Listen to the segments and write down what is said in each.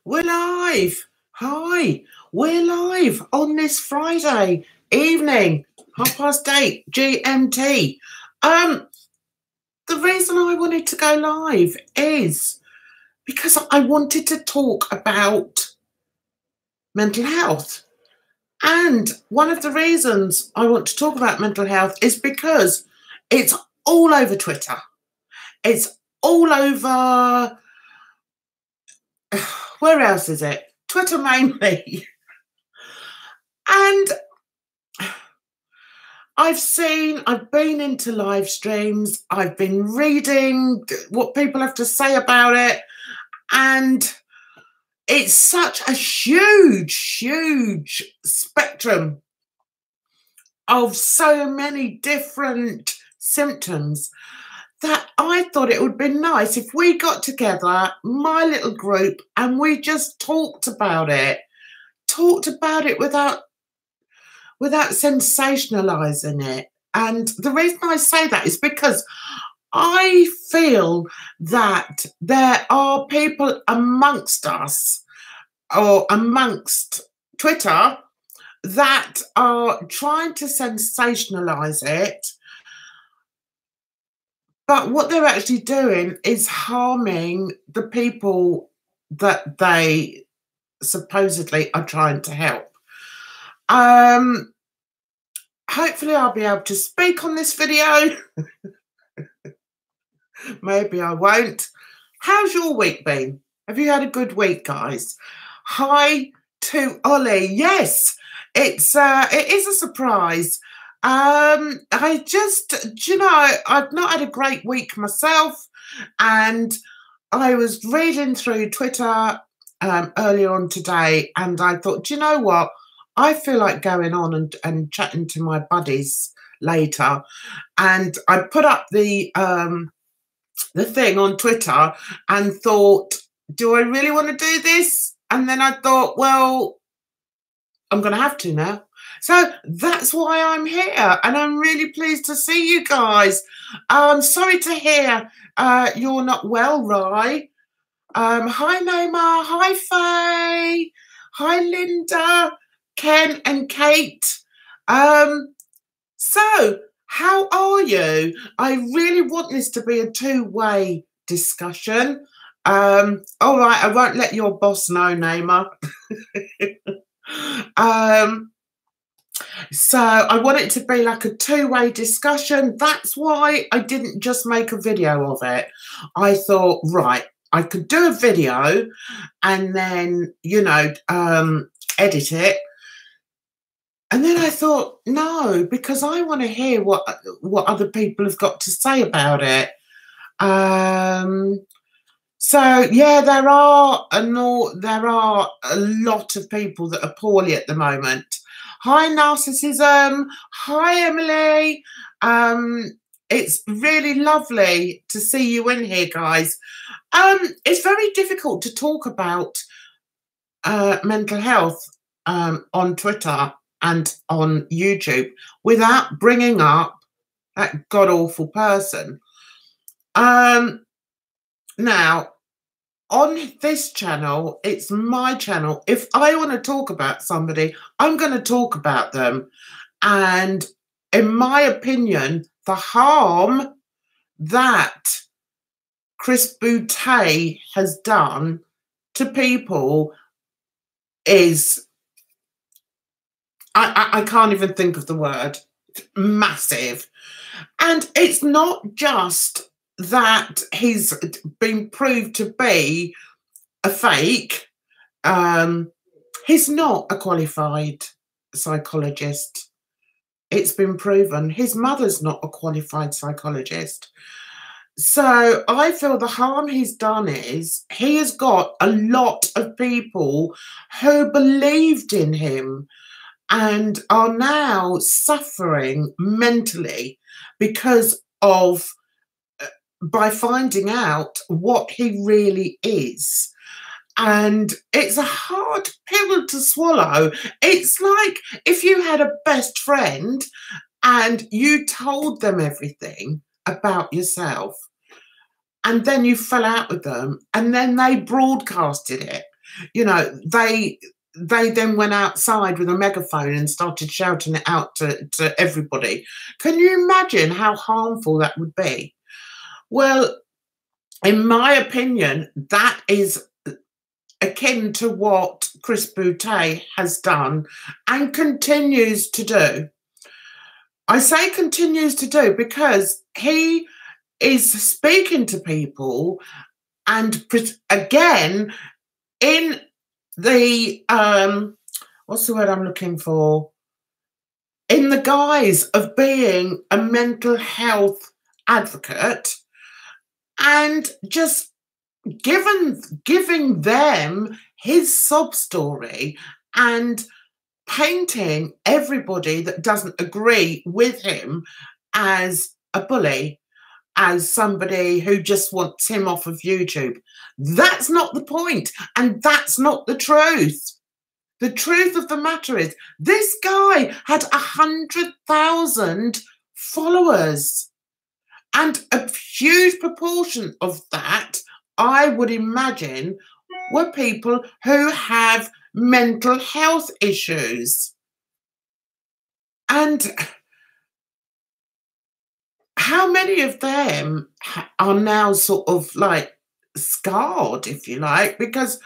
We're live. Hi. We're live on this Friday evening, 8:30 GMT. The reason I wanted to go live is because I wanted to talk about mental health. And one of the reasons I want to talk about mental health is because it's all over Twitter. It's all over... Where else is it? Twitter mainly. And I've been into live streams, I've been reading what people have to say about it, and it's such a huge spectrum of so many different symptoms that I thought it would be nice if we got together, my little group, and we just talked about it without sensationalizing it. And the reason I say that is because I feel that there are people amongst us or amongst Twitter that are trying to sensationalize it, but what they're actually doing is harming the people that they supposedly are trying to help. Hopefully I'll be able to speak on this video. Maybe I won't. How's your week been? Have you had a good week, guys? Hi to Ollie. Yes, it is a surprise. I just, you know, I've not had a great week myself, and I was reading through Twitter earlier on today, and I thought, you know what? I feel like going on and chatting to my buddies later. And I put up the thing on Twitter and thought, do I really want to do this? And then I thought, well, I'm going to have to now. So that's why I'm here, and I'm really pleased to see you guys. Sorry to hear you're not well, Rye. Hi, Neymar. Hi, Faye. Hi, Linda, Ken and Kate. So how are you? I really want this to be a two-way discussion. All right, I won't let your boss know, Neymar. So I want it to be like a two-way discussion. That's why I didn't just make a video of it. I thought, right, I could do a video and then, you know, edit it. And then I thought, no, because I want to hear what other people have got to say about it. So yeah, there are a lot of people that are poorly at the moment. Hi, Narcissism. Hi, Emily. It's really lovely to see you in here, guys. It's very difficult to talk about mental health on Twitter and on YouTube without bringing up that god-awful person. Now, on this channel, it's my channel. If I want to talk about somebody, I'm going to talk about them. And in my opinion, the harm that Chris Boutte has done to people is, I can't even think of the word, massive. And it's not just that he's been proved to be a fake. He's not a qualified psychologist. It's been proven. His mother's not a qualified psychologist. So I feel the harm he's done is he has got a lot of people who believed in him and are now suffering mentally because of by finding out what he really is. And it's a hard pill to swallow. It's like if you had a best friend and you told them everything about yourself and then you fell out with them and then they broadcasted it. you know, they then went outside with a megaphone and started shouting it out to everybody. Can you imagine how harmful that would be? Well, in my opinion, that is akin to what Chris Boutte has done and continues to do. I say continues to do because he is speaking to people and again in the what's the word I'm looking for? In the guise of being a mental health advocate and just giving them his sob story and painting everybody that doesn't agree with him as a bully, as somebody who just wants him off of YouTube. That's not the point, and that's not the truth. The truth of the matter is this guy had 100,000 followers, and a huge proportion of that, I would imagine, were people who have mental health issues. And how many of them are now sort of like scarred, if you like? Because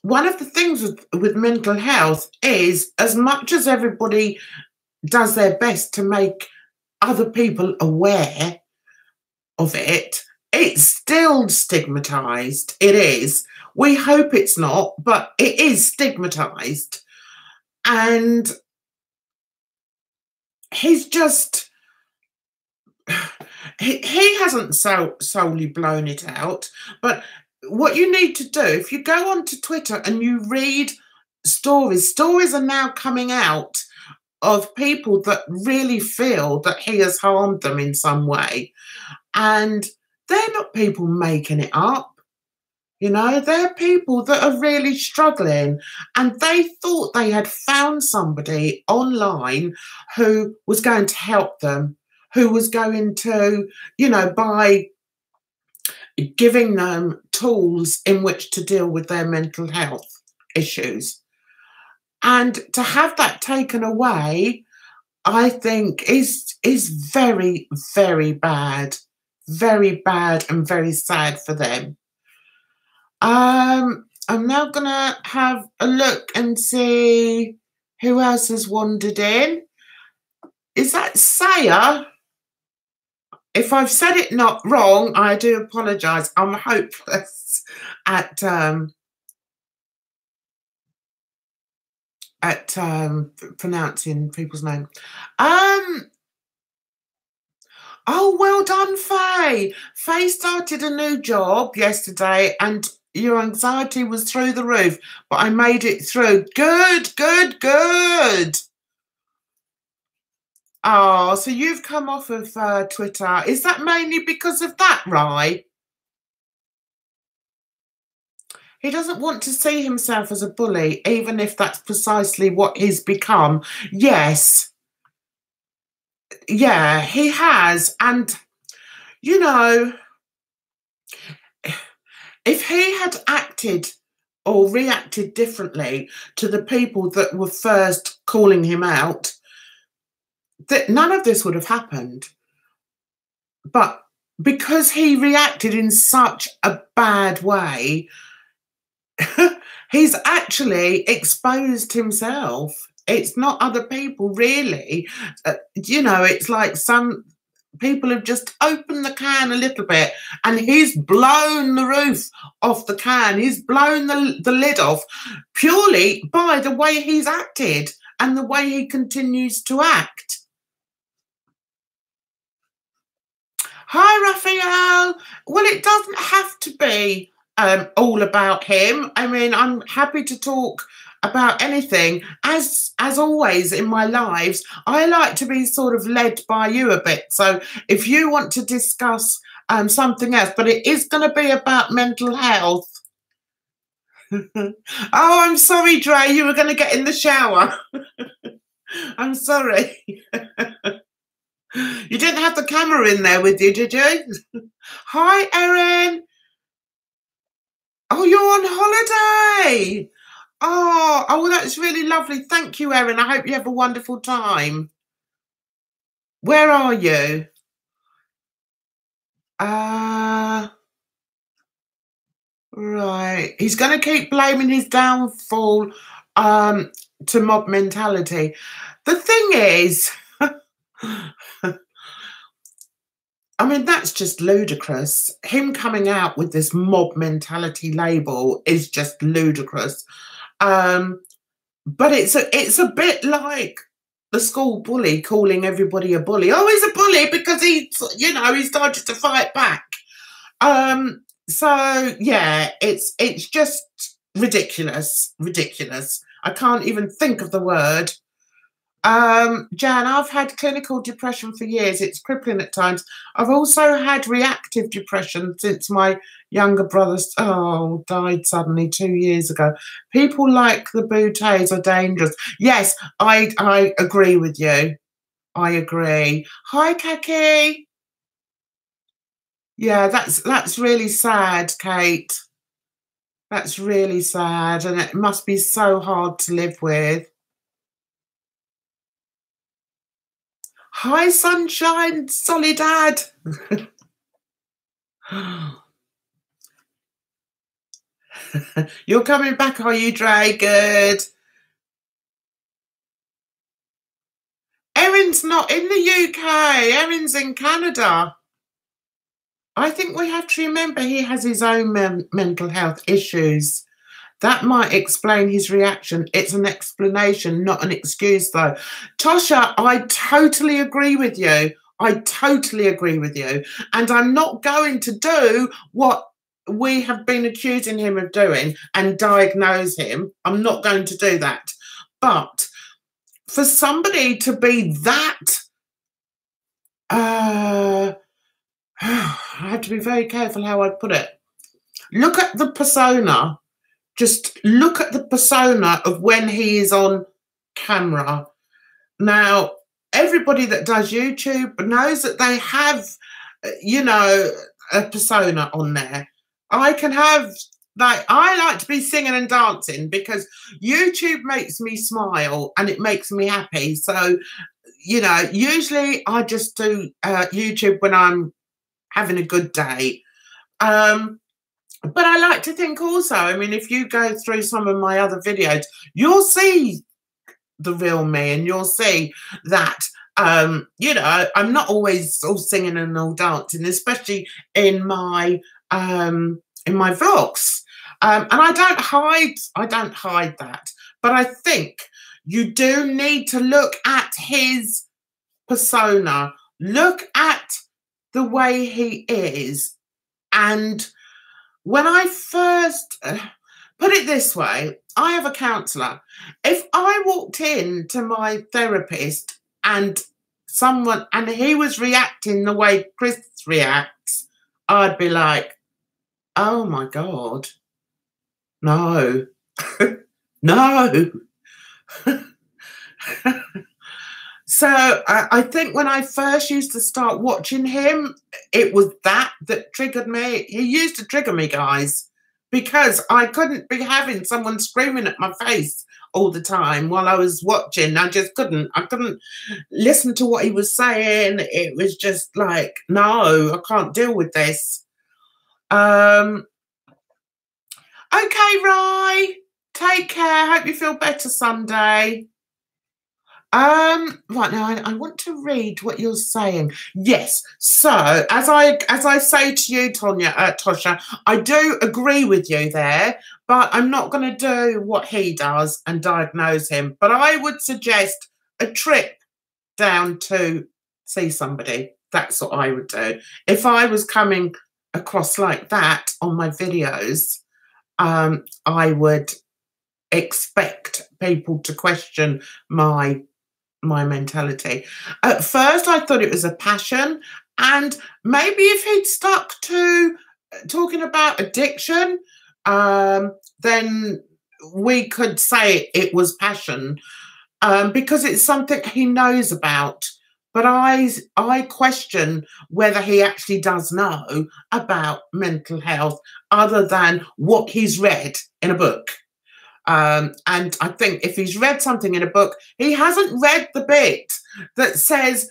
one of the things with mental health is, as much as everybody does their best to make other people aware of it, it's still stigmatized. It is. We hope it's not, but it is stigmatized. And he's just, he hasn't solely blown it out. But what you need to do, if you go onto Twitter and you read stories are now coming out of people that really feel that he has harmed them in some way. And they're not people making it up. You know, they're people that are really struggling, and they thought they had found somebody online who was going to help them, who was going to, you know, by giving them tools in which to deal with their mental health issues. And to have that taken away, I think is very, very bad and very sad for them. I'm now going to have a look and see who else has wandered in. Is that Saya? If I've said it not wrong, I do apologise. I'm hopeless at pronouncing people's name. Oh, well done, Faye. Faye started a new job yesterday and your anxiety was through the roof, but I made it through. Good, good, good. Oh, so you've come off of Twitter. Is that mainly because of that, Rye? He doesn't want to see himself as a bully, even if that's precisely what he's become. Yes. Yeah, he has. And, you know, if he had acted or reacted differently to the people that were first calling him out, that none of this would have happened. But because he reacted in such a bad way, he's actually exposed himself. It's not other people, really. You know, it's like some people have just opened the can a little bit and he's blown the roof off the can. He's blown the lid off purely by the way he's acted and the way he continues to act. Hi, Raphael. Well, it doesn't have to be all about him. I mean, I'm happy to talk about anything. As always in my lives, I like to be sort of led by you a bit. So if you want to discuss something else, but it is going to be about mental health. Oh, I'm sorry, Dre, you were going to get in the shower. I'm sorry. You didn't have the camera in there with you, did you? Hi, Erin. Oh, you're on holiday. Oh, that's really lovely. Thank you, Erin. I hope you have a wonderful time. Where are you? Right. He's going to keep blaming his downfall to mob mentality. The thing is, I mean, that's just ludicrous. Him coming out with this mob mentality label is just ludicrous. But it's a bit like the school bully calling everybody a bully. Oh, he's a bully because he started to fight back. So yeah, it's just ridiculous. I can't even think of the word. Jan, I've had clinical depression for years. It's crippling at times. I've also had reactive depression since my younger brother died suddenly 2 years ago. People like the Bouteilles are dangerous. Yes, I agree with you. I agree. Hi, Kaki. Yeah, that's really sad, Kate. That's really sad, and it must be so hard to live with. Hi, sunshine, Soledad. You're coming back, are you, Dre? Good. Erin's not in the UK. Erin's in Canada. I think we have to remember he has his own mental health issues. That might explain his reaction. It's an explanation, not an excuse, though. Tosha, I totally agree with you. I totally agree with you. And I'm not going to do what we have been accusing him of doing and diagnose him. I'm not going to do that. But for somebody to be that... I have to be very careful how I put it. Look at the persona. Just look at the persona of when he is on camera. Now, everybody that does YouTube knows that they have, a persona on there. I can have, I like to be singing and dancing because YouTube makes me smile and it makes me happy. So, usually I just do YouTube when I'm having a good day. But I like to think also, I mean, if you go through some of my other videos, you'll see the real me and you'll see that, I'm not always all singing and all dancing, especially in my vlogs. And I don't hide that. But I think you do need to look at his persona, look at the way he is. And when I first put it this way, I have a counsellor. If I walked in to my therapist and he was reacting the way Chris reacts, I'd be like, oh my God, no, no. So I think when I first used to start watching him, it was that triggered me. He used to trigger me, guys, because I couldn't be having someone screaming at my face all the time while I was watching. I just couldn't. I couldn't listen to what he was saying. It was just like, no, I can't deal with this. Okay, Rye. Take care. Hope you feel better Sunday. Right now, I want to read what you're saying. Yes. So, as I say to you, Tosha, I do agree with you there, but I'm not going to do what he does and diagnose him. But I would suggest a trip down to see somebody. That's what I would do. If I was coming across like that on my videos, I would expect people to question my mentality. At first, I thought it was a passion, and maybe if he'd stuck to talking about addiction, then we could say it was passion, because it's something he knows about. But I question whether he actually does know about mental health other than what he's read in a book. And I think if he's read something in a book, he hasn't read the bit that says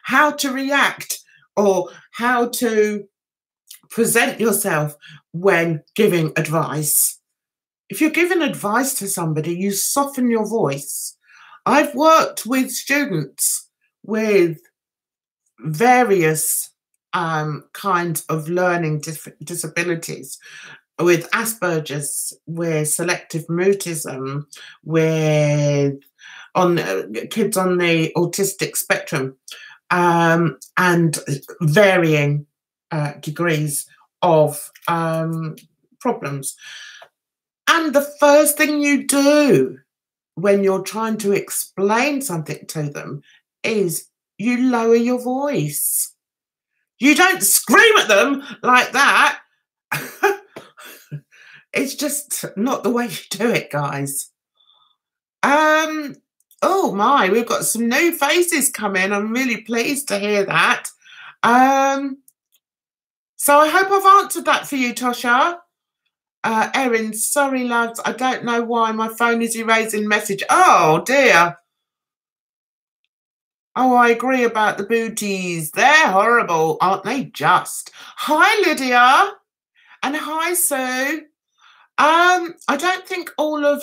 how to react or how to present yourself when giving advice. If you're giving advice to somebody, you soften your voice. I've worked with students with various kinds of learning disabilities, with Asperger's, with selective mutism, with kids on the autistic spectrum, and varying degrees of problems. And the first thing you do when you're trying to explain something to them is you lower your voice. You don't scream at them like that. It's just not the way you do it, guys. Oh my, we've got some new faces come in. I'm really pleased to hear that. So I hope I've answered that for you, Tosha. Erin, sorry, lads, I don't know why my phone is erasing message. Oh, dear. Oh, I agree about the booties. They're horrible, aren't they just? Hi, Lydia. And hi, Sue. I don't think all of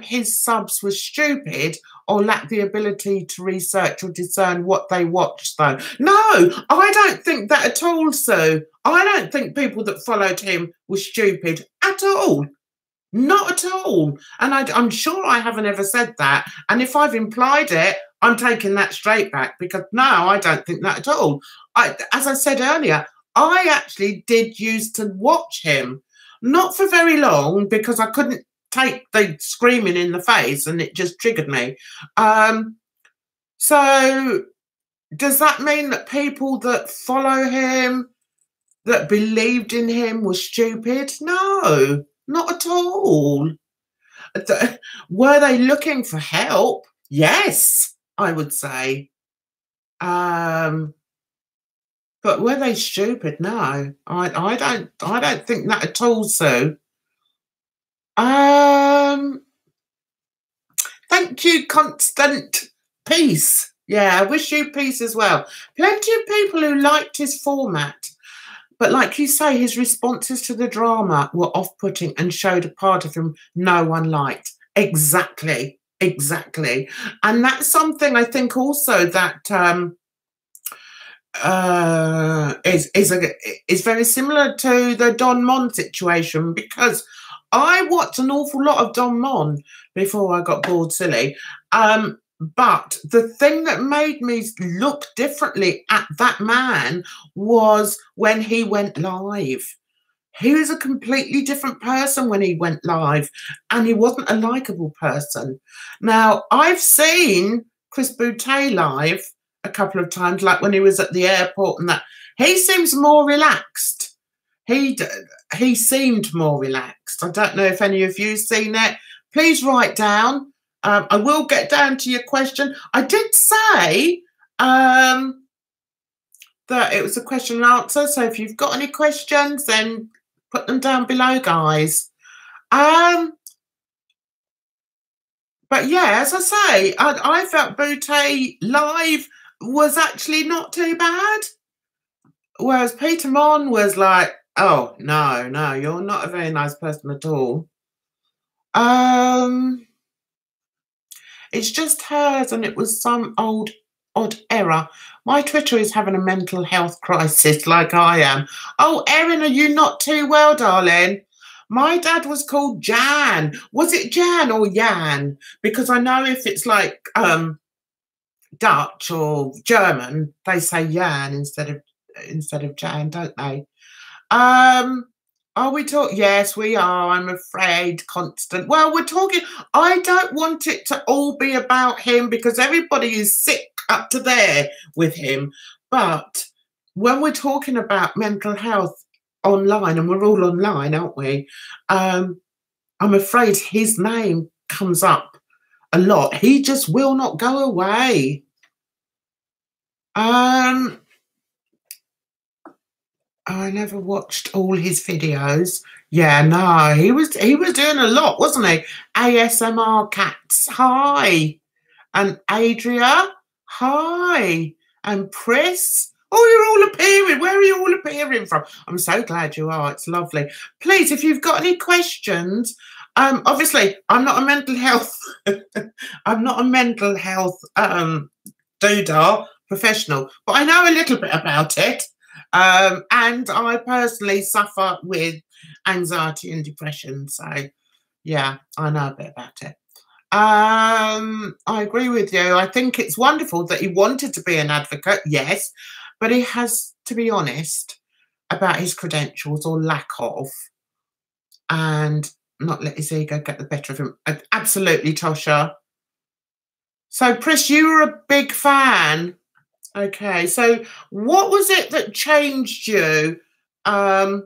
his subs were stupid or lacked the ability to research or discern what they watched, though. No, I don't think that at all, Sue. I don't think people that followed him were stupid at all. Not at all. And I'm sure I haven't ever said that. And if I've implied it, I'm taking that straight back, because no, I don't think that at all. As I said earlier, I actually did used to watch him. Not for very long, because I couldn't take the screaming in the face and it just triggered me. So does that mean that people that follow him, that believed in him, were stupid? No, not at all. Were they looking for help? Yes, I would say. But were they stupid? No, I don't think that at all, Sue. Thank you, Constant. Peace. Yeah, I wish you peace as well. Plenty of people who liked his format. But like you say, his responses to the drama were off-putting and showed a part of him no one liked. Exactly, exactly. And that's something I think also that is very similar to the Don Mon situation, because I watched an awful lot of Don Mon before I got bored silly. But the thing that made me look differently at that man was when he went live. He was a completely different person when he went live, and he wasn't a likable person. Now, I've seen Chris Boutte live a couple of times, like when he was at the airport and that. He seems more relaxed. He seemed more relaxed. I don't know if any of you've seen it. Please write down. I will get down to your question. I did say that it was a question and answer. So if you've got any questions, then put them down below, guys. But yeah, as I say, I felt Boutte live was actually not too bad. Whereas Peter Mon was like, oh, no, you're not a very nice person at all. It's just hers, and it was some odd error. My Twitter is having a mental health crisis like I am. Oh, Erin, are you not too well, darling? My dad was called Jan. Was it Jan or Jan? Because I know if it's like Dutch or German, they say Jan instead of Jan, don't they? Are we talking? Yes, we are, I'm afraid, Constant. Well, we're talking. I don't want it to all be about him, because everybody is sick up to there with him. But when we're talking about mental health online, and we're all online, aren't we? I'm afraid his name comes up a lot. He just will not go away. I never watched all his videos. Yeah, no, he was doing a lot, wasn't he? ASMR cats, hi. And Adria, hi. And Pris. Oh, you're all appearing. Where are you all appearing from? I'm so glad you are. It's lovely. Please, if you've got any questions, obviously, I'm not a mental health. I'm not a mental health doodah professional, but I know a little bit about it. And I personally suffer with anxiety and depression. So, yeah, I know a bit about it. I agree with you. I think it's wonderful that he wanted to be an advocate, yes, but he has to be honest about his credentials or lack of, and not let his ego get the better of him. Absolutely, Tosha. So, Pris, you were a big fan. Okay, so what was it that changed you, that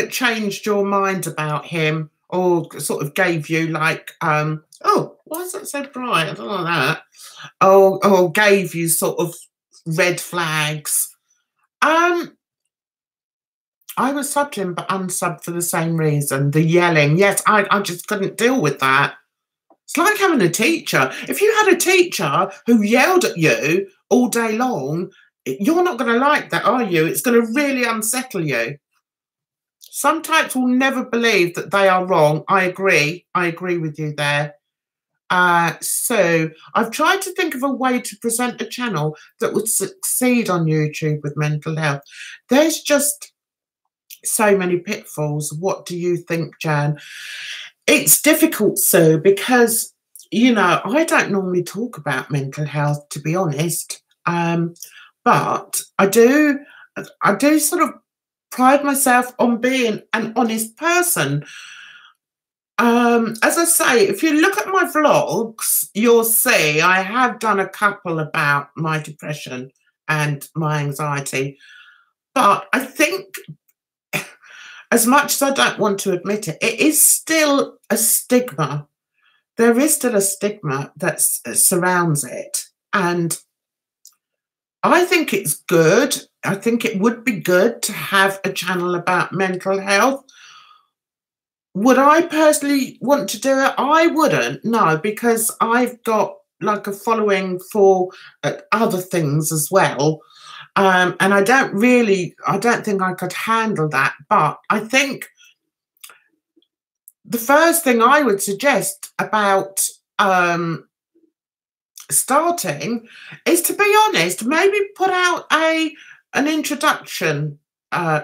changed your mind about him, or sort of gave you like, oh, why is that so bright? I don't know that. Or gave you sort of red flags. I was subbed him, but unsubbed for the same reason. The yelling. Yes, I just couldn't deal with that. It's like having a teacher. If you had a teacher who yelled at you all day long, you're not going to like that, are you? It's going to really unsettle you. Some types will never believe that they are wrong. I agree. I agree with you there. So I've tried to think of a way to present a channel that would succeed on YouTube with mental health. There's just so many pitfalls. What do you think, Jan? It's difficult, Sue, because, you know, I don't normally talk about mental health, to be honest. But I do sort of pride myself on being an honest person. As I say, if you look at my vlogs, you'll see I have done a couple about my depression and my anxiety. But I think, as much as I don't want to admit it, it is still a stigma. There is still a stigma that surrounds it. And I think it's good. I think it would be good to have a channel about mental health. Would I personally want to do it? I wouldn't, no, because I've got like a following for other things as well. And I don't think I could handle that. But I think the first thing I would suggest about starting is, to be honest, maybe put out an introduction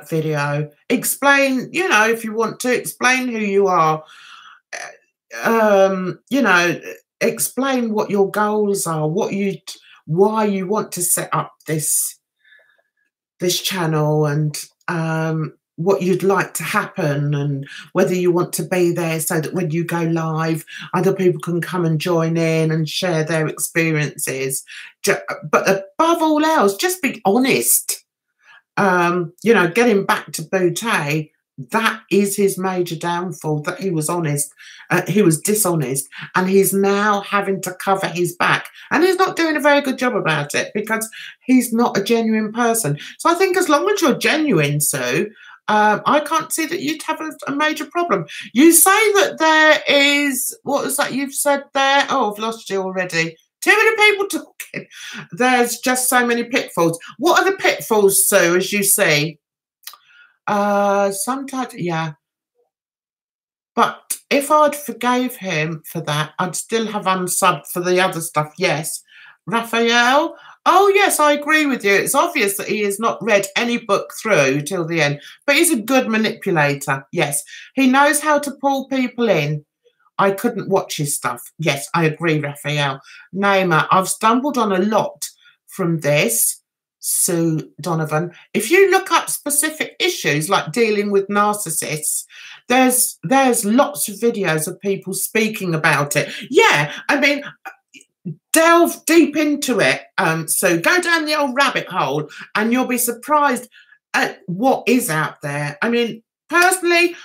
video. Explain, you know, if you want to, explain who you are. You know, explain what your goals are, why you want to set up this channel, and what you'd like to happen, and whether you want to be there so that when you go live, other people can come and join in and share their experiences. But above all else, just be honest. You know, getting back to Boutte, that is his major downfall, that he was honest. He was dishonest, and he's now having to cover his back. And he's not doing a very good job about it because he's not a genuine person. So I think as long as you're genuine, Sue, I can't see that you'd have a major problem. You say that there is, what was that you've said there? Oh, I've lost you already. Too many people talking. There's just so many pitfalls. What are the pitfalls, Sue, as you see? Sometimes, yeah. But if I'd forgave him for that, I'd still have unsubbed for the other stuff, yes. Raphael? Oh, yes, I agree with you. It's obvious that he has not read any book through till the end, but he's a good manipulator, yes. He knows how to pull people in. I couldn't watch his stuff. Yes, I agree, Raphael. Naima, I've stumbled on a lot from this, Sue Donovan. If you look up specific issues like dealing with narcissists, there's lots of videos of people speaking about it. Yeah, I mean, delve deep into it. So go down the old rabbit hole and you'll be surprised at what is out there. I mean, personally,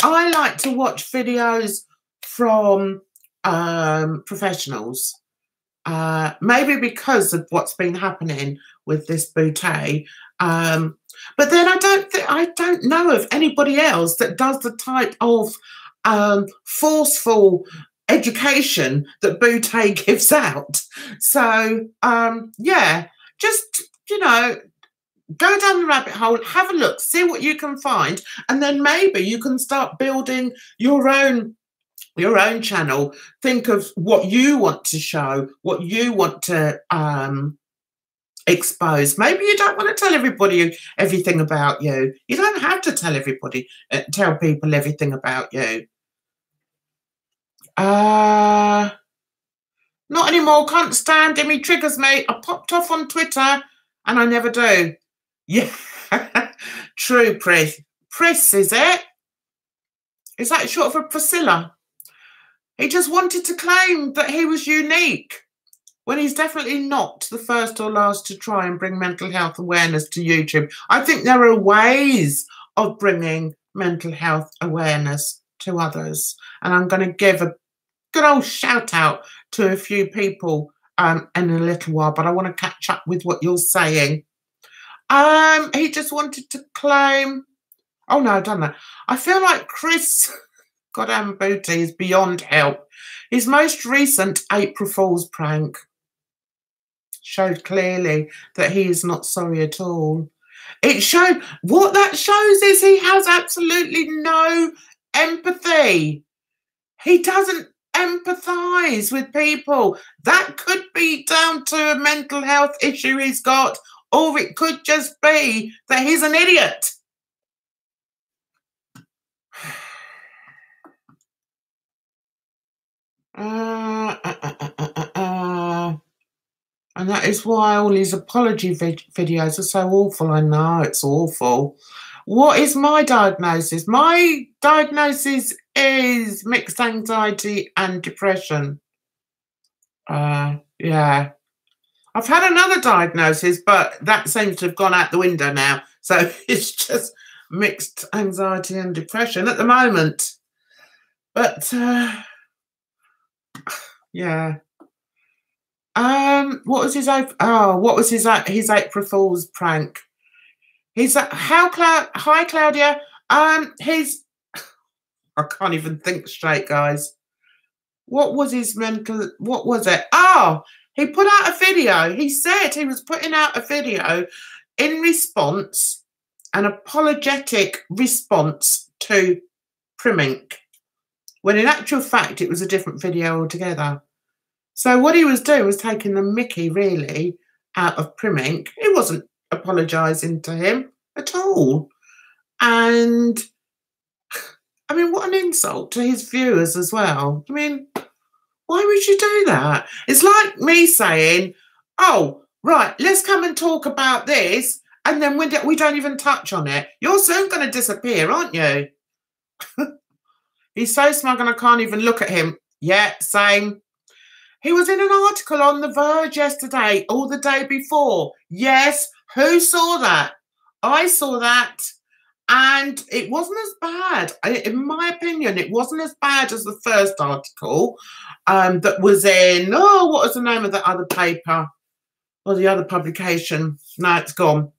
I like to watch videos from professionals. maybe because of what's been happening with this bouquet. But then I don't know of anybody else that does the type of forceful education that bouquet gives out. So yeah, just, you know, go down the rabbit hole, have a look, see what you can find, and then maybe you can start building your own channel. Think of what you want to show, what you want to expose. Maybe you don't want to tell everybody everything about you. You don't have to tell tell people everything about you. Not anymore. Can't stand him. He triggers me. I popped off on Twitter and I never do. Yeah. True, Pris. Pris, is it? Is that short for Priscilla? He just wanted to claim that he was unique when he's definitely not the first or last to try and bring mental health awareness to YouTube. I think there are ways of bringing mental health awareness to others. And I'm going to give a good old shout out to a few people in a little while, but I want to catch up with what you're saying. He just wanted to claim... Oh, no, I've done that. I feel like Chris... Goddamn Booty is beyond help. His most recent April Fool's prank showed clearly that he is not sorry at all. It showed... What that shows is he has absolutely no empathy. He doesn't empathise with people. That could be down to a mental health issue he's got, or it could just be that he's an idiot. And that is why all these apology videos are so awful. I know, it's awful. What is my diagnosis? My diagnosis is mixed anxiety and depression. Yeah. I've had another diagnosis, but that seems to have gone out the window now. So it's just mixed anxiety and depression at the moment. But, yeah. What was his April Fool's prank? Hi Claudia. I can't even think straight, guys. What was it? Oh, he put out a video. He said he was putting out a video in response, an apologetic response to Primink, when in actual fact it was a different video altogether. So what he was doing was taking the mickey, really, out of Primink. He wasn't apologising to him at all. And, I mean, what an insult to his viewers as well. I mean, why would you do that? It's like me saying, oh, right, let's come and talk about this, and then we don't even touch on it. You're soon going to disappear, aren't you? He's so smug and I can't even look at him. Yeah, same. He was in an article on The Verge yesterday or the day before. Yes, who saw that? I saw that, and it wasn't as bad. In my opinion, it wasn't as bad as the first article that was in, what was the name of that other paper or the other publication? No, it's gone.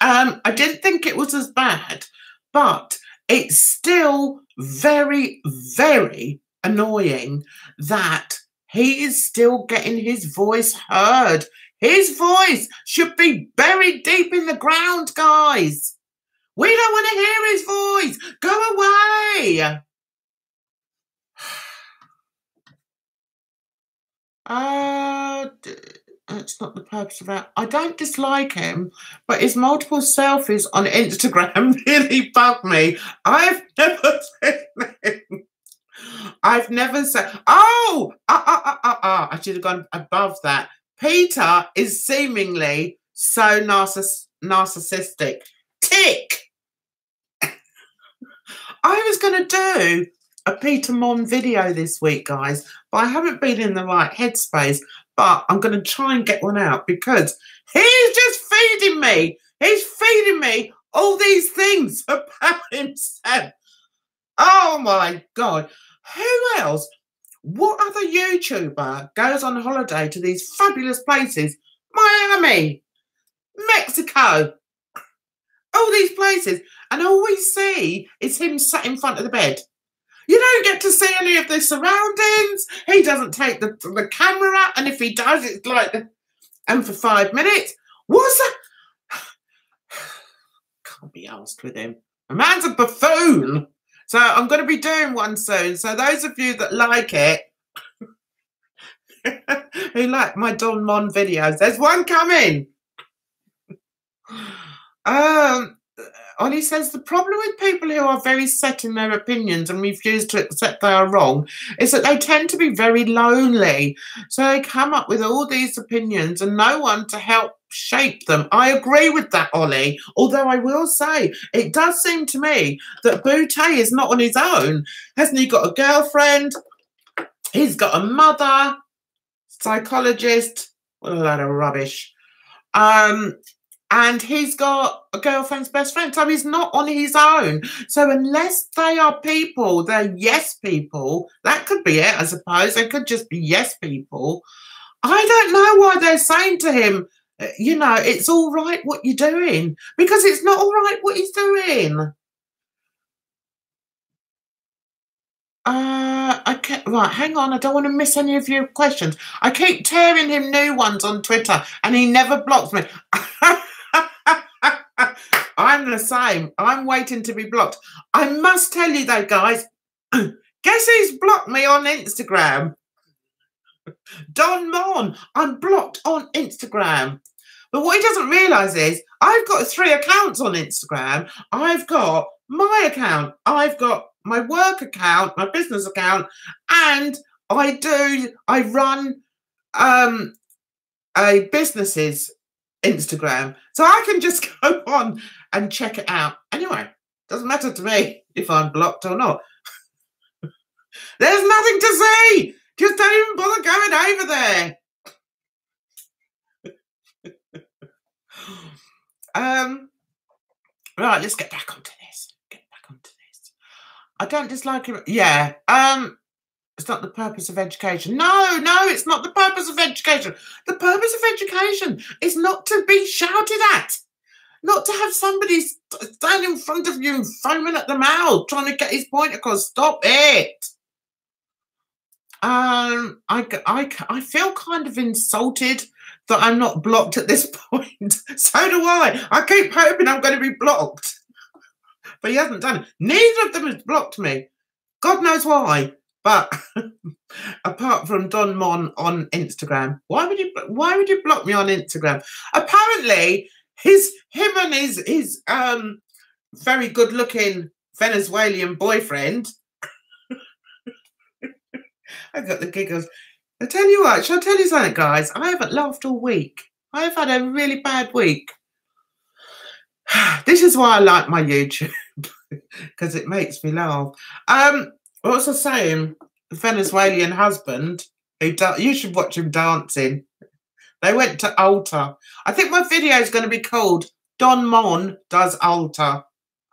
I didn't think it was as bad, but it's still very, very annoying that he is still getting his voice heard. His voice should be buried deep in the ground, guys. We don't want to hear his voice. Go away. That's not the purpose of that. I don't dislike him, but his multiple selfies on Instagram really bug me. I've never seen him. I've never said, I should have gone above that. Peter is seemingly so narcissistic. Tick! I was going to do a Peter Mon video this week, guys, but I haven't been in the right headspace, but I'm going to try and get one out because he's just feeding me. He's feeding me all these things about himself. Oh, my God. Who else? What other YouTuber goes on holiday to these fabulous places? Miami, Mexico, all these places. And all we see is him sat in front of the bed. You don't get to see any of the surroundings. He doesn't take the camera out. And if he does, it's like, and for 5 minutes. What's that? Can't be asked with him. A man's a buffoon. So I'm going to be doing one soon. So those of you that like it, who like my Don Mon videos, there's one coming. Ollie says the problem with people who are very set in their opinions and refuse to accept they are wrong is that they tend to be very lonely. So they come up with all these opinions and no one to help shape them. I agree with that, Ollie. Although I will say it does seem to me that Boutte is not on his own. Hasn't he got a girlfriend? He's got a mother, psychologist. What a load of rubbish. And he's got a girlfriend's best friend. So he's not on his own. So unless they are people, they're yes people, that could be it, I suppose. They could just be yes people. I don't know why they're saying to him, you know, it's all right what you're doing. Because it's not all right what he's doing. Right, hang on. I don't want to miss any of your questions. I keep tearing him new ones on Twitter and he never blocks me. I'm the same. I'm waiting to be blocked. I must tell you though, guys, guess who's blocked me on Instagram? Don Mon. I'm blocked on Instagram. But what he doesn't realise is I've got 3 accounts on Instagram. I've got my account. I've got my work account, my business account, and I run a business's Instagram. So I can just go on and check it out. Anyway, doesn't matter to me if I'm blocked or not. There's nothing to see. Just don't even bother going over there. Right, let's get back onto this. I don't dislike him. Yeah. It's not the purpose of education. No, it's not the purpose of education. The purpose of education is not to be shouted at. Not to have somebody stand in front of you and foaming at the mouth, trying to get his point across. Stop it. I feel kind of insulted that I'm not blocked at this point. So do I. I keep hoping I'm going to be blocked. But he hasn't done it. Neither of them has blocked me. God knows why. But apart from Don Mon on Instagram, why would you block me on Instagram? Apparently, him and his very good-looking Venezuelan boyfriend. I got the giggles. I tell you what, shall I tell you something, guys? I haven't laughed all week. I've had a really bad week. This is why I like my YouTube, because it makes me laugh. What was I saying? The Venezuelan husband, you should watch him dancing. They went to Ultra. I think my video is going to be called Don Mon Does Ultra.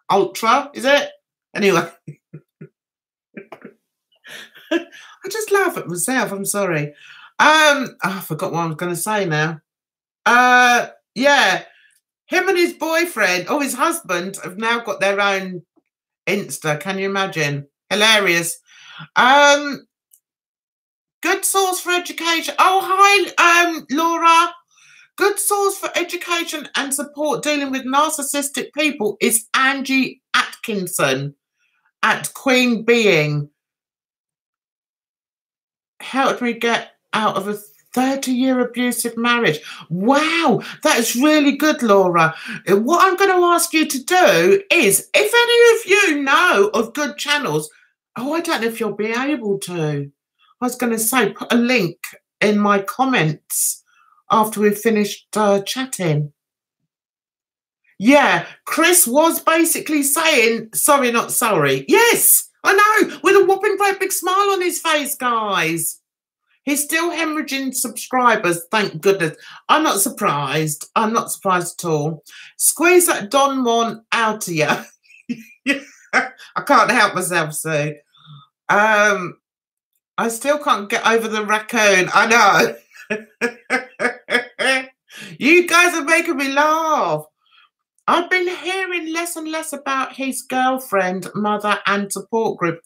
Ultra, is it? Anyway. I just laugh at myself. I'm sorry. I forgot what I was going to say now. Yeah. Him and his boyfriend, his husband, have now got their own Insta. Can you imagine? Hilarious. Good source for education. Oh, hi, Laura. Good source for education and support dealing with narcissistic people is Angie Atkinson at Queen Being. Helped me get out of a 30-year abusive marriage. Wow, that is really good, Laura. What I'm going to ask you to do is, if any of you know of good channels, I don't know if you'll be able to. I was going to say, put a link in my comments after we've finished chatting. Yeah, Chris was basically saying, sorry, not sorry. Yes, I know, with a whopping great big smile on his face, guys. He's still hemorrhaging subscribers, thank goodness. I'm not surprised. I'm not surprised at all. Squeeze that Don Mon out of you. I can't help myself, Sue. I still can't get over the raccoon. I know. You guys are making me laugh. I've been hearing less and less about his girlfriend, mother, and support group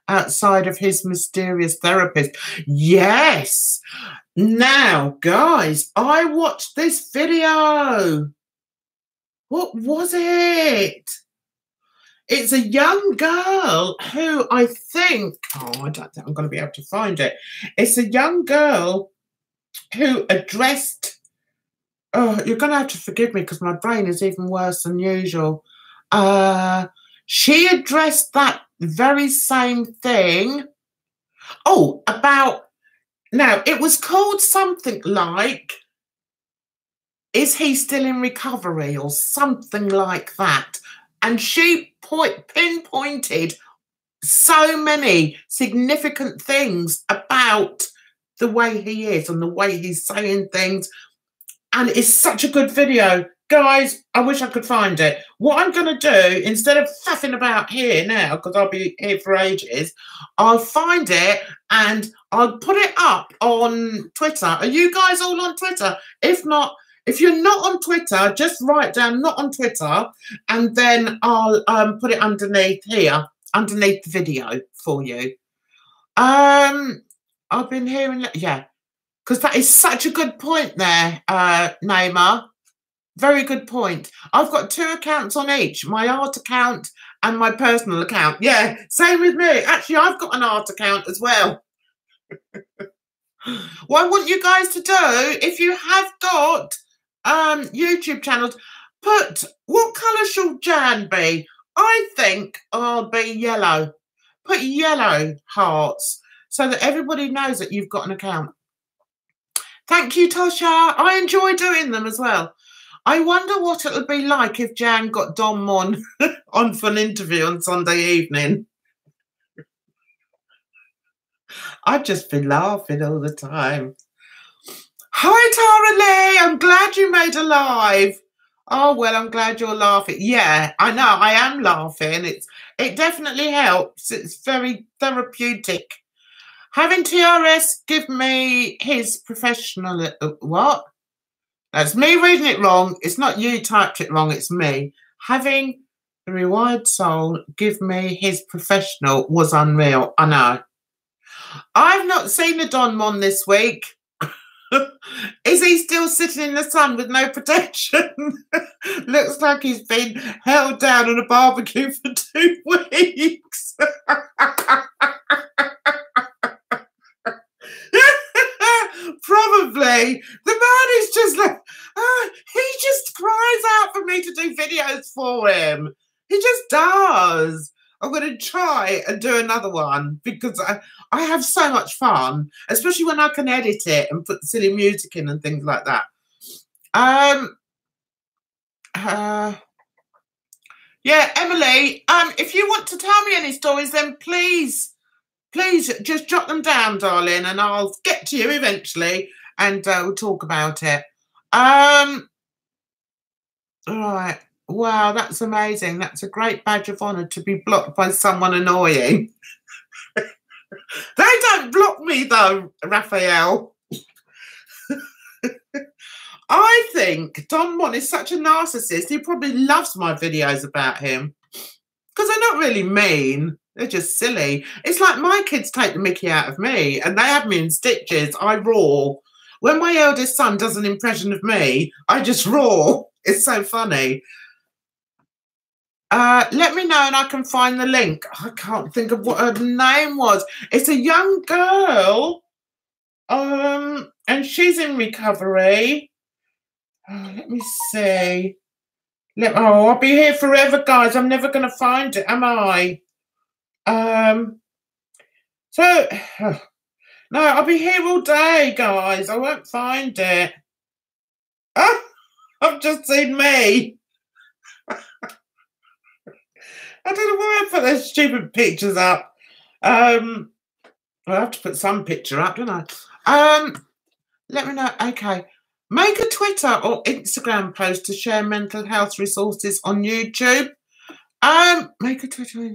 outside of his mysterious therapist. Yes. Now, guys, I watched this video. What was it? It's a young girl who I think, I don't think I'm going to be able to find it. It's a young girl who addressed, you're going to have to forgive me because my brain is even worse than usual. She addressed that very same thing. Oh, about, now it was called something like, is he still in recovery or something like that? And she pinpointed so many significant things about the way he is and the way he's saying things. And it's such a good video. Guys, I wish I could find it. What I'm going to do, instead of faffing about here now, because I'll be here for ages, I'll find it and I'll put it up on Twitter. Are you guys all on Twitter? If not, if you're not on Twitter, just write down not on Twitter, and then I'll put it underneath here, underneath the video for you. I've been hearing, yeah, because that is such a good point there, Naima. Very good point. I've got 2 accounts on each, my art account and my personal account. Yeah, same with me. Actually, I've got an art account as well. What I want you guys to do, if you have got YouTube channels, put, what colour shall Jan be? I think I'll be yellow. Put yellow hearts so that everybody knows that you've got an account. Thank you, Tosha. I enjoy doing them as well. I wonder what it would be like if Jan got Don Mon on for an interview on Sunday evening. I'd just be laughing all the time. Hi, Tara Lee. I'm glad you made a live. Oh, well, I'm glad you're laughing. Yeah, I know. I am laughing. It definitely helps. It's very therapeutic. Having TRS give me his professional... what? That's me reading it wrong. It's not you typed it wrong. It's me. Having the Rewired soul give me his professional was unreal. I know. I've not seen the Don Mon this week. Is he still sitting in the sun with no protection? Looks like he's been held down on a barbecue for 2 weeks. Probably. The man is just like, he just cries out for me to do videos for him. He just does. I'm going to try and do another one because I have so much fun, especially when I can edit it and put silly music in and things like that. Yeah, Emily, if you want to tell me any stories, then please just jot them down, darling, and I'll get to you eventually and we'll talk about it. All right. Wow, that's amazing. That's a great badge of honour to be blocked by someone annoying. They don't block me, though, Raphael. I think Don Mon is such a narcissist. He probably loves my videos about him because they're not really mean. They're just silly. It's like my kids take the mickey out of me and they have me in stitches. I roar. When my eldest son does an impression of me, I just roar. It's so funny. Let me know and I can find the link. I can't think of what her name was. It's a young girl. And she's in recovery. Let me see. I'll be here forever, guys. I'm never going to find it, am I? No, I'll be here all day, guys. I won't find it. I've just seen me. I don't know why I put those stupid pictures up. I have to put some picture up, don't I? Let me know. Okay. Make a Twitter or Instagram post to share mental health resources on YouTube. Make a Twitter.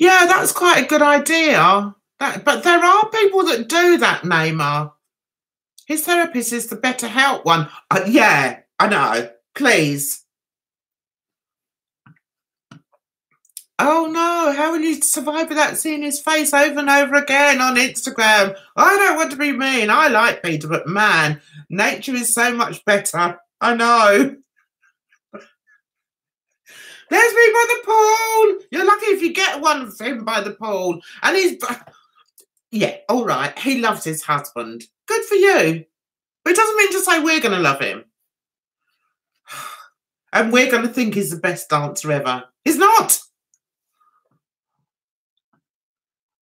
Yeah, that's quite a good idea. But there are people that do that, Neymar. His therapist is the better help one. Yeah, I know. Please. Oh no, how will you survive without seeing his face over and over again on Instagram? I don't want to be mean. I like Peter, but man, nature is so much better. I know. There's me by the pool. You're lucky if you get one of him by the pool. And he's, yeah, all right. He loves his husband. Good for you. But it doesn't mean to say we're going to love him. And we're going to think he's the best dancer ever. He's not.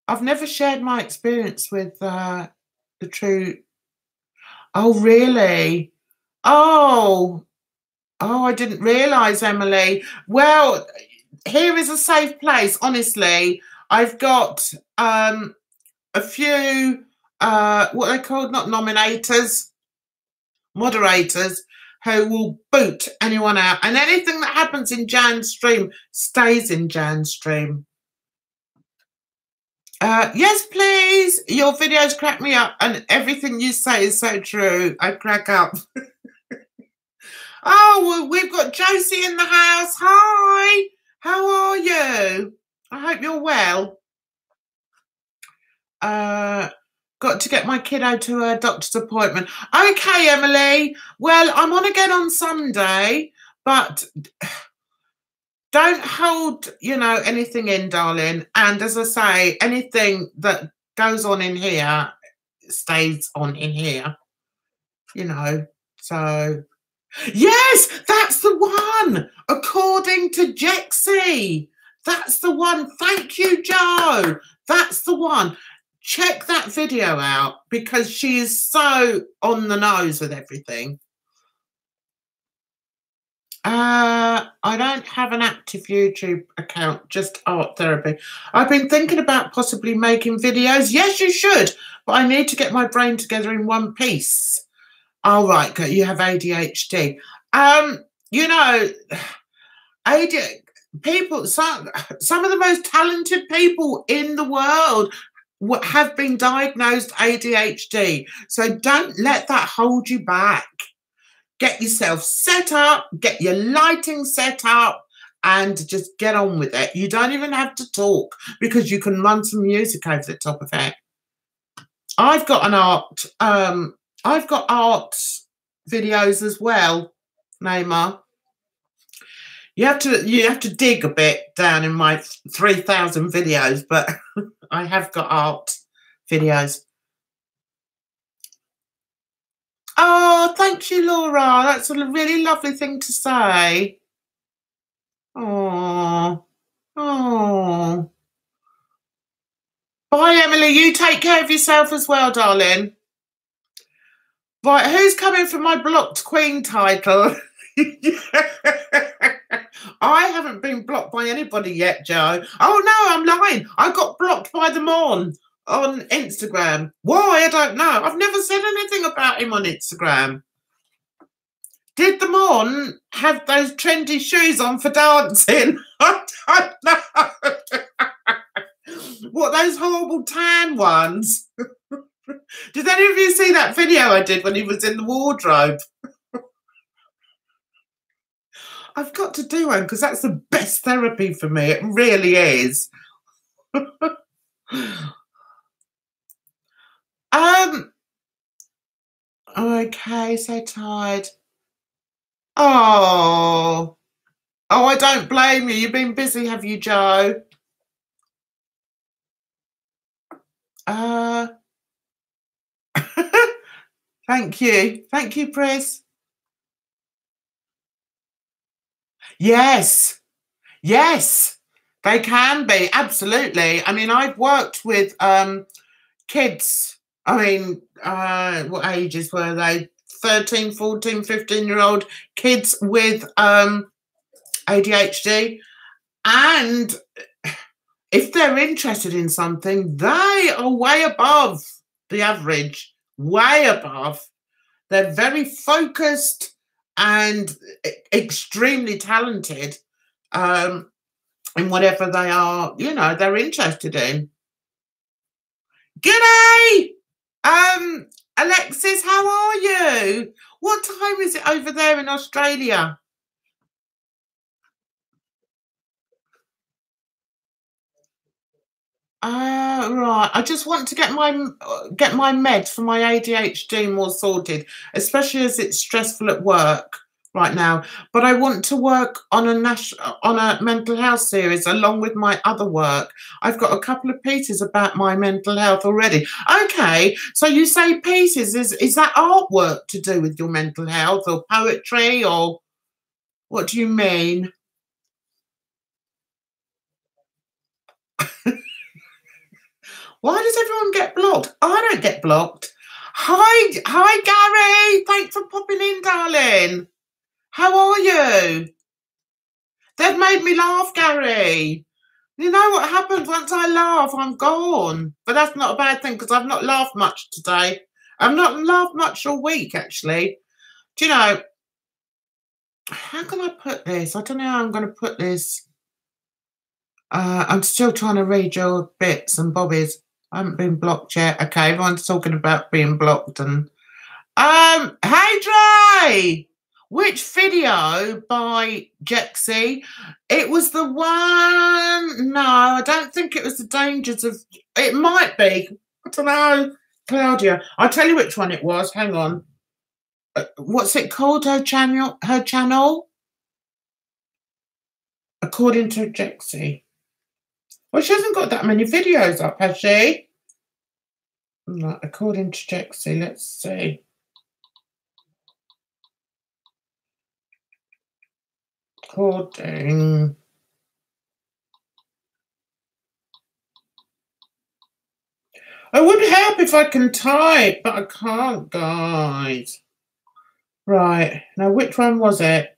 I've never shared my experience with the true. Oh, really? Oh, I didn't realise, Emily. Well, here is a safe place. Honestly, I've got a few what are they called? Not nominators, moderators, who will boot anyone out, and anything that happens in Jan's stream stays in Jan's stream. Yes, please. Your videos crack me up, and everything you say is so true. I crack up. Oh, well, we've got Josie in the house. Hi. How are you? I hope you're well. Got to get my kiddo to a doctor's appointment. Okay, Emily. Well, I'm on again on Sunday, but don't hold, anything in, darling. And as I say, anything that goes on in here stays on in here, So, yes, that's the one. According to Jexy, that's the one. Thank you, Joe. That's the one. Check that video out because she is so on the nose with everything. I don't have an active YouTube account, just art therapy. I've been thinking about possibly making videos. Yes, you should, but I need to get my brain together in one piece. All right, you have ADHD. People, some of the most talented people in the world have been diagnosed ADHD. So don't let that hold you back. Get yourself set up, get your lighting set up, and just get on with it. You don't even have to talk because you can run some music over the top of it. I've got art videos as well, Neymar. You have to dig a bit down in my 3,000 videos, but I have got art videos. Oh, thank you, Laura. That's a really lovely thing to say. Oh. Bye, Emily. You take care of yourself as well, darling. Right, who's coming for my blocked queen title? I haven't been blocked by anybody yet, Joe. Oh, no, I'm lying. I got blocked by them on Instagram. Why? I don't know. I've never said anything about him on Instagram. Did the Mon have those trendy shoes on for dancing? I don't know. What, those horrible tan ones? Did any of you see that video I did when he was in the wardrobe? I've got to do one because that's the best therapy for me. It really is. Okay, so tired. Oh, I don't blame you. You've been busy, have you, Joe? Thank you. Thank you, Pris. Yes. Yes, they can be. Absolutely. I mean, I've worked with kids. I mean, what ages were they? 13, 14, 15-year-old kids with ADHD. And if they're interested in something, they are way above the average, way above. They're very focused and extremely talented. in whatever they are, you know, they're interested in. G'day! Alexis, how are you? What time is it over there in Australia? Right. I just want to get my meds for my ADHD more sorted, especially as it's stressful at work right now. But I want to work on a mental health series along with my other work. I've got a couple of pieces about my mental health already. Okay, so you say pieces, is that artwork to do with your mental health or poetry, or what do you mean? Why does everyone get blocked? I don't get blocked. Hi, Gary. Thanks for popping in, darling. How are you? They've made me laugh, Gary. You know what happens once I laugh? I'm gone. But that's not a bad thing because I've not laughed much today. I've not laughed much all week, actually. Do you know, how can I put this? I don't know how I'm going to put this. I'm still trying to read your bits and bobbies. I haven't been blocked yet. Okay, everyone's talking about being blocked. And hey Dre, which video by Jexy? It was the one. No, I don't think it was the dangers of. It might be. I don't know, Claudia. I'll tell you which one it was. Hang on. What's it called? Her channel. Her channel. According to Jexy. Well, she hasn't got that many videos up, has she? No, according to Jexy, let's see. According. It would help if I can type, but I can't, guys. Right. Now, which one was it?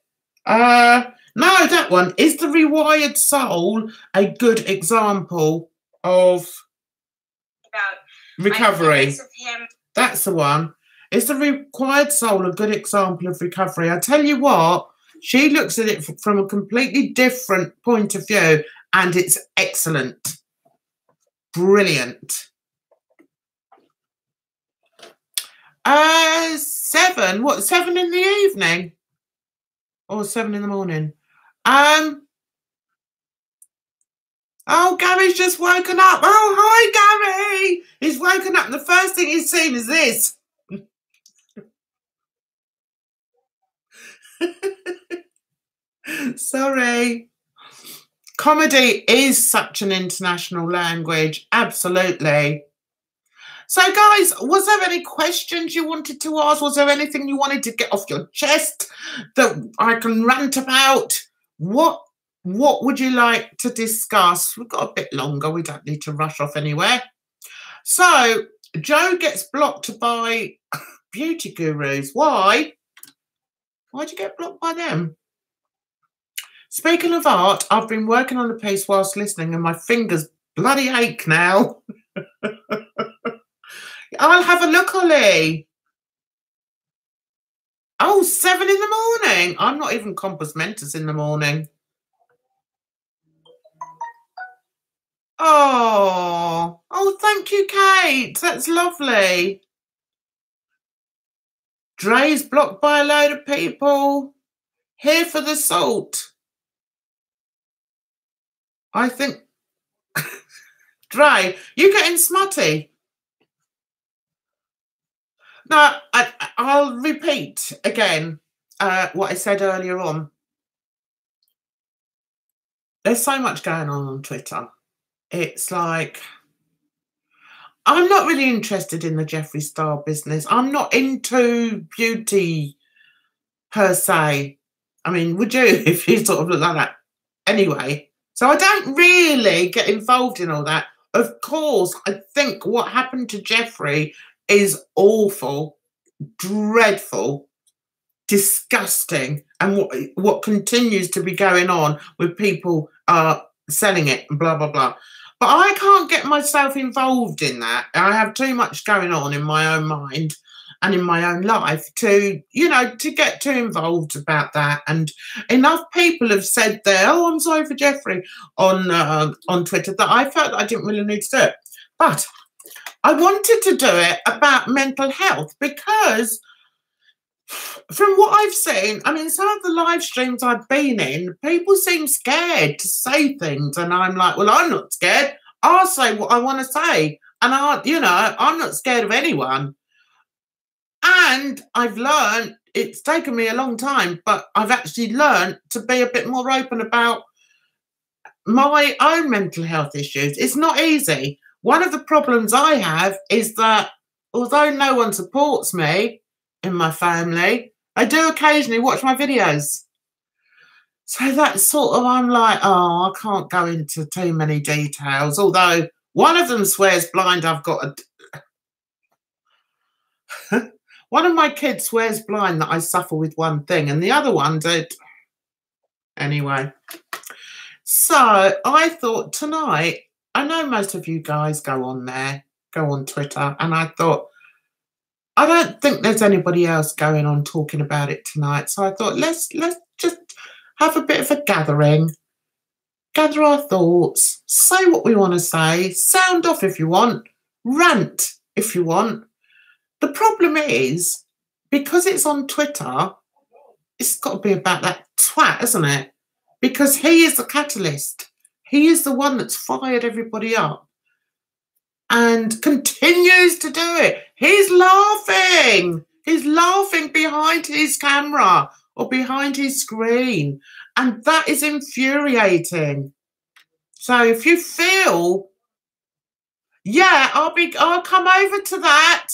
No, that one. Is the Rewired Soul a good example of recovery? That's the one. Is the Rewired Soul a good example of recovery? I tell you what, she looks at it from a completely different point of view, and it's excellent. Brilliant. 7. What, 7 in the evening? Or 7 in the morning? Oh, Gary's just woken up. Oh, hi, Gary. He's woken up and the first thing he's seen is this. Sorry. Comedy is such an international language. Absolutely. So, guys, was there any questions you wanted to ask? Was there anything you wanted to get off your chest that I can rant about? What would you like to discuss? We've got a bit longer. We don't need to rush off anywhere. So, Joe gets blocked by beauty gurus. Why? Why'd you get blocked by them? Speaking of art, I've been working on a piece whilst listening and my fingers bloody ache now. I'll have a look, Ollie. Oh, 7 in the morning. I'm not even compos mentis in the morning. Oh, thank you, Kate. That's lovely. Dre's blocked by a load of people. Here for the salt. I think, Dre, you getting smutty? No, I'll repeat again what I said earlier on. There's so much going on Twitter. It's like, I'm not really interested in the Jeffree Star business. I'm not into beauty per se. I mean, would you if you sort of look like that? Anyway, so I don't really get involved in all that. Of course, I think what happened to Jeffree is awful, dreadful, disgusting, and what continues to be going on with people selling it and blah, blah, blah. But I can't get myself involved in that. I have too much going on in my own mind. and in my own life to, you know, to get too involved about that. And enough people have said there, oh, I'm sorry for Jeffrey on Twitter, that I felt I didn't really need to do it. But I wanted to do it about mental health because from what I've seen, I mean, some of the live streams I've been in, people seem scared to say things. And I'm like, well, I'm not scared. I'll say what I want to say. And I'm not scared of anyone. And I've learned, it's taken me a long time, but I've actually learned to be a bit more open about my own mental health issues. It's not easy. One of the problems I have is that although no one supports me in my family, I do occasionally watch my videos. So that's sort of, I'm like, oh, I can't go into too many details. Although one of them swears blind. I've got one of my kids swears blind that I suffer with one thing, and the other one did. Anyway, so I thought tonight, I know most of you guys go on Twitter, and I thought, I don't think there's anybody else going on talking about it tonight. So I thought, let's just have a bit of a gathering, gather our thoughts, say what we want to say, sound off if you want, rant if you want. The problem is, because it's on Twitter, it's got to be about that twat, isn't it? Because he is the catalyst. He is the one that's fired everybody up and continues to do it. He's laughing. He's laughing behind his camera or behind his screen. And that is infuriating. So if you feel, yeah, I'll come over to that.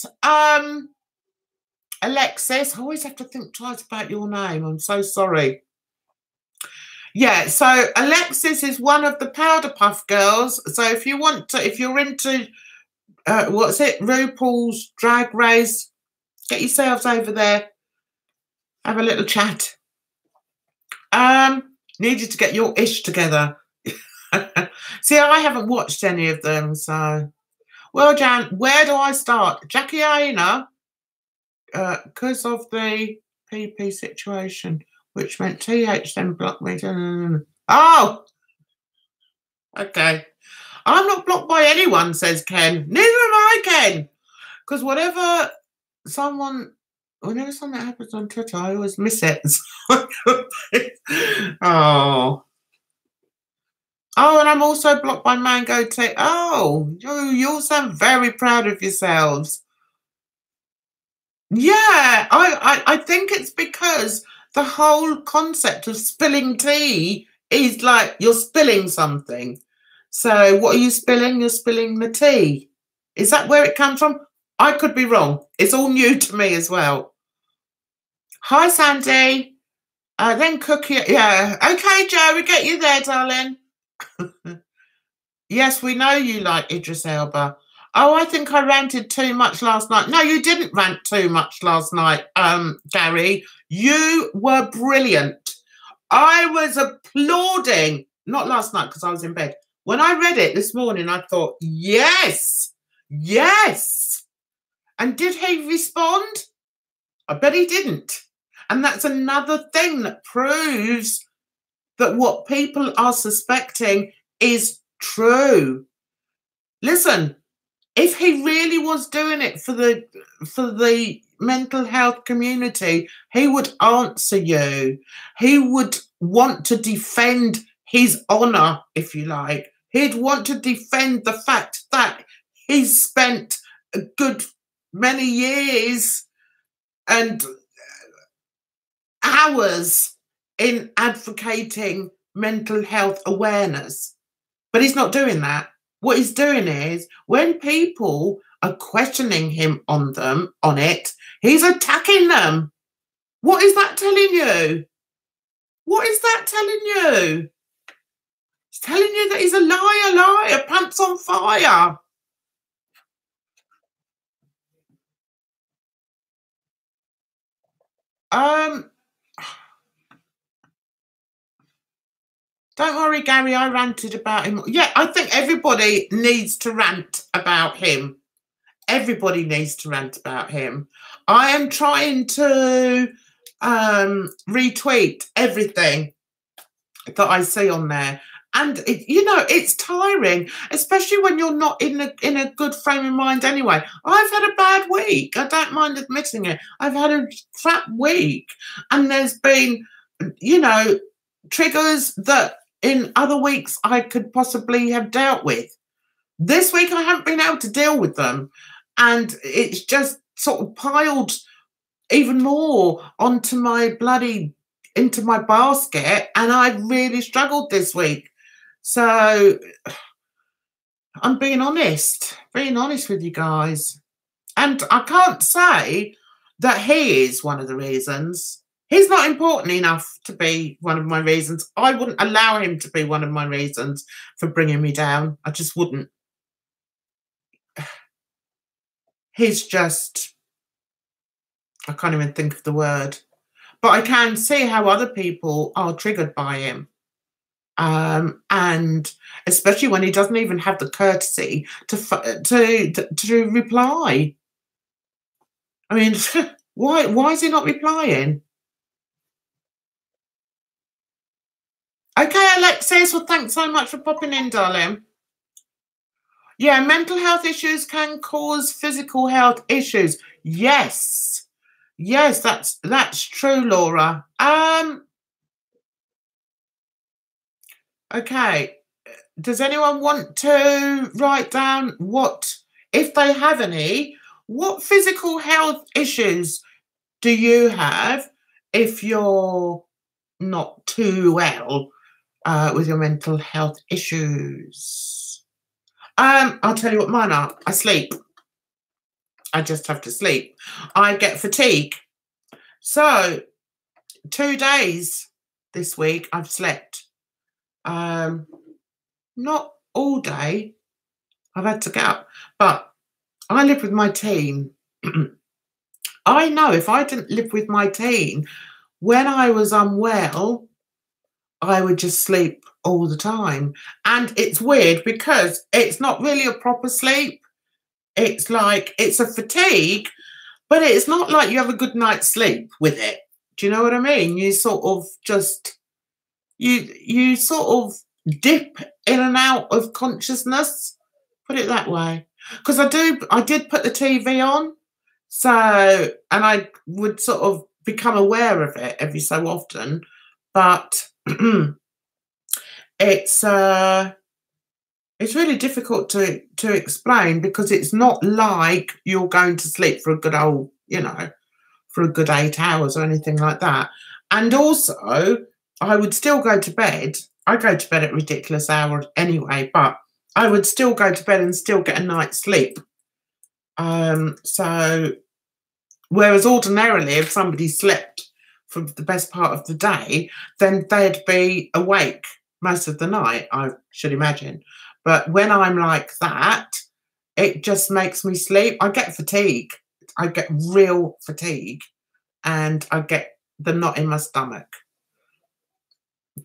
Alexis, I always have to think twice about your name. I'm so sorry. Yeah, so Alexis is one of the Powder Puff Girls. So if you want to, if you're into, what's it, RuPaul's Drag Race, get yourselves over there. Have a little chat. Need you to get your ish together. See, I haven't watched any of them, so. Well, Jan, where do I start? Jackie Aina, because of the PP situation, which meant TH then blocked me. Oh! Okay. I'm not blocked by anyone, says Ken. Neither am I, Ken. Because whenever something happens on Twitter, I always miss it. Oh. Oh, and I'm also blocked by Mango Tea. Oh, you all sound very proud of yourselves. Yeah, I think it's because the whole concept of spilling tea is like you're spilling something. So what are you spilling? You're spilling the tea. Is that where it comes from? I could be wrong. It's all new to me as well. Hi, Sandy. Then Cookie. Yeah. Okay, Joe, we get you there, darling. Yes, we know you like Idris Elba. Oh, I think I ranted too much last night. No, you didn't rant too much last night, Gary. You were brilliant. I was applauding. Not last night because I was in bed. When I read it this morning, I thought, yes, yes. And did he respond? I bet he didn't. And that's another thing that proves that what people are suspecting is true. Listen, if he really was doing it for the mental health community, he would answer you. He would want to defend his honour, if you like. He'd want to defend the fact that he's spent a good many years and hours in advocating mental health awareness. But he's not doing that. What he's doing is when people are questioning him on it, he's attacking them. What is that telling you? What is that telling you? It's telling you that he's a liar, pants on fire. Don't worry, Gary, I ranted about him. Yeah, I think everybody needs to rant about him. Everybody needs to rant about him. I am trying to retweet everything that I see on there. And, it's tiring, especially when you're not in a good frame of mind anyway. I've had a bad week. I don't mind admitting it. I've had a crap week. And there's been, triggers that in other weeks I could possibly have dealt with. This week I haven't been able to deal with them. And it's just sort of piled even more into my basket, and I really struggled this week. So I'm being honest with you guys. And I can't say that he is one of the reasons. He's not important enough to be one of my reasons. I wouldn't allow him to be one of my reasons for bringing me down. I just wouldn't. He's just, I can't even think of the word. But I can see how other people are triggered by him. And especially when he doesn't even have the courtesy to reply. I mean, why is he not replying? Okay, Alexis, well, thanks so much for popping in, darling. Yeah, mental health issues can cause physical health issues. Yes. Yes, that's true, Laura. Okay. Does anyone want to write down if they have any, what physical health issues do you have if you're not too well with your mental health issues? I'll tell you what mine are. I sleep. I just have to sleep. I get fatigue. So 2 days this week I've slept. Not all day. I've had to get up. But I live with my team. I know if I didn't live with my team, when I was unwell, I would just sleep all the time. And it's weird because it's not really a proper sleep. It's like, it's a fatigue, but it's not like you have a good night's sleep with it. Do you know what I mean? You sort of just, you sort of dip in and out of consciousness, put it that way. Because I did put the TV on, so, and I would sort of become aware of it every so often, but it's really difficult to explain because it's not like you're going to sleep for a good old, for a good 8 hours or anything like that. And also, I would still go to bed. I go to bed at ridiculous hours anyway, but I would still go to bed and still get a night's sleep. So, whereas ordinarily, if somebody slept for the best part of the day, then they'd be awake most of the night, I should imagine. But when I'm like that, it just makes me sleep. I get fatigue. I get real fatigue, and I get the knot in my stomach.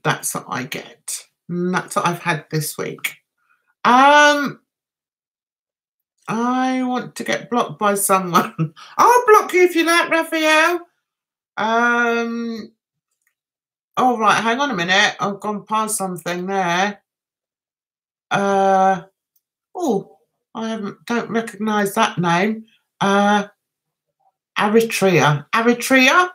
That's what I get. And that's what I've had this week. I want to get blocked by someone. I'll block you if you like, Raphael. All right, hang on a minute. I've gone past something there. Oh, don't recognise that name. Eritrea. Eritrea?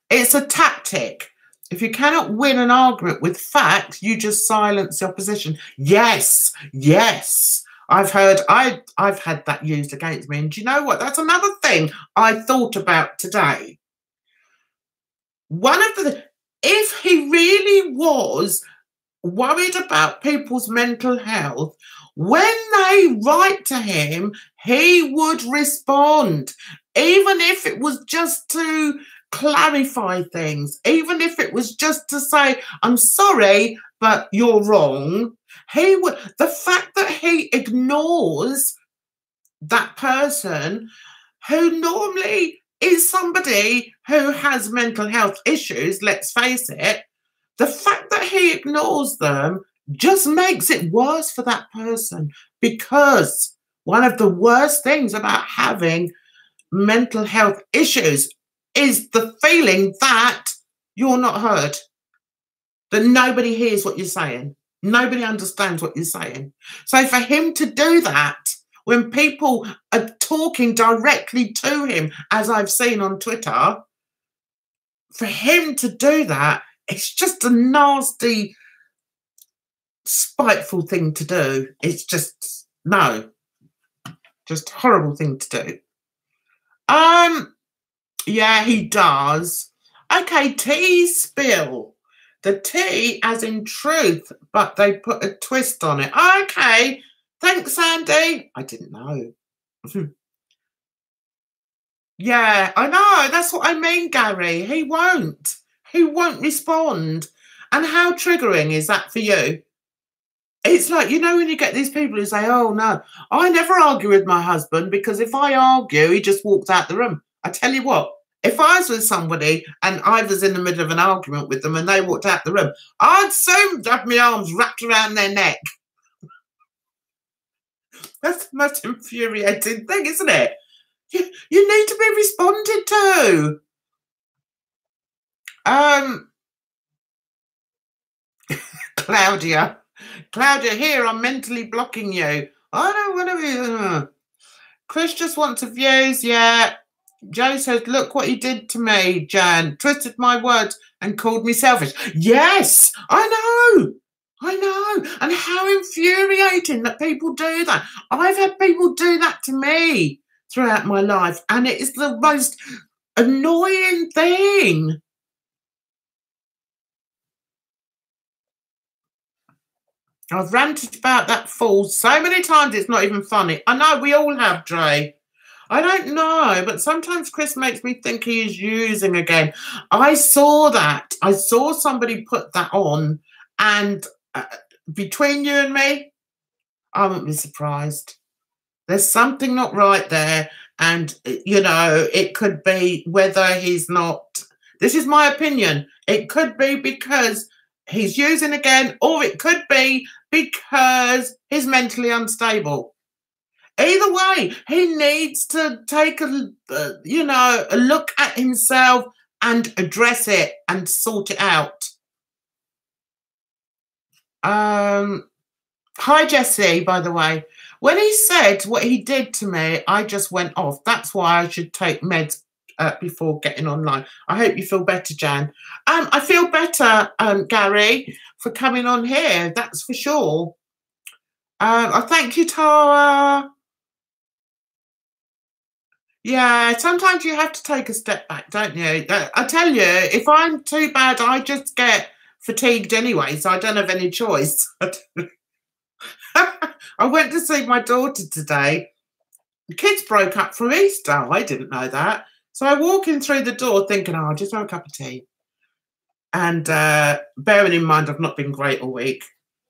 It's a tactic. If you cannot win an argument with fact, you just silence the opposition. Yes, yes. I've had that used against me. And do you know what? That's another thing I thought about today. If he really was worried about people's mental health, when they write to him, he would respond, even if it was just to clarify things, even if it was just to say, I'm sorry, but you're wrong. The fact that he ignores that person who normally is somebody who has mental health issues, let's face it, the fact that he ignores them just makes it worse for that person, because One of the worst things about having mental health issues is the feeling that you're not heard, that nobody hears what you're saying. Nobody understands what you're saying. So for him to do that, when people are talking directly to him, as I've seen on Twitter, for him to do that, it's just a nasty, spiteful thing to do. It's just, no, just a horrible thing to do. Yeah, he does. Okay, tea spill. The tea as in truth, but they put a twist on it. Okay, thanks, Andy. I didn't know. Yeah, I know. That's what I mean, Gary. He won't. He won't respond. And how triggering is that for you? It's like, you know, when you get these people who say, oh, no, I never argue with my husband because if I argue, he just walks out the room. I tell you what, if I was with somebody and I was in the middle of an argument with them and they walked out the room, I'd soon have my arms wrapped around their neck. That's the most infuriating thing, isn't it? You need to be responded to. Claudia, here, I'm mentally blocking you. I don't want to be. Chris just wants views, yeah. Joe says, look what he did to me, Jan. Twisted my words and called me selfish. Yes, I know. And how infuriating that people do that. I've had people do that to me throughout my life, and it is the most annoying thing. I've ranted about that fool so many times it's not even funny. I know, we all have, Dre. I don't know, but sometimes Chris makes me think he is using again. I saw that. I saw somebody put that on, and between you and me, I wouldn't be surprised. There's something not right there, and, you know, it could be whether he's not. This is my opinion. It could be because he's using again, or it could be because he's mentally unstable. Either way, he needs to take a look at himself and address it and sort it out. Hi, Jessie, by the way. When he said what he did to me, I just went off. That's why I should take meds before getting online. I hope you feel better, Jan. I feel better, Gary, for coming on here. That's for sure. I thank you, Tara. Yeah, sometimes you have to take a step back, don't you? I tell you, if I'm too bad, I just get fatigued anyway, so I don't have any choice. I went to see my daughter today. The kids broke up from Easter. I didn't know that. So I walk in through the door thinking, oh, I'll just have a cup of tea. And bearing in mind, I've not been great all week.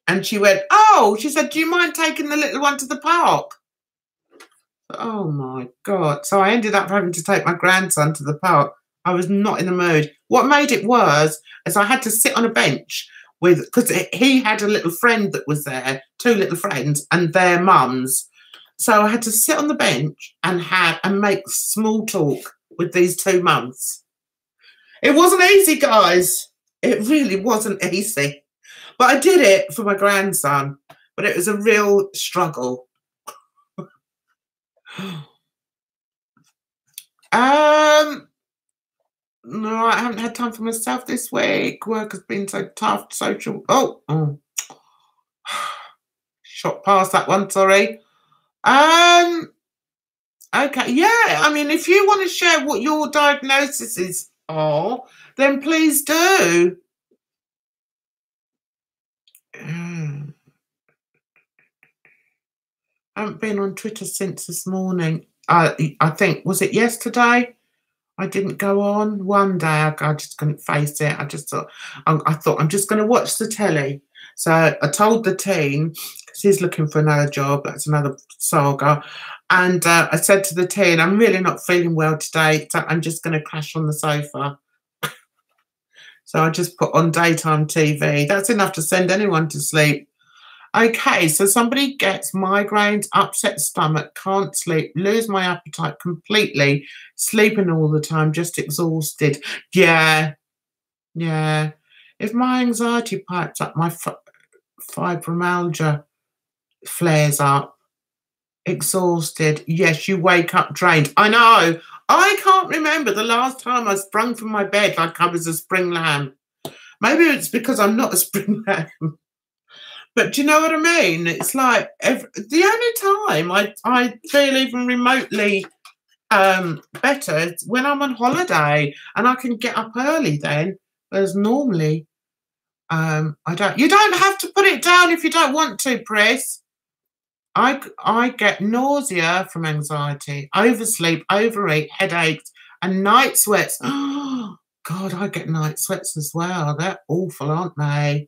And she went, oh, she said, do you mind taking the little one to the park? Oh, my God. So I ended up having to take my grandson to the park. I was not in the mood. What made it worse is I had to sit on a bench because he had a little friend that was there, two little friends and their mums. So I had to sit on the bench and make small talk with these two mums. It wasn't easy, guys. It really wasn't easy. But I did it for my grandson. But it was a real struggle. No, I haven't had time for myself this week. Work has been so tough. Social. Oh. Shot past that one, sorry. Okay, yeah. I mean, if you want to share what your diagnoses are, then please do. I haven't been on Twitter since this morning. I think, was it yesterday? I didn't go on. One day I just couldn't face it. I thought I'm just going to watch the telly. So I told the teen, because he's looking for another job, that's another saga. And I said to the teen, I'm really not feeling well today, so I'm just going to crash on the sofa. So I just put on daytime TV. That's enough to send anyone to sleep. Okay, so somebody gets migraines, upset stomach, can't sleep, lose my appetite completely, sleeping all the time, just exhausted. Yeah, yeah. If my anxiety pipes up, my fibromyalgia flares up, exhausted. Yes, you wake up drained. I know. I can't remember the last time I sprung from my bed like I was a spring lamb. Maybe it's because I'm not a spring lamb. But do you know what I mean? It's like the only time I feel even remotely better is when I'm on holiday and I can get up early then. Whereas normally, I don't. You don't have to put it down if you don't want to, Chris. I get nausea from anxiety, oversleep, overeat, headaches, and night sweats. Oh God, I get night sweats as well. They're awful, aren't they?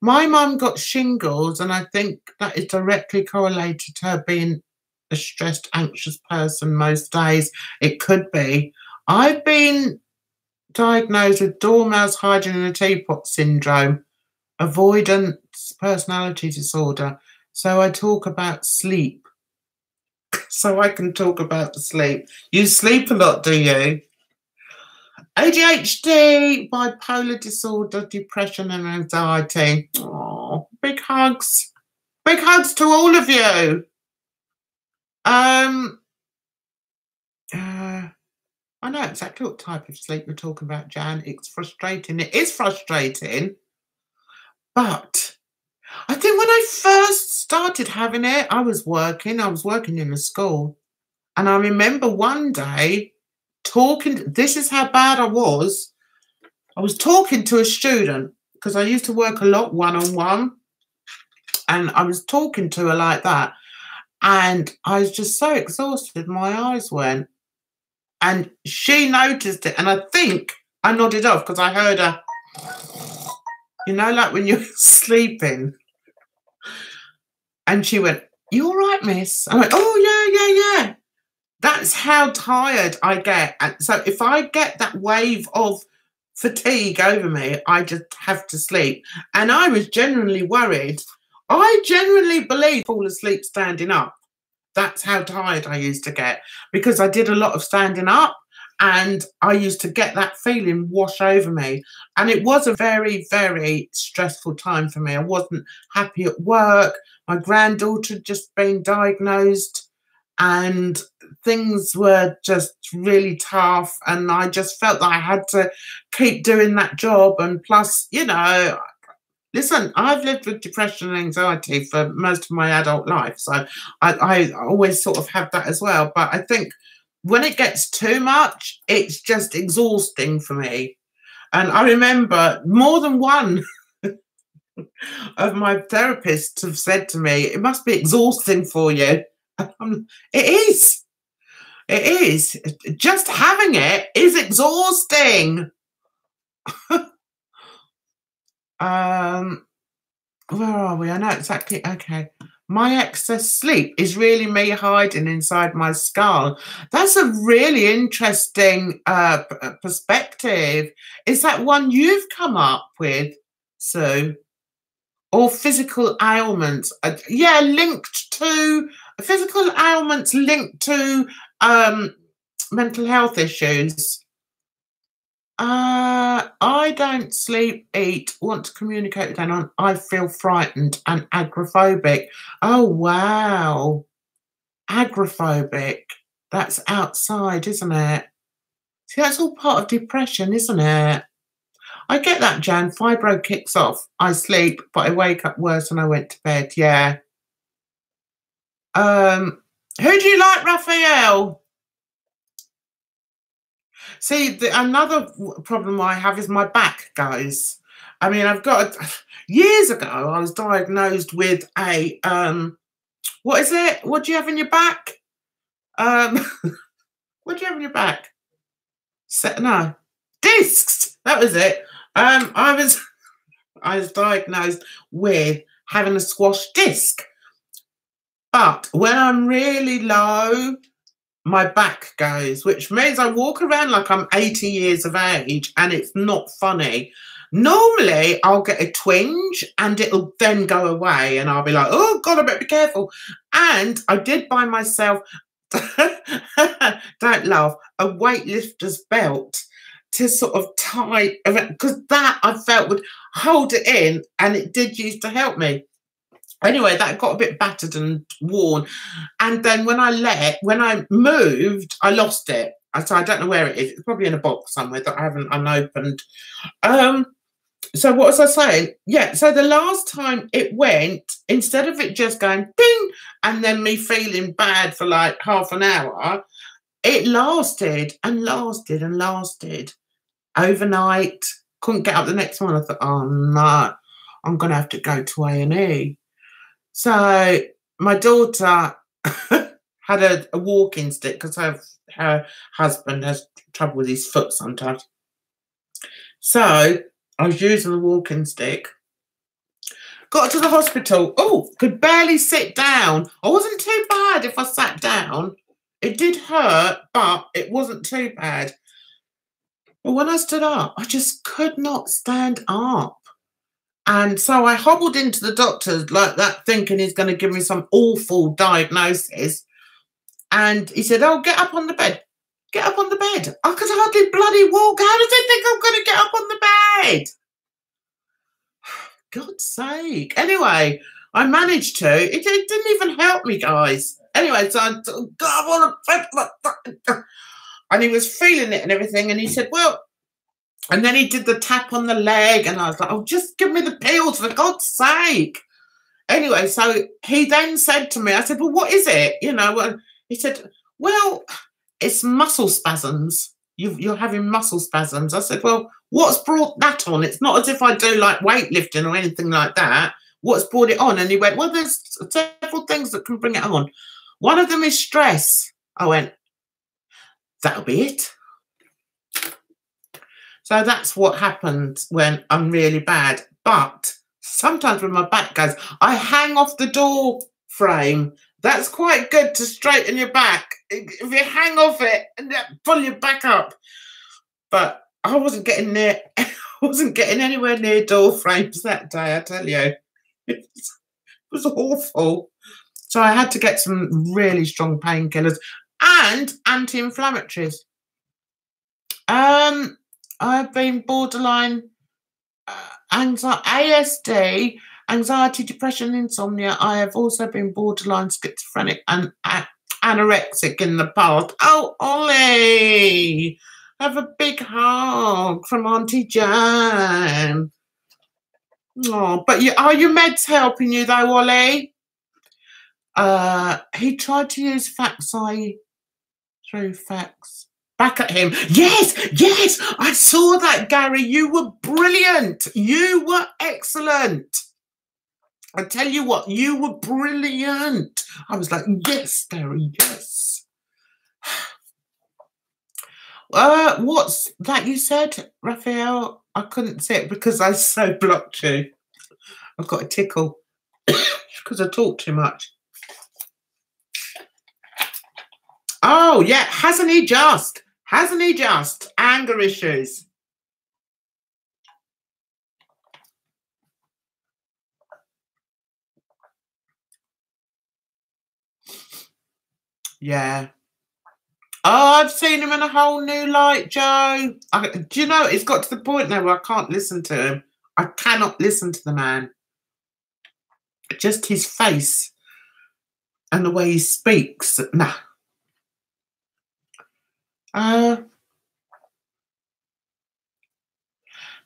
My mum got shingles, and I think that is directly correlated to her being a stressed, anxious person most days. It could be. I've been diagnosed with dormouse hiding in a teapot syndrome, avoidance personality disorder. So I talk about sleep. So I can talk about the sleep. You sleep a lot, do you? ADHD, bipolar disorder, depression and anxiety. Oh, big hugs. Big hugs to all of you. I know exactly what type of sleep we're talking about, Jan. It's frustrating. It is frustrating. But I think when I first started having it, I was working in a school. And I remember one day talking, this is how bad I was. I was talking to a student because I used to work a lot one-on-one. And I was talking to her like that. And I was just so exhausted, my eyes went. And she noticed it. And I think I nodded off because I heard her, you know, like when you're sleeping. And she went, "You all right, miss?" I went, "Oh, yeah. That's how tired I get." And so if I get that wave of fatigue over me, I just have to sleep. And I was genuinely worried. I genuinely believe I fall asleep standing up. That's how tired I used to get because I did a lot of standing up and I used to get that feeling wash over me. And it was a very, very stressful time for me. I wasn't happy at work. My granddaughter had just been diagnosed and things were just really tough. And I just felt that I had to keep doing that job. And plus, you know, listen, I've lived with depression and anxiety for most of my adult life, so I always sort of have that as well. But I think when it gets too much, it's just exhausting for me. And I remember more than one of my therapists have said to me, "It must be exhausting for you." It is. It is. Just having it is exhausting. Where are we? I know exactly. Okay. My excess sleep is really me hiding inside my skull. That's a really interesting perspective. Is that one you've come up with, Sue? Or physical ailments? Yeah, linked to physical ailments linked to mental health issues. I don't sleep, eat, want to communicate with anyone. I feel frightened and agoraphobic. Oh, wow. Agoraphobic. That's outside, isn't it? See, that's all part of depression, isn't it? I get that, Jan. Fibro kicks off. I sleep, but I wake up worse when I went to bed. Yeah. Who do you like, Raphael? See, another problem I have is my back, guys. I mean, years ago, I was diagnosed with a, what is it? What do you have in your back? What do you have in your back? No, discs. That was it. I was diagnosed with having a squash disc. But when I'm really low, my back goes, which means I walk around like I'm 80 years of age, and it's not funny. Normally, I'll get a twinge and it'll then go away and I'll be like, oh, God, I better be careful. And I did buy myself, don't laugh, a weightlifter's belt to sort of tie around, because that I felt would hold it in, and it did used to help me. Anyway, that got a bit battered and worn. And then when I moved, I lost it. So I don't know where it is. It's probably in a box somewhere that I haven't unopened. So what was I saying? Yeah, so the last time it went, instead of it just going ding and then me feeling bad for like half an hour, it lasted and lasted and lasted overnight. Couldn't get up the next morning. I thought, oh no, I'm going to have to go to A&E. So my daughter had a walking stick because her husband has trouble with his foot sometimes. So I was using the walking stick. Got to the hospital. Oh, could barely sit down. I wasn't too bad if I sat down. It did hurt, but it wasn't too bad. But when I stood up, I just could not stand up. And so I hobbled into the doctor's like that, thinking he's going to give me some awful diagnosis. And he said, oh, get up on the bed. Get up on the bed. I could hardly bloody walk. How does he think I'm going to get up on the bed? God's sake. Anyway, I managed to. It didn't even help me, guys. Anyway, so I got up on the bed. And he was feeling it and everything. And he said, well, and then he did the tap on the leg. And I was like, oh, just give me the pills for God's sake. Anyway, so he then said to me, I said, well, what is it? You know, he said, well, it's muscle spasms. You're having muscle spasms. I said, well, what's brought that on? It's not as if I do like weightlifting or anything like that. What's brought it on? And he went, well, there's several things that can bring it on. One of them is stress. I went, that'll be it. So that's what happens when I'm really bad. But sometimes when my back goes, I hang off the door frame. That's quite good to straighten your back. If you hang off it and pull your back up. But I wasn't getting near, I wasn't getting anywhere near door frames that day, I tell you. It was awful. So I had to get some really strong painkillers and anti-inflammatories. I've been borderline ASD, anxiety, depression, insomnia. I have also been borderline schizophrenic and anorexic in the past. Oh, Ollie, have a big hug from Auntie Jan. Oh, but are your meds helping you though, Ollie? He tried to use Faxi through fax. Back at him. Yes, yes, I saw that, Gary. You were brilliant. You were excellent. I tell you what, you were brilliant. I was like, yes, Gary, yes. What's that you said, Raphael? I couldn't see it because I so blocked you. I've got a tickle because I talk too much. Oh, yeah, hasn't he just? Hasn't he just? Anger issues. Yeah. Oh, I've seen him in a whole new light, Joe. Do you know, it's got to the point now where I can't listen to him. I cannot listen to the man. Just his face and the way he speaks. Nah.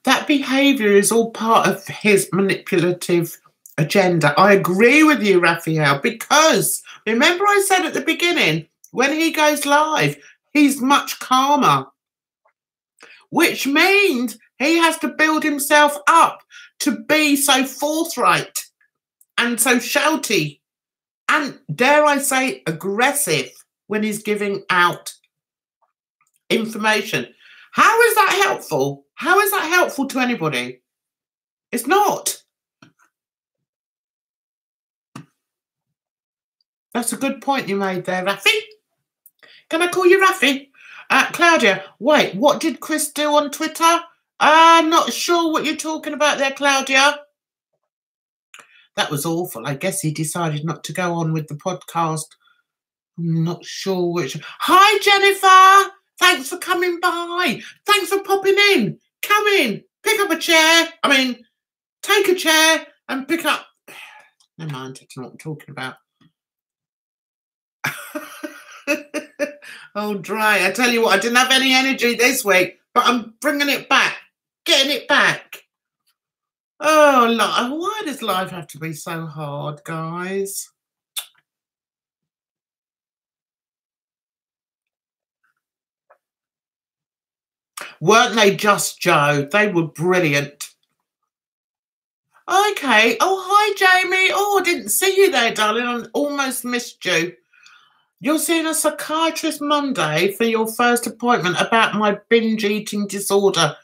That behaviour is all part of his manipulative agenda. I agree with you, Raphael, because remember I said at the beginning, when he goes live, he's much calmer, which means he has to build himself up to be so forthright and so shouty and, dare I say, aggressive when he's giving out information. How is that helpful? How is that helpful to anybody? It's not. That's a good point you made there, Rafi. Can I call you Rafi? Claudia, wait, what did Chris do on Twitter? I'm not sure what you're talking about there, Claudia. That was awful. I guess he decided not to go on with the podcast. I'm not sure which. Hi, Jennifer. Thanks for coming by. Thanks for popping in. Come in. Pick up a chair. I mean, take a chair and pick up. Never mind. I don't know what I'm talking about. Oh, dry. I tell you what, I didn't have any energy this week, but I'm bringing it back. Getting it back. Oh, why does life have to be so hard, guys? Weren't they just, Joe? They were brilliant. Okay. Oh, hi, Jamie. Oh, I didn't see you there, darling. I almost missed you. You're seeing a psychiatrist Monday for your first appointment about my binge eating disorder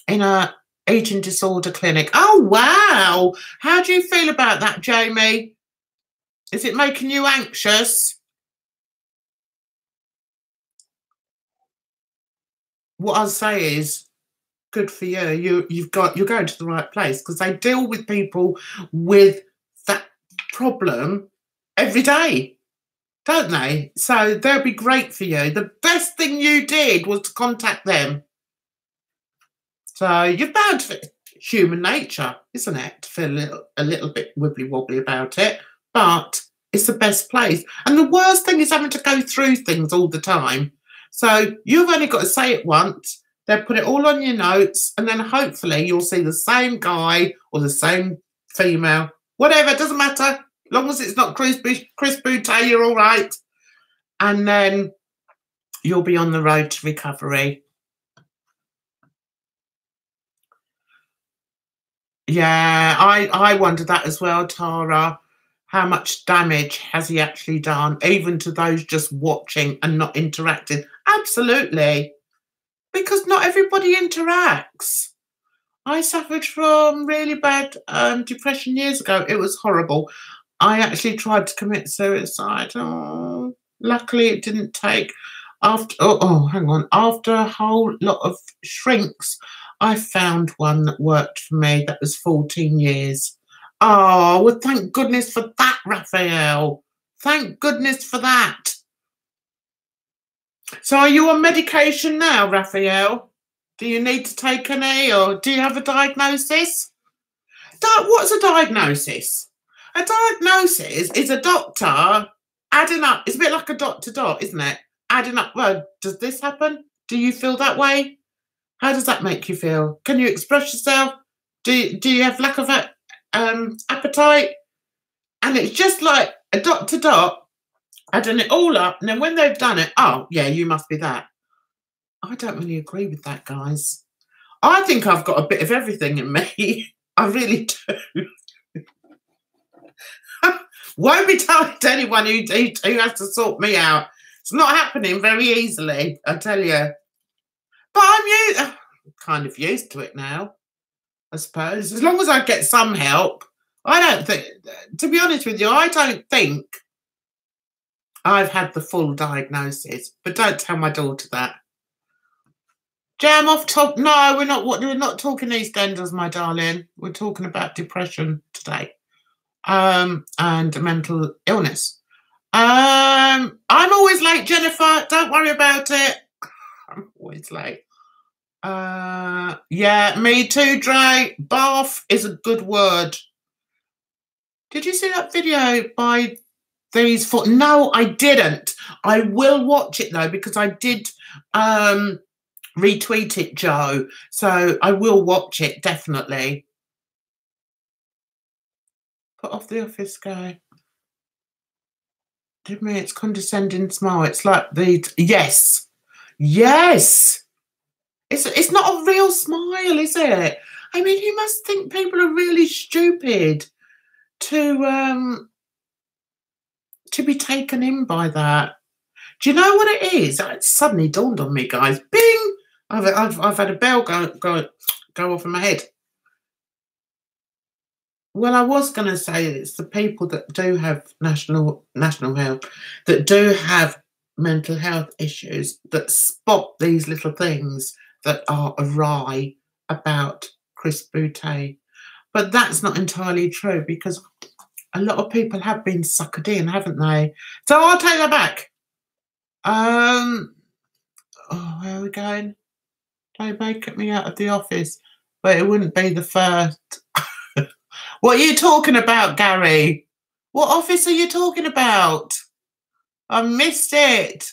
in a eating disorder clinic. Oh, wow. How do you feel about that, Jamie? Is it making you anxious? What I'll say is, good for you. You're going to the right place, because they deal with people with that problem every day, don't they? So they'll be great for you. The best thing you did was to contact them. So you're bound to human nature, isn't it? To feel a little bit wibbly wobbly about it, but it's the best place. And the worst thing is having to go through things all the time. So you've only got to say it once. They'll put it all on your notes, and then hopefully you'll see the same guy or the same female, whatever, it doesn't matter. As long as it's not Chris Boutte, you're all right. And then you'll be on the road to recovery. Yeah, I wonder that as well, Tara. How much damage has he actually done, even to those just watching and not interacting? Absolutely. Because not everybody interacts. I suffered from really bad depression years ago. It was horrible. I actually tried to commit suicide. Oh, luckily it didn't take. Hang on. After a whole lot of shrinks, I found one that worked for me. That was 14 years. Oh, well, thank goodness for that, Raphael. Thank goodness for that. So are you on medication now, Raphael? Do you need to take any, or do you have a diagnosis? What's a diagnosis? A diagnosis is a doctor adding up. It's a bit like a dot to dot, isn't it? Adding up. Well, does this happen? Do you feel that way? How does that make you feel? Can you express yourself? Do you have lack of appetite? And it's just like a dot to dot, adding it all up, and then when they've done it, oh, yeah, you must be that. I don't really agree with that, guys. I think I've got a bit of everything in me. I really do. Won't be telling to anyone who has to sort me out. It's not happening very easily, I tell you. But I'm kind of used to it now, I suppose. As long as I get some help. I don't think, to be honest with you, I don't think I've had the full diagnosis. But don't tell my daughter that. Jam off top. No, we're not talking EastEnders, my darling. We're talking about depression today. And mental illness. I'm always late, Jennifer. Don't worry about it. I'm always late. Yeah, me too, Dre. Bath is a good word. Did you see that video by these four? No, I didn't. I will watch it though, because I did retweet it, Joe. So I will watch it, definitely. Put off the office guy. Give me its condescending smile. It's like the yes. Yes. It's not a real smile, is it? I mean, you must think people are really stupid to be taken in by that. Do you know what it is? It suddenly dawned on me, guys. Bing! I've had a bell go off in my head. Well, I was going to say it's the people that do have national health, that do have mental health issues, that spot these little things that are awry about Chris Boutte. But that's not entirely true, because a lot of people have been suckered in, haven't they? So I'll take that back. Oh, where are we going? Don't make me out of the office. But it wouldn't be the first. What are you talking about, Gary? What office are you talking about? I missed it.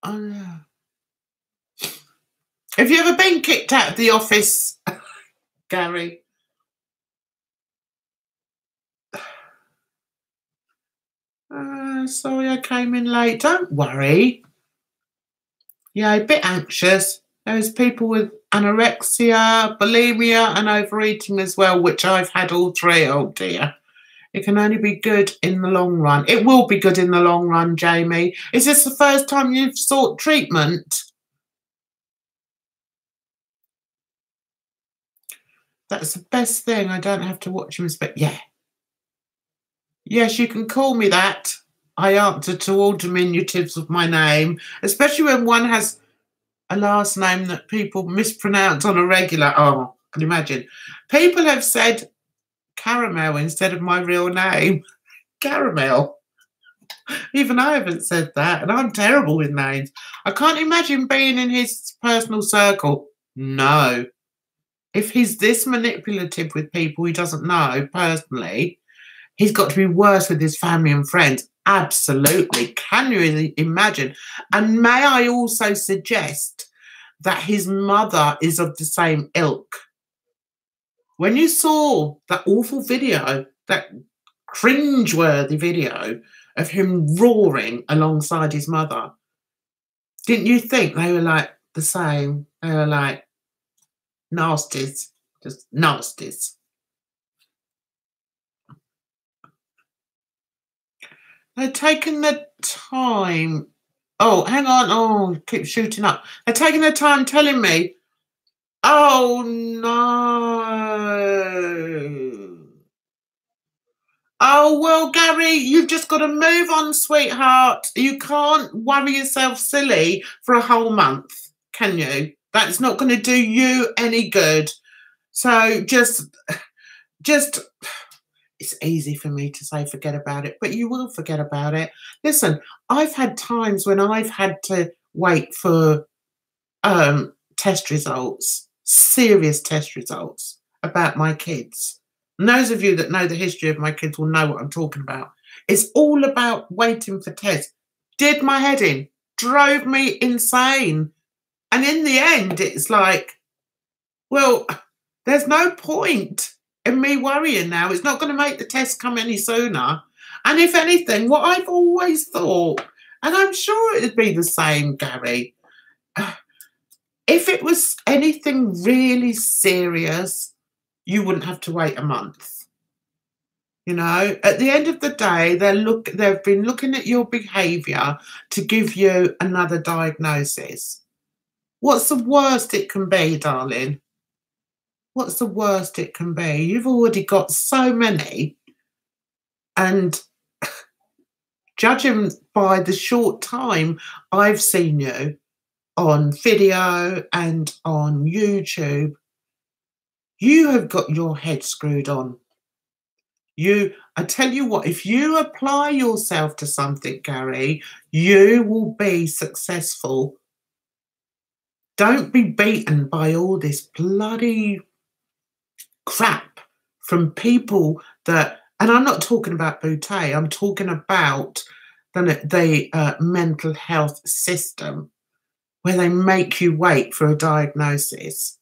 Oh, no. Have you ever been kicked out of the office, Gary? Sorry I came in late. Don't worry. Yeah, a bit anxious. There's people with anorexia, bulimia and overeating as well, which I've had all three. Oh dear. It can only be good in the long run. It will be good in the long run, Jamie. Is this the first time you've sought treatment? That's the best thing. I don't have to watch him. But yeah. Yes, you can call me that. I answer to all diminutives of my name, especially when one has a last name that people mispronounce on a regular. Oh, I can imagine. People have said Caramel instead of my real name. Caramel. Even I haven't said that, and I'm terrible with names. I can't imagine being in his personal circle. No. If he's this manipulative with people he doesn't know personally, he's got to be worse with his family and friends. Absolutely. Can you imagine? And may I also suggest that his mother is of the same ilk? When you saw that awful video, that cringe-worthy video of him roaring alongside his mother, didn't you think they were like the same? They were like nasties, just nasties. They're taking the time. Oh, hang on. Oh, keep shooting up. They're taking their time telling me. Oh, no. Oh, well, Gary, you've just got to move on, sweetheart. You can't worry yourself silly for a whole month, can you? That's not going to do you any good. So just, it's easy for me to say forget about it, but you will forget about it. Listen, I've had times when I've had to wait for test results, serious test results about my kids. And those of you that know the history of my kids will know what I'm talking about. It's all about waiting for tests. Did my head in, drove me insane. And in the end, it's like, well, there's no point in me worrying now. It's not going to make the test come any sooner. And if anything, what I've always thought, and I'm sure it'd be the same, Gary, if it was anything really serious, you wouldn't have to wait a month. You know, at the end of the day, they've been looking at your behaviour to give you another diagnosis. What's the worst it can be, darling? What's the worst it can be? You've already got so many. And judging by the short time I've seen you on video and on YouTube, you have got your head screwed on. I tell you what, if you apply yourself to something, Gary, you will be successful. Don't be beaten by all this bloody crap from people that, and I'm not talking about Boutte, I'm talking about the mental health system where they make you wait for a diagnosis.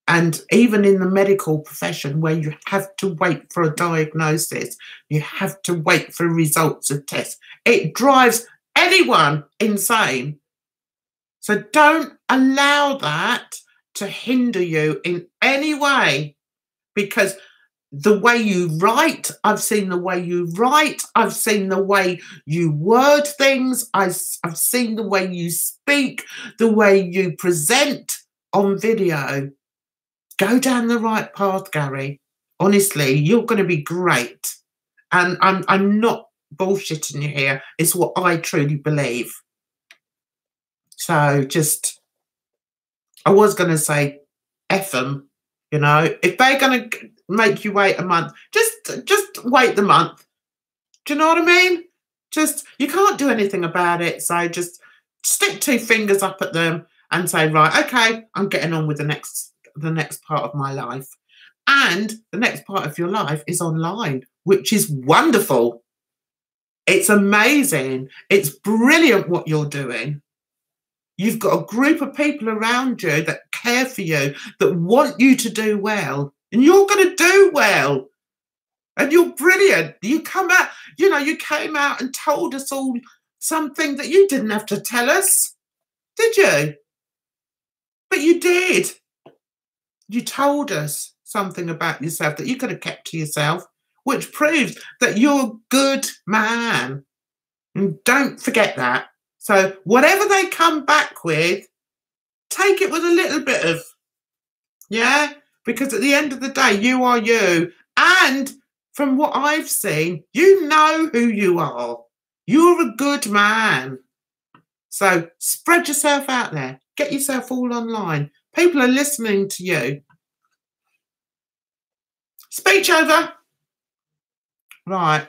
And even in the medical profession where you have to wait for a diagnosis, you have to wait for results of tests. It drives anyone insane. So don't allow that to hinder you in any way, because the way you write, I've seen the way you write, I've seen the way you word things, I've seen the way you speak, the way you present on video. Go down the right path, Gary. Honestly, you're going to be great. And I'm not bullshitting you here. It's what I truly believe. So just, I was going to say F them, you know. If they're going to make you wait a month, just wait the month. Do you know what I mean? Just, you can't do anything about it. So just stick 2 fingers up at them and say, right, okay, I'm getting on with the next part of my life. And the next part of your life is online, which is wonderful. It's amazing. It's brilliant what you're doing. You've got a group of people around you that care for you, that want you to do well, and you're going to do well. And you're brilliant. You come out, you know, you came out and told us all something that you didn't have to tell us, did you? But you did. You told us something about yourself that you could have kept to yourself, which proves that you're a good man. And don't forget that. So whatever they come back with, take it with a little bit of, yeah? Because at the end of the day, you are you. And from what I've seen, you know who you are. You're a good man. So spread yourself out there. Get yourself all online. People are listening to you. Speech over. Right.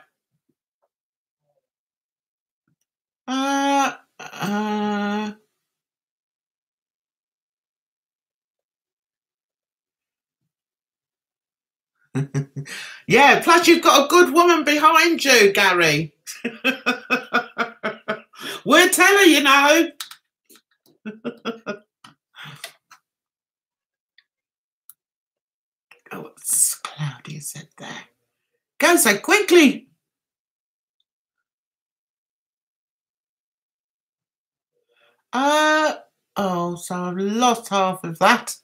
Yeah, plus you've got a good woman behind you, Gary. We'll tell her, you know. Oh, it's cloudy, is it there? Go so quickly. Oh, so I've lost half of that.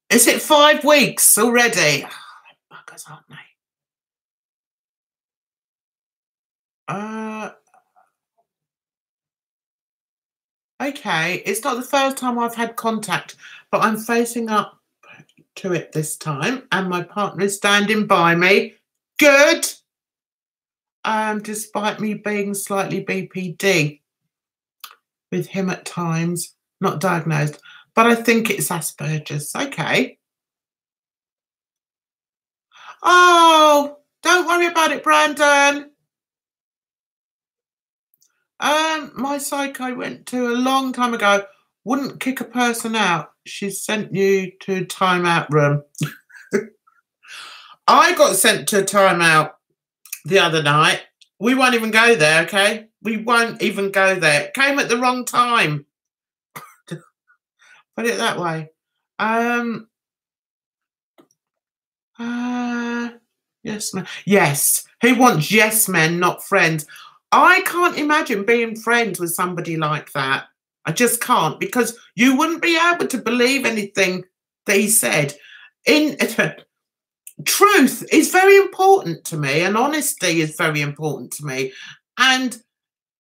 Is it 5 weeks already? Oh, buggers, aren't they? Okay, it's not the first time I've had contact, but I'm facing up to it this time, and my partner is standing by me. Good. Despite me being slightly BPD with him at times, not diagnosed, but I think it's Asperger's. Okay. Oh, don't worry about it, Brandon. My psycho went to a long time ago. Wouldn't kick a person out. She sent you to a timeout room. I got sent to a timeout the other night. We won't even go there, okay? We won't even go there. It came at the wrong time. Put it that way. Yes, man. Yes. Who wants yes men, not friends? I can't imagine being friends with somebody like that. I just can't, because you wouldn't be able to believe anything that he said. Truth is very important to me, and honesty is very important to me. And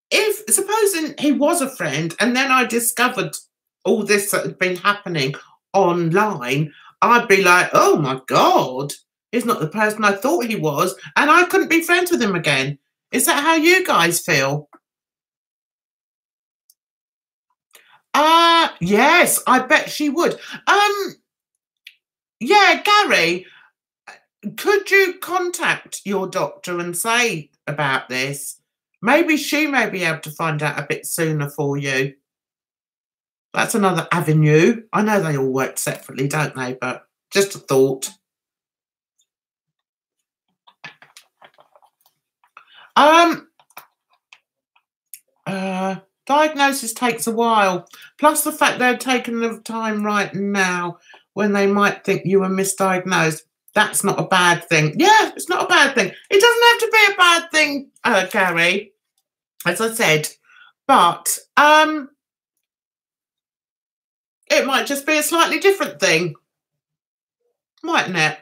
if, supposing he was a friend, and then I discovered all this that had been happening online, I'd be like, oh my God, he's not the person I thought he was, and I couldn't be friends with him again. Is that how you guys feel? Yes, I bet she would. Yeah, Gary, could you contact your doctor and say about this? Maybe she may be able to find out a bit sooner for you. That's another avenue. I know they all work separately, don't they? But just a thought. Diagnosis takes a while. Plus the fact they're taking the time right now when they might think you were misdiagnosed. That's not a bad thing. Yeah, it's not a bad thing. It doesn't have to be a bad thing, Gary, as I said. But it might just be a slightly different thing, mightn't it?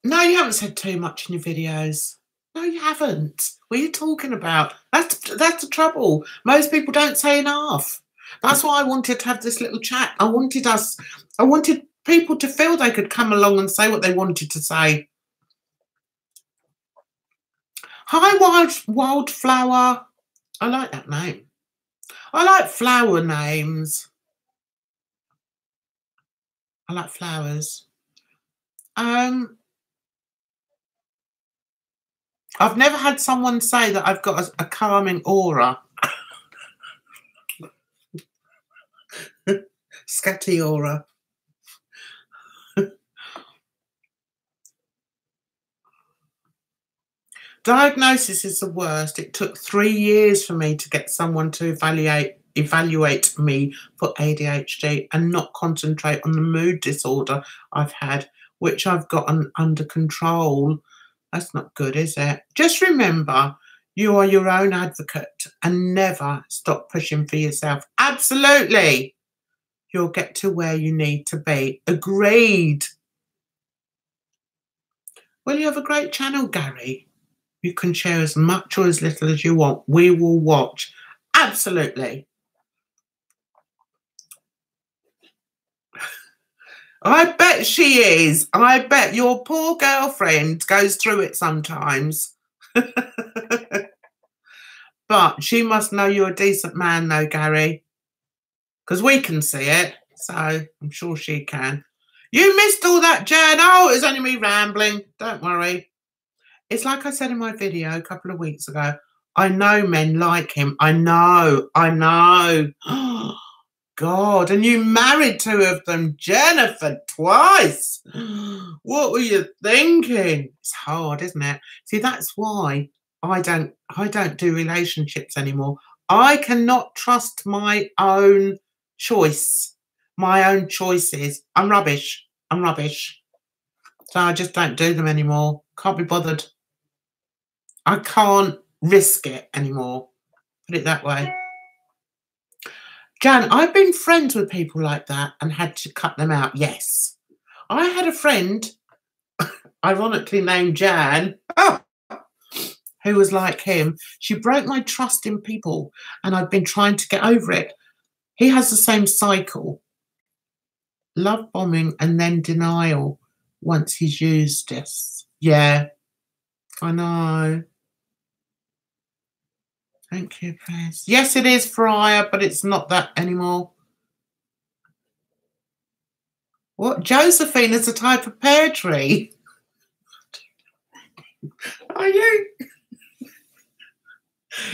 No, you haven't said too much in your videos. No, you haven't. What are you talking about? That's the trouble. Most people don't say enough. That's why I wanted to have this little chat. I wanted people to feel they could come along and say what they wanted to say. Hi, Wildflower. I like that name. I like flower names. I like flowers. I've never had someone say that I've got a calming aura. Scatty aura. Diagnosis is the worst. It took 3 years for me to get someone to evaluate me for ADHD and not concentrate on the mood disorder I've had, which I've gotten under control. That's not good, is it? Just remember, you are your own advocate and never stop pushing for yourself. Absolutely. You'll get to where you need to be. Agreed. Well, you have a great channel, Gary. You can share as much or as little as you want. We will watch. Absolutely. I bet she is. I bet your poor girlfriend goes through it sometimes. But she must know you're a decent man, though, Gary. Because we can see it. So I'm sure she can. You missed all that, Jan. Oh, it was only me rambling. Don't worry. It's like I said in my video a couple of weeks ago. I know men like him. I know. God, and you married 2 of them, Jennifer, twice. What were you thinking? It's hard, isn't it? See, that's why I don't do relationships anymore. I cannot trust my own choice, my own choices. I'm rubbish. So I just don't do them anymore. Can't be bothered. I can't risk it anymore. Put it that way. Jan, I've been friends with people like that and had to cut them out. Yes. I had a friend, ironically named Jan, who was like him. She broke my trust in people and I've been trying to get over it. He has the same cycle. Love bombing and then denial once he's used us. Yeah, I know. Thank you, please. Yes, it is Friar, but it's not that anymore. What? Josephine is a type of pear tree. Are you?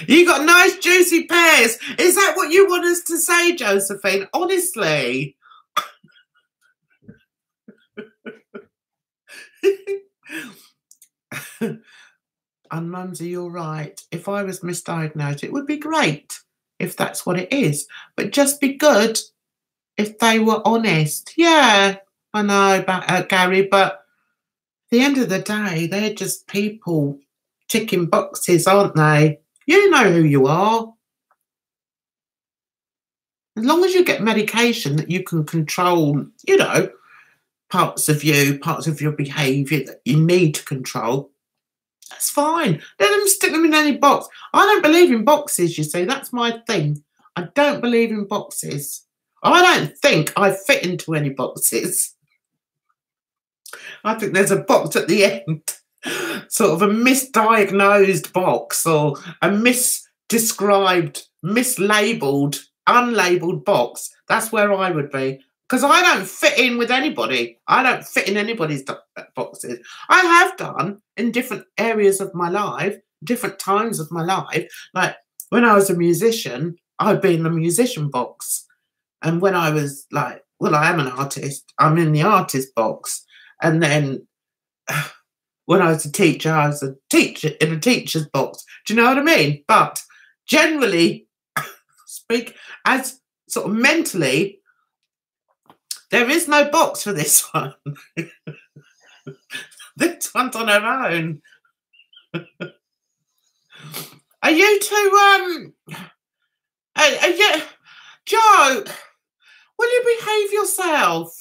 You got nice juicy pears. Is that what you want us to say, Josephine? Honestly. And Mumsy, you're right. If I was misdiagnosed, it would be great if that's what it is. But just be good if they were honest. Yeah, I know about Gary, but at the end of the day, they're just people ticking boxes, aren't they? You know who you are. As long as you get medication that you can control, you know, parts of your behaviour that you need to control, that's fine. Let them stick them in any box. I don't believe in boxes, you see. That's my thing. I don't believe in boxes. I don't think I fit into any boxes. I think there's a box at the end, sort of a misdiagnosed box or a misdescribed, mislabeled, unlabeled box. That's where I would be. Because I don't fit in with anybody. I don't fit in anybody's boxes. I have done in different areas of my life, different times of my life. Like when I was a musician, I'd be in the musician box. And when I was like, well, I am an artist, I'm in the artist box. And then when I was a teacher, I was a teacher in a teacher's box. Do you know what I mean? But generally, speak as sort of mentally, there is no box for this one. This one's on her own. Are you two, are you, Joe, will you behave yourself?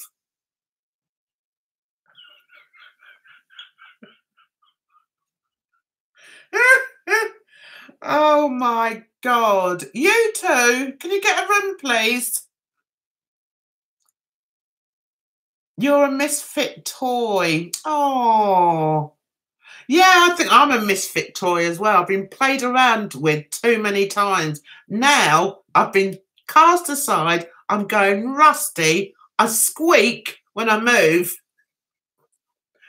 Oh my God. You two, can you get a room, please? You're a misfit toy. Oh, Yeah, I think I'm a misfit toy as well. I've been played around with too many times. Now I've been cast aside. I'm going rusty. I squeak when I move,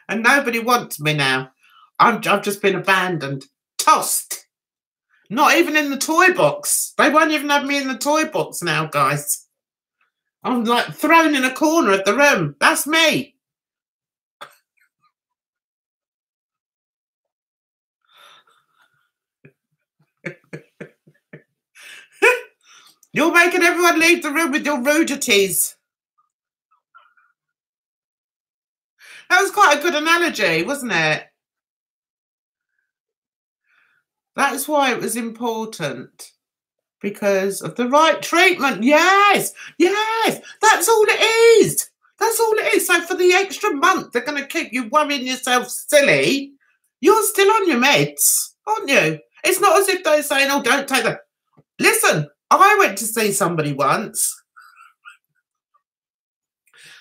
and nobody wants me now. I've just been abandoned, tossed. Not even in the toy box. They won't even have me in the toy box now, guys. I'm like thrown in a corner of the room. That's me. You're making everyone leave the room with your rudities. That was quite a good analogy, wasn't it? That's why it was important. Because of the right treatment. Yes, yes, that's all it is. That's all it is. So for the extra month, they're going to keep you worrying yourself silly. You're still on your meds, aren't you? It's not as if they're saying, oh, don't take that. Listen, I went to see somebody once.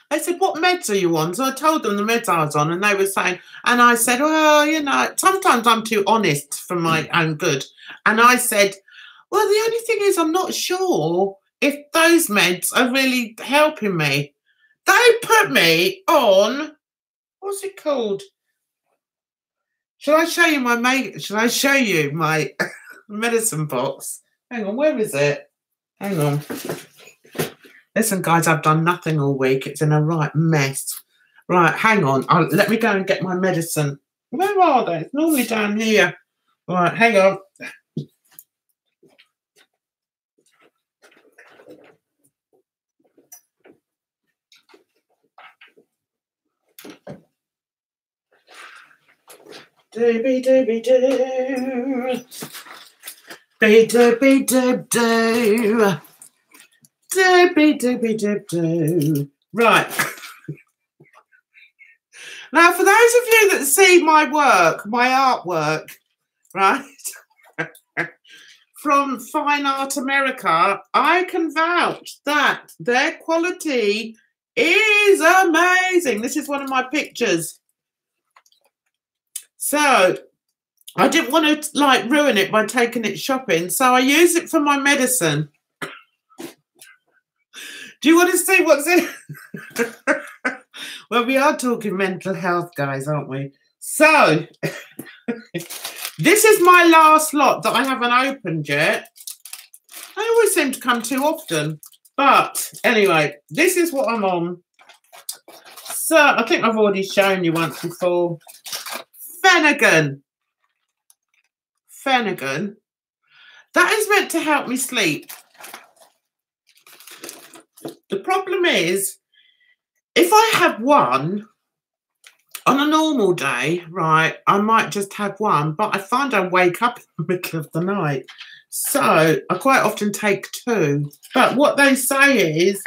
They said, what meds are you on? So I told them the meds I was on, and they were saying, and I said, well, you know, sometimes I'm too honest for my own good. And I said, well, the only thing is I'm not sure if those meds are really helping me. They put me on, what's it called? Shall I show you my medicine box? Hang on, where is it? Hang on. Listen, guys, I've done nothing all week. It's in a right mess. Right, hang on. Let me go and get my medicine. Where are they? It's normally down here. Right, hang on. Dooby dooby doo. Be dooby doob doo. Dooby dooby doob doo. Right. Now, for those of you that see my work, my artwork, right, from Fine Art America, I can vouch that their quality is amazing. This is one of my pictures. So I didn't want to like ruin it by taking it shopping, so I use it for my medicine. Do you want to see what's in it? Well, we are talking mental health, guys, aren't we? So this is my last lot that I haven't opened yet. They always seem to come too often. But anyway, this is what I'm on. So I think I've already shown you once before. Phenergan. Phenergan. That is meant to help me sleep. The problem is, if I have one on a normal day, right, I might just have one, but I find I wake up in the middle of the night. So I quite often take two. But what they say is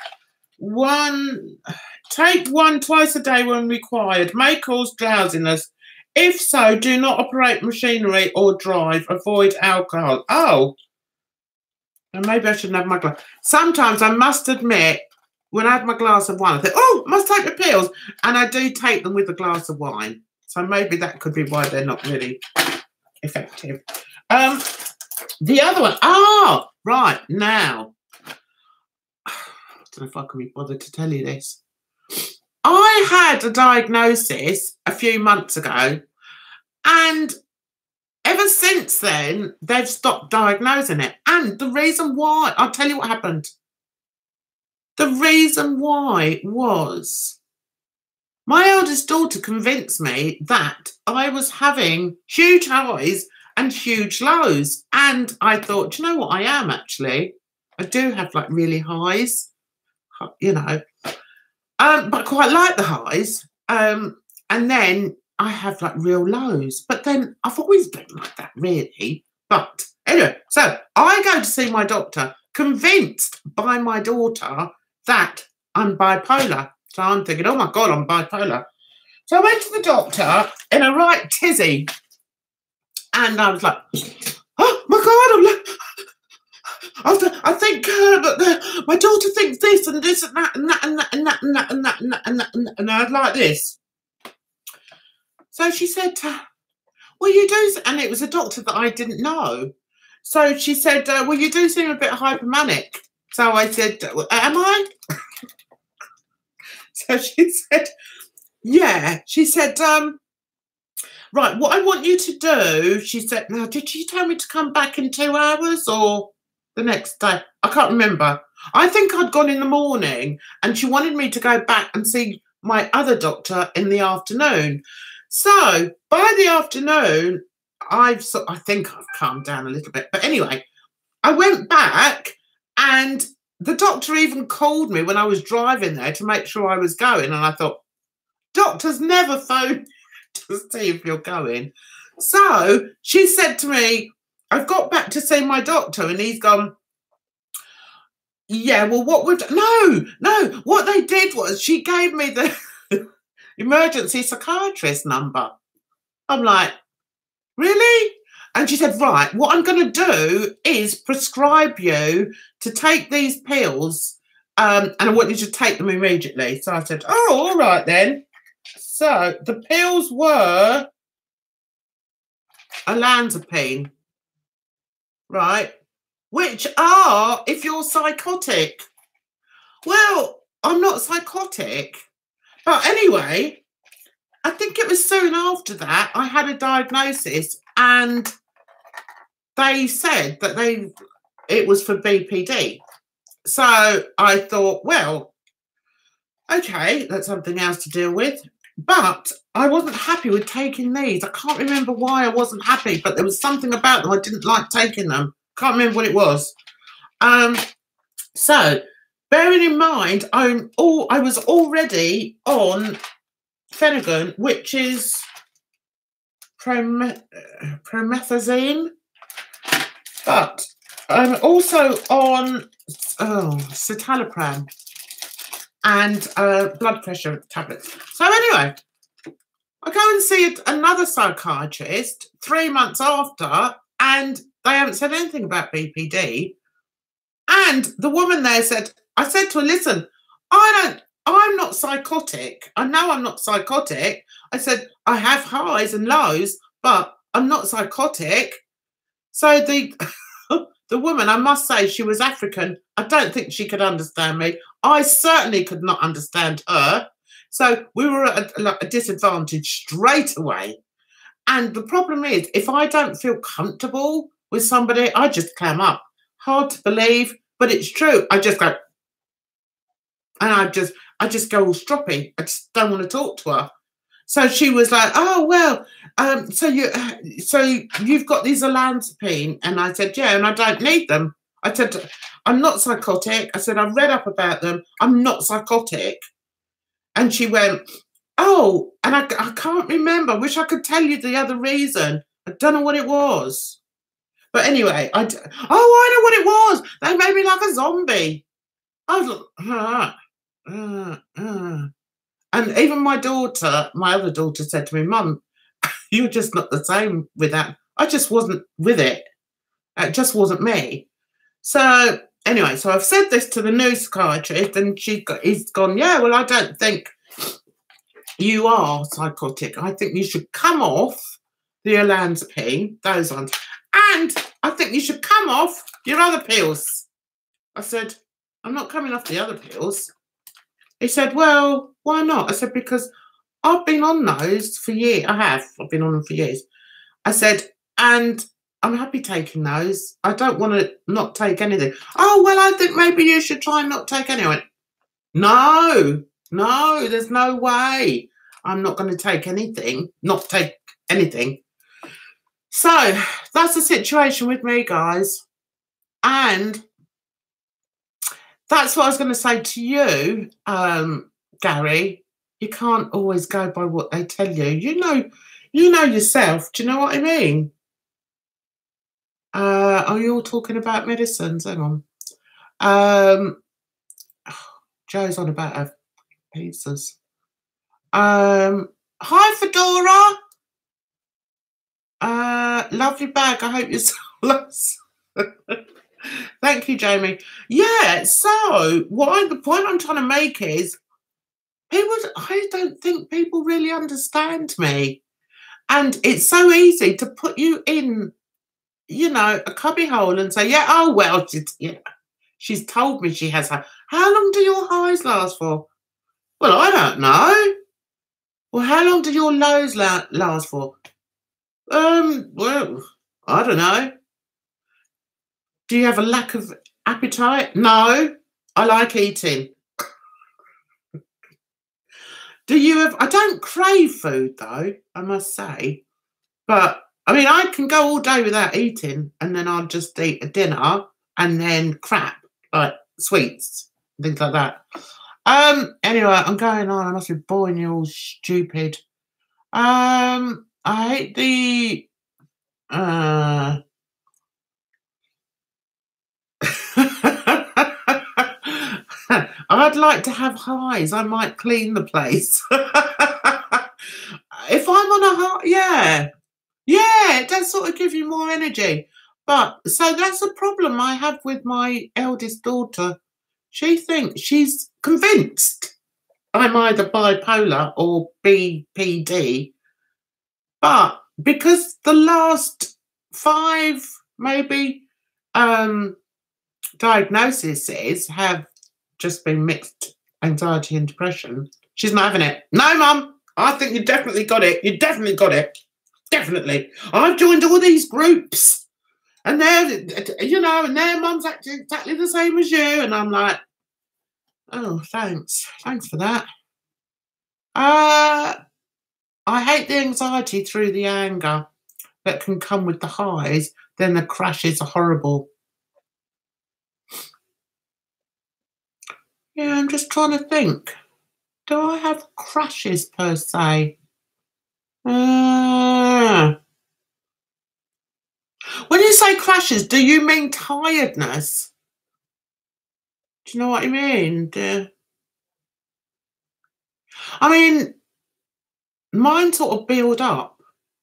take one twice a day when required. May cause drowsiness. If so, do not operate machinery or drive. Avoid alcohol. Oh, and maybe I shouldn't have my glass. Sometimes I must admit, when I have my glass of wine, I think, oh, I must take the pills. And I do take them with a glass of wine. So maybe that could be why they're not really effective. The other one, right, now. I don't know if I can be bothered to tell you this. I had a diagnosis a few months ago, and ever since then, they've stopped diagnosing it. And the reason why, I'll tell you what happened. The reason why was my eldest daughter convinced me that I was having huge highs and huge lows. And I thought, do you know what I am actually? I do have like really highs, you know. But I quite like the highs. And then I have like real lows. But then I've always been like that, really. But anyway, so I go to see my doctor, convinced by my daughter that I'm bipolar. So I'm thinking, oh my God, I'm bipolar. So I went to the doctor in a right tizzy. And I was like, oh my God, I'm like, I think my daughter thinks this and this and that and that and that and that and that and that and that and that and I was like this. So she said, well, you do, and it was a doctor that I didn't know. So she said, well, you do seem a bit hypomanic. So I said, am I? So she said, yeah. She said, right, what I want you to do, she said, now, did she tell me to come back in 2 hours or the next day? I can't remember. I think I'd gone in the morning and she wanted me to go back and see my other doctor in the afternoon. So by the afternoon, I think I've calmed down a little bit. But anyway, I went back and the doctor even called me when I was driving there to make sure I was going. And I thought, doctors never phone to see if you're going. So she said to me, I've got back to see my doctor and he's gone, yeah, well, no, what they did was she gave me the emergency psychiatrist number. I'm like, really? And she said, right, what I'm going to do is prescribe you to take these pills and I want you to take them immediately. So I said, oh, all right then. So the pills were olanzapine, right? Which are if you're psychotic. Well, I'm not psychotic. But anyway, I think it was soon after that I had a diagnosis and they said that it was for BPD. So I thought, well, okay, that's something else to deal with. But I wasn't happy with taking these. I can't remember why I wasn't happy, but there was something about them I didn't like taking them. Can't remember what it was. So bearing in mind, I was already on Phenergan, which is promethazine, but I'm also on citalopram and blood pressure tablets. So anyway, I go and see another psychiatrist 3 months after, and they haven't said anything about BPD. And the woman there said, I said to her, listen, I'm not psychotic. I know I'm not psychotic. I said, I have highs and lows, but I'm not psychotic. So the woman, I must say, she was African. I don't think she could understand me. I certainly could not understand her. So we were at a disadvantage straight away. And the problem is, if I don't feel comfortable with somebody, I just clam up. Hard to believe, but it's true. I just go, and I just go all stroppy. I just don't want to talk to her. So she was like, oh, well, so you've got these olanzapine. And I said, yeah, and I don't need them. I said, I'm not psychotic. I said, I've read up about them. I'm not psychotic. And she went, oh, and I can't remember. I wish I could tell you the other reason. I don't know what it was. But anyway, I know what it was. They made me like a zombie. I was like, And even my other daughter said to me, Mum, you're just not the same with that. I just wasn't with it. It just wasn't me. So anyway, so I've said this to the new psychiatrist and he's gone, yeah, well, I don't think you are psychotic. I think you should come off the olanzapine, those ones. And I think you should come off your other pills. I said, I'm not coming off the other pills. He said, well, why not? I said, because I've been on those for years. I've been on them for years. I said, and I'm happy taking those. I don't want to not take anything. Oh, well, I think maybe you should try and not take any. I went, no, there's no way. I'm not going to take anything, not take anything. So that's the situation with me, guys. And that's what I was going to say to you, Gary. You can't always go by what they tell you. You know yourself. Do you know what I mean? Are you all talking about medicines? Hang on. Joe's on about her pizzas. Hi, Fedora. Lovely bag. I hope you're Thank you, Jamie. Yeah, so the point I'm trying to make is I don't think people really understand me. And it's so easy to put you in, you know, a cubby hole and say, yeah, oh, well, she's told me she has her. How long do your highs last for? Well, I don't know. Well, how long do your lows last for? Well, I don't know. Do you have a lack of appetite? No, I like eating. Do you have, I don't crave food though, I must say. But I mean, I can go all day without eating and then I'll just eat a dinner and then crap, like sweets, things like that. Anyway, I'm going on. I must be boring you all stupid. I hate the I'd like to have highs. I might clean the place. If I'm on a high, yeah, it does sort of give you more energy. But so that's a problem I have with my eldest daughter. She thinks, she's convinced I'm either bipolar or BPD. But because the last 5 maybe diagnoses have just been mixed anxiety and depression, she's not having it. No, Mum, I think you definitely got it. You definitely got it. Definitely. I've joined all these groups and they're, you know, and their mum's acting exactly the same as you. And I'm like, oh, thanks. Thanks for that. I hate the anxiety through the anger that can come with the highs. Then the crashes are horrible. Yeah, I'm just trying to think. Do I have crashes per se? When you say crashes, do you mean tiredness? Do you know what I mean? I mean, mine sort of build up.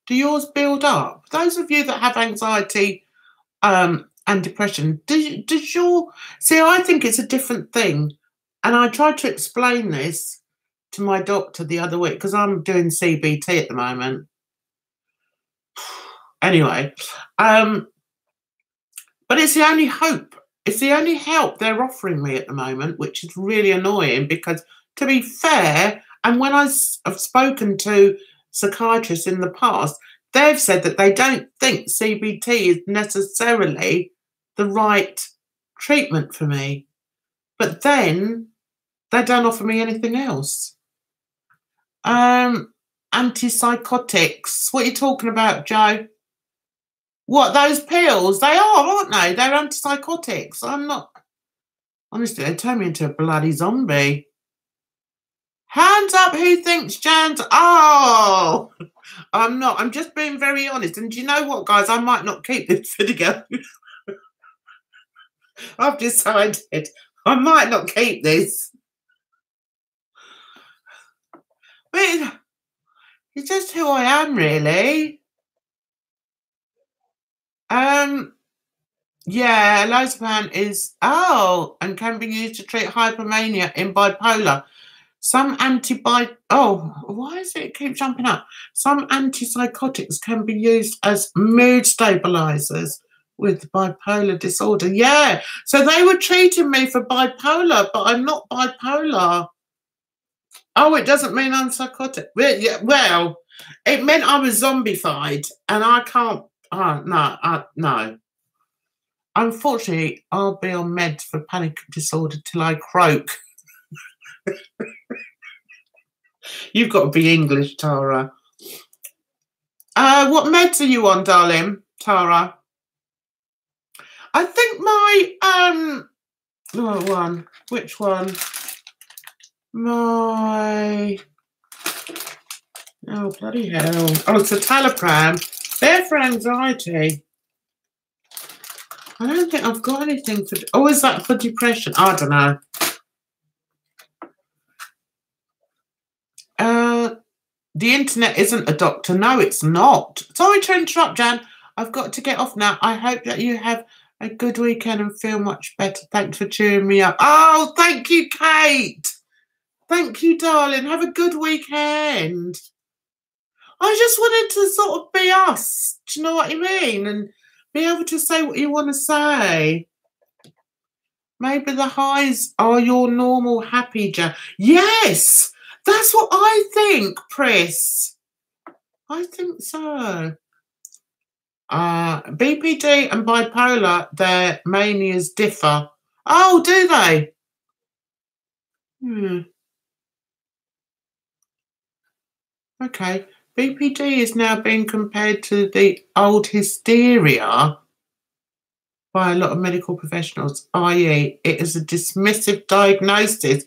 Do yours build up? Those of you that have anxiety and depression, does your... See, I think it's a different thing. And I tried to explain this to my doctor the other week because I'm doing CBT at the moment. Anyway, but it's the only hope. It's the only help they're offering me at the moment, which is really annoying because, to be fair, and when I've spoken to psychiatrists in the past, they've said that they don't think CBT is necessarily the right treatment for me. But then they don't offer me anything else. Antipsychotics. What are you talking about, Joe? What, those pills? They are, aren't they? They're antipsychotics. I'm not... Honestly, they turn me into a bloody zombie. Hands up who thinks Jan's... Oh! I'm not. I'm just being very honest. And do you know what, guys? I might not keep this video. I've decided I might not keep this. But it's just who I am, really. Yeah, lorazepam is... Oh, and can be used to treat hypomania in bipolar. Some oh, why is it keep jumping up? Some antipsychotics can be used as mood stabilizers with bipolar disorder. Yeah, so they were treating me for bipolar, but I'm not bipolar. Oh, it doesn't mean I'm psychotic. Well, it meant I was zombified, and I can't. No. Unfortunately, I'll be on meds for panic disorder till I croak. You've got to be English, Tara. What meds are you on, darling, Tara? I think my which one? My... Oh, bloody hell. Oh, it's a citalopram. They're for anxiety. I don't think I've got anything for... Oh, is that for depression? I don't know. The internet isn't a doctor. No, it's not. Sorry to interrupt, Jan. I've got to get off now. I hope that you have a good weekend and feel much better. Thanks for cheering me up. Oh, thank you, Kate. Thank you, darling. Have a good weekend. I just wanted to sort of be us. Do you know what I mean? And be able to say what you want to say. Maybe the highs are your normal happy Jan. Yes, that's what I think, Pris. I think so. BPD and bipolar, their manias differ. Oh, do they? Okay. BPD is now being compared to the old hysteria by a lot of medical professionals, i.e., it is a dismissive diagnosis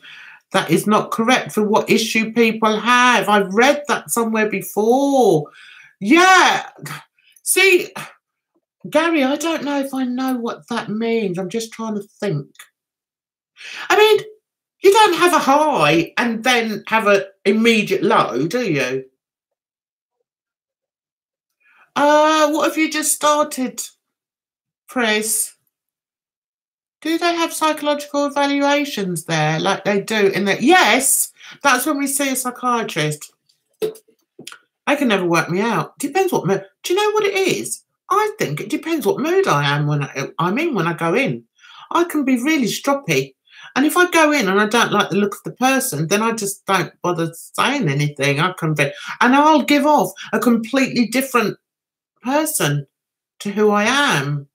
that is not correct for what issue people have. I've read that somewhere before. Yeah. See, Gary, I don't know if I know what that means. I'm just trying to think. I mean, you don't have a high and then have an immediate low, do you? What have you just started, Chris? Do they have psychological evaluations there like they do in the... Yes, that's when we see a psychiatrist. They can never work me out. Depends what mood. Do you know what it is? I think it depends what mood I am when I'm in when I go in. I can be really stroppy. And if I go in and I don't like the look of the person, then I just don't bother saying anything. I can be, and I'll give off a completely different person to who I am.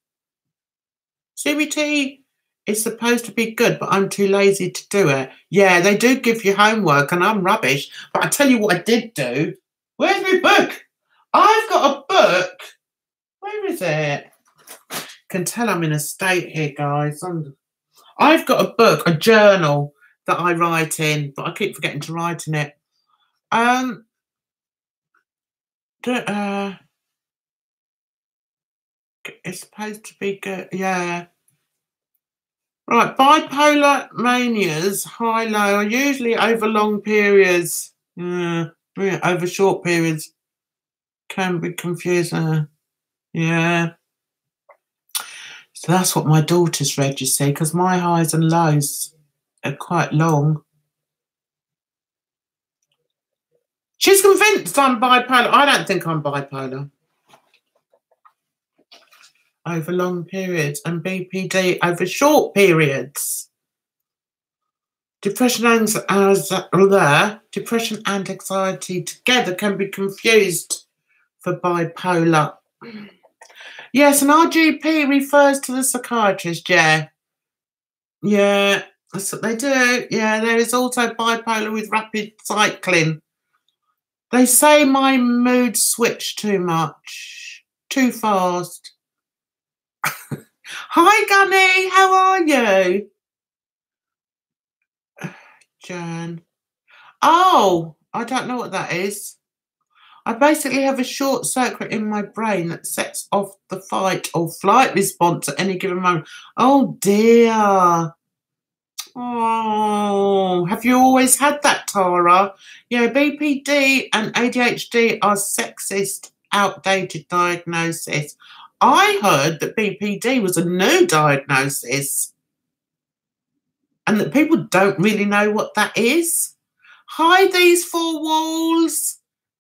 CBT is supposed to be good, but I'm too lazy to do it. Yeah, they do give you homework and I'm rubbish. But I tell you what I did do. Where's my book? I've got a book. Where is it? You can tell I'm in a state here, guys. I've got a book, a journal that I write in, but I keep forgetting to write in it. It's supposed to be good. Yeah. Right, bipolar manias, high-low, are usually over long periods. Over short periods can be confusing. Yeah. So that's what my daughter's read, you see, because my highs and lows are quite long. She's convinced I'm bipolar. I don't think I'm bipolar. Over long periods and BPD over short periods. Depression and anxiety together can be confused for bipolar. Yes, an RGP refers to the psychiatrist, yeah. Yeah, that's what they do. Yeah, there is also bipolar with rapid cycling. They say my mood switched too much, too fast. Hi, Gunny, how are you? Jan. Oh, I don't know what that is. I basically have a short circuit in my brain that sets off the fight or flight response at any given moment. Oh, dear. Oh, have you always had that, Tara? Yeah, BPD and ADHD are sexist, outdated diagnosis. I heard that BPD was a new diagnosis and that people don't really know what that is. Hi, these four walls.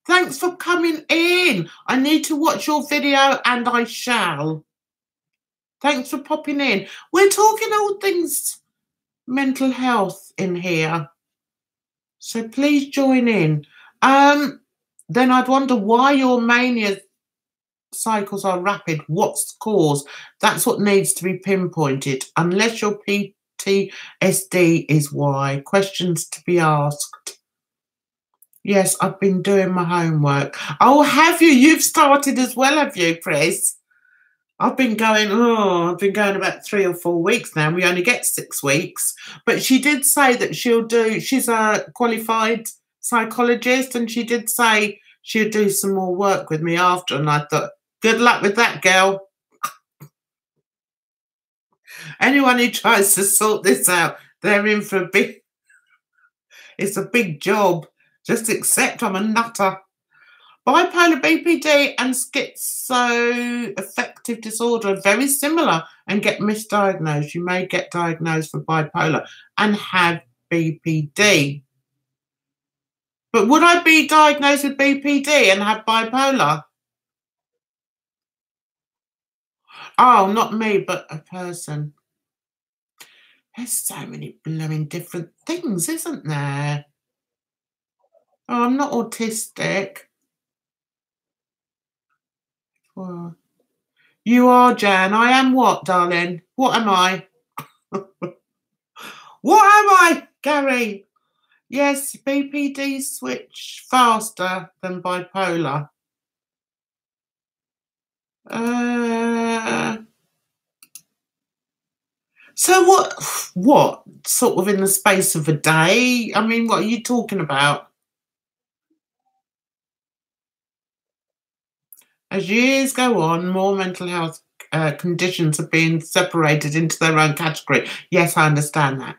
Thanks for coming in. I need to watch your video and I shall. Thanks for popping in. We're talking all things mental health in here. So please join in. Then I'd wonder why your mania cycles are rapid. What's the cause? That's what needs to be pinpointed. Unless your PTSD is why. Questions to be asked. Yes, I've been doing my homework. Oh, have you? You've started as well, have you, Chris? I've been going about 3 or 4 weeks now. We only get 6 weeks. But she did say that she's a qualified psychologist, and she did say she'll do some more work with me after. And I thought, good luck with that, girl. Anyone who tries to sort this out, they're in for it's a big job. Just accept I'm a nutter. Bipolar, BPD and schizoaffective disorder are very similar and get misdiagnosed. You may get diagnosed for bipolar and have BPD. But would I be diagnosed with BPD and have bipolar? Oh, not me, but a person. There's so many blooming different things, isn't there? Oh, I'm not autistic. Well, you are, Jan. I am what, darling? What am I? What am I, Gary? Yes, BPD switch faster than bipolar. So what sort of in the space of a day? I mean, what are you talking about? As years go on, more mental health conditions are being separated into their own category. Yes, I understand that.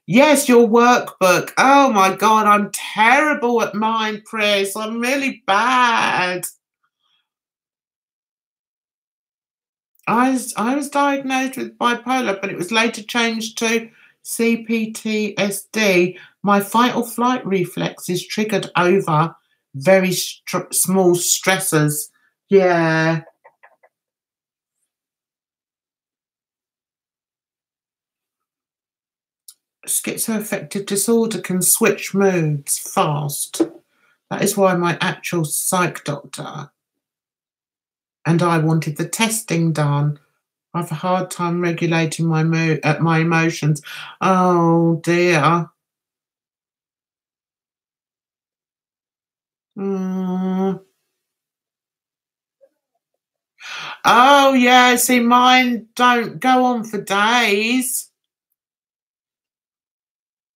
Yes, your workbook. Oh my God, I'm terrible at mine, Chris. I'm really bad. I was diagnosed with bipolar, but it was later changed to CPTSD. My fight or flight reflex is triggered over very small stressors. Yeah. Schizoaffective disorder can switch moods fast. That is why my actual psych doctor and I wanted the testing done. I have a hard time regulating my my emotions. Oh dear. Mm. Oh yeah, see, mine don't go on for days.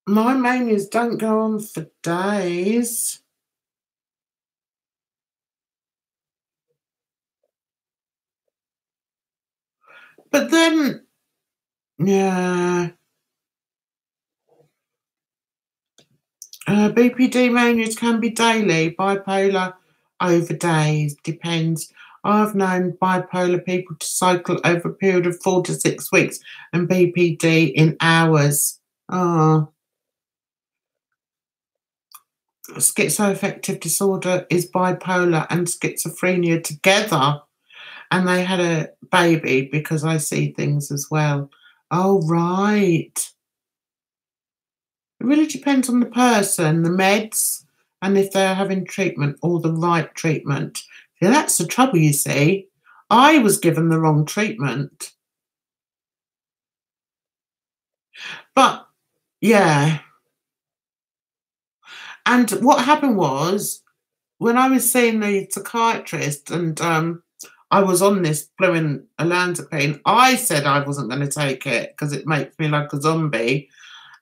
My manias don't go on for days. But then, yeah, BPD manias can be daily. Bipolar over days, depends. I've known bipolar people to cycle over a period of 4 to 6 weeks and BPD in hours. Oh. Schizoaffective disorder is bipolar and schizophrenia together. And they had a baby because I see things as well. Oh, right. It really depends on the person, the meds, and if they're having treatment or the right treatment. Yeah, that's the trouble, you see. I was given the wrong treatment. But, yeah. And what happened was, when I was seeing the psychiatrist and I was on this blooming olanzapine, I said I wasn't going to take it because it makes me like a zombie.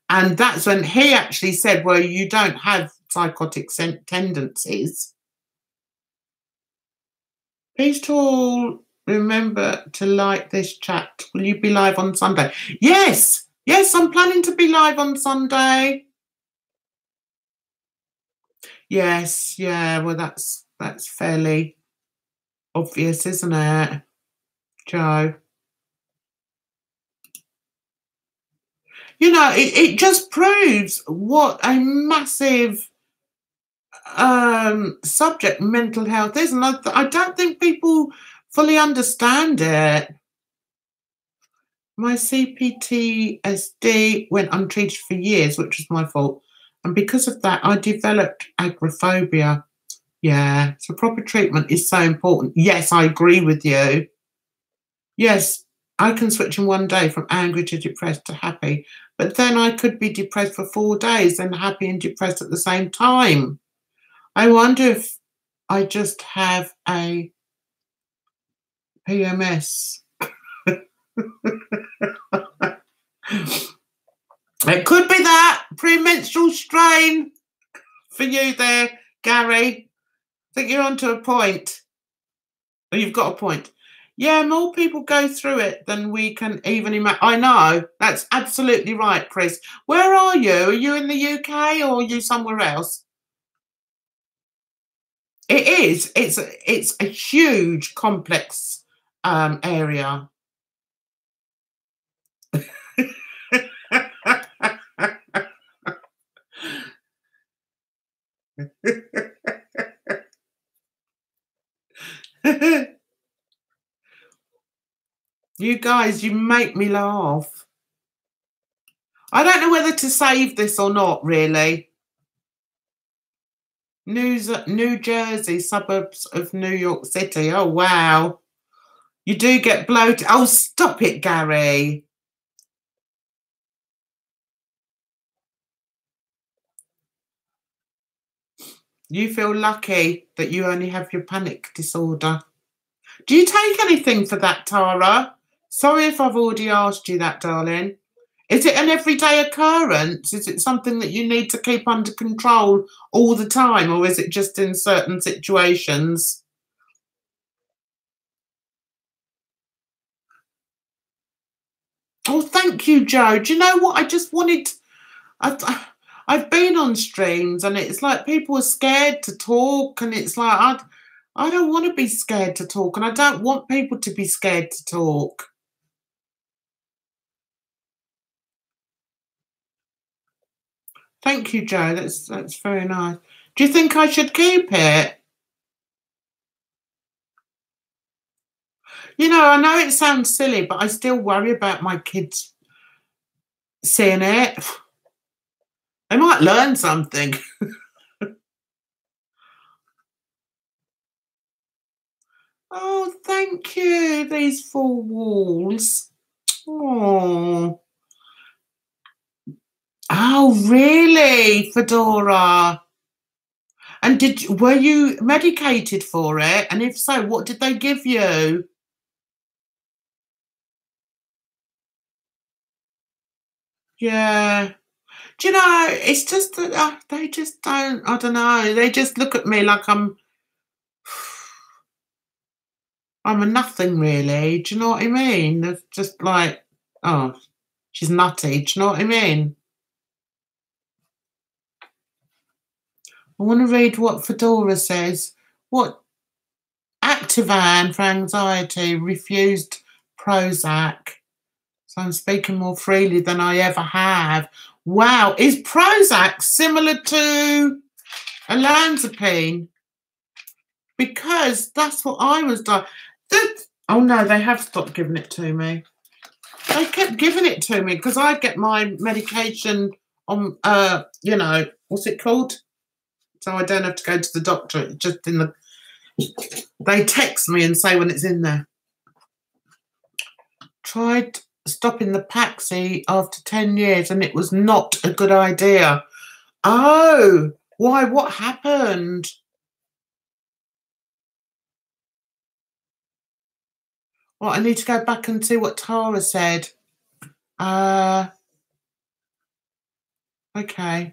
And that's when he actually said, well, you don't have psychotic tendencies. Please to all remember to like this chat. Will you be live on Sunday? Yes. Yes, I'm planning to be live on Sunday. Yes, yeah, well that's fairly obvious, isn't it, Joe? You know, it just proves what a massive subject mental health is, and I don't think people fully understand it. My CPTSD went untreated for years, which was my fault, and because of that, I developed agoraphobia. Yeah, so proper treatment is so important. Yes, I agree with you. Yes, I can switch in one day from angry to depressed to happy, but then I could be depressed for 4 days and happy and depressed at the same time. I wonder if I just have a PMS. It could be that premenstrual strain for you there, Gary. I think you're onto a point. Or you've got a point. Yeah, more people go through it than we can even imagine. I know. That's absolutely right, Chris. Where are you? Are you in the UK or are you somewhere else? It is. It's a huge, complex area. You guys, you make me laugh. I don't know whether to save this or not, really. New Jersey, suburbs of New York City. Oh, wow. You do get bloated. Oh, stop it, Gary. You feel lucky that you only have your panic disorder. Do you take anything for that, Tara? Sorry if I've already asked you that, darling. Is it an everyday occurrence? Is it something that you need to keep under control all the time, or is it just in certain situations? Oh, thank you, Joe. Do you know what? I just wanted... I've been on streams and it's like people are scared to talk, and it's like I don't want to be scared to talk, and I don't want people to be scared to talk. Thank you, Joe. That's very nice. Do you think I should keep it? You know, I know it sounds silly, but I still worry about my kids seeing it. They might learn something. Oh, thank you. These 4 walls. Oh. Oh, really, Fedora? And were you medicated for it? And if so, what did they give you? Yeah. Do you know, it's just that they just don't, I don't know, they just look at me like I'm a nothing, really. Do you know what I mean? They're just like, oh, she's nutty. Do you know what I mean? I want to read what Fedora says. What? Activan for anxiety, refused Prozac. So I'm speaking more freely than I ever have. Wow. Is Prozac similar to olanzapine? Because that's what I was doing. Oh, no, they have stopped giving it to me. They kept giving it to me because I get my medication on, you know, what's it called? So I don't have to go to the doctor. It's just in the... They text me and say when it's in there. Tried stopping the Paxi after 10 years and it was not a good idea. Oh, why? What happened? Well, I need to go back and see what Tara said. Okay.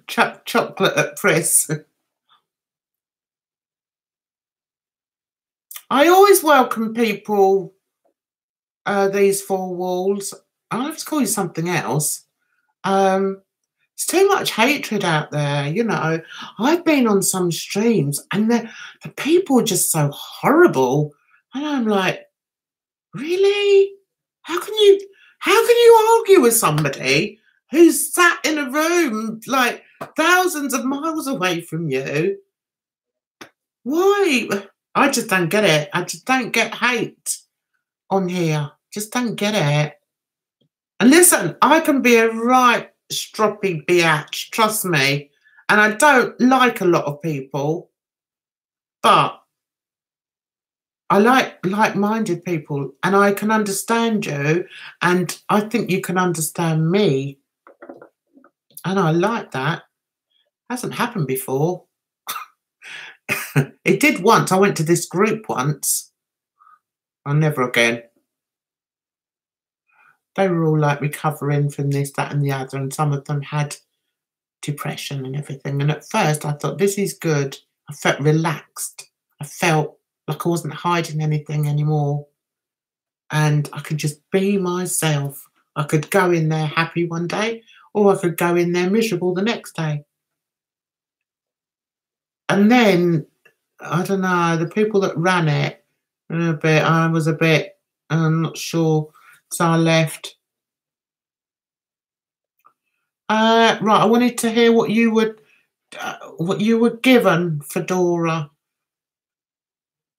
Chocolate at Pris. I always welcome people, these 4 walls. I'll have to call you something else. It's too much hatred out there, you know. I've been on some streams and the people are just so horrible. And I'm like, really? How can you argue with somebody who's sat in a room like thousands of miles away from you? Why? I just don't get it. I just don't get hate on here. Just don't get it. And listen, I can be a right stroppy biatch, trust me. And I don't like a lot of people, but I like-minded people, and I can understand you, and I think you can understand me. And I like that. Hasn't happened before. It did once. I went to this group once. Oh, never again. They were all like recovering from this, that, and the other, and some of them had depression and everything. And at first I thought, this is good. I felt relaxed. I felt like I wasn't hiding anything anymore. And I could just be myself. I could go in there happy one day, or I could go in there miserable the next day. And then, I don't know, the people that ran it, I was a bit, I'm not sure, so I left. Right, I wanted to hear what you were given, Fedora.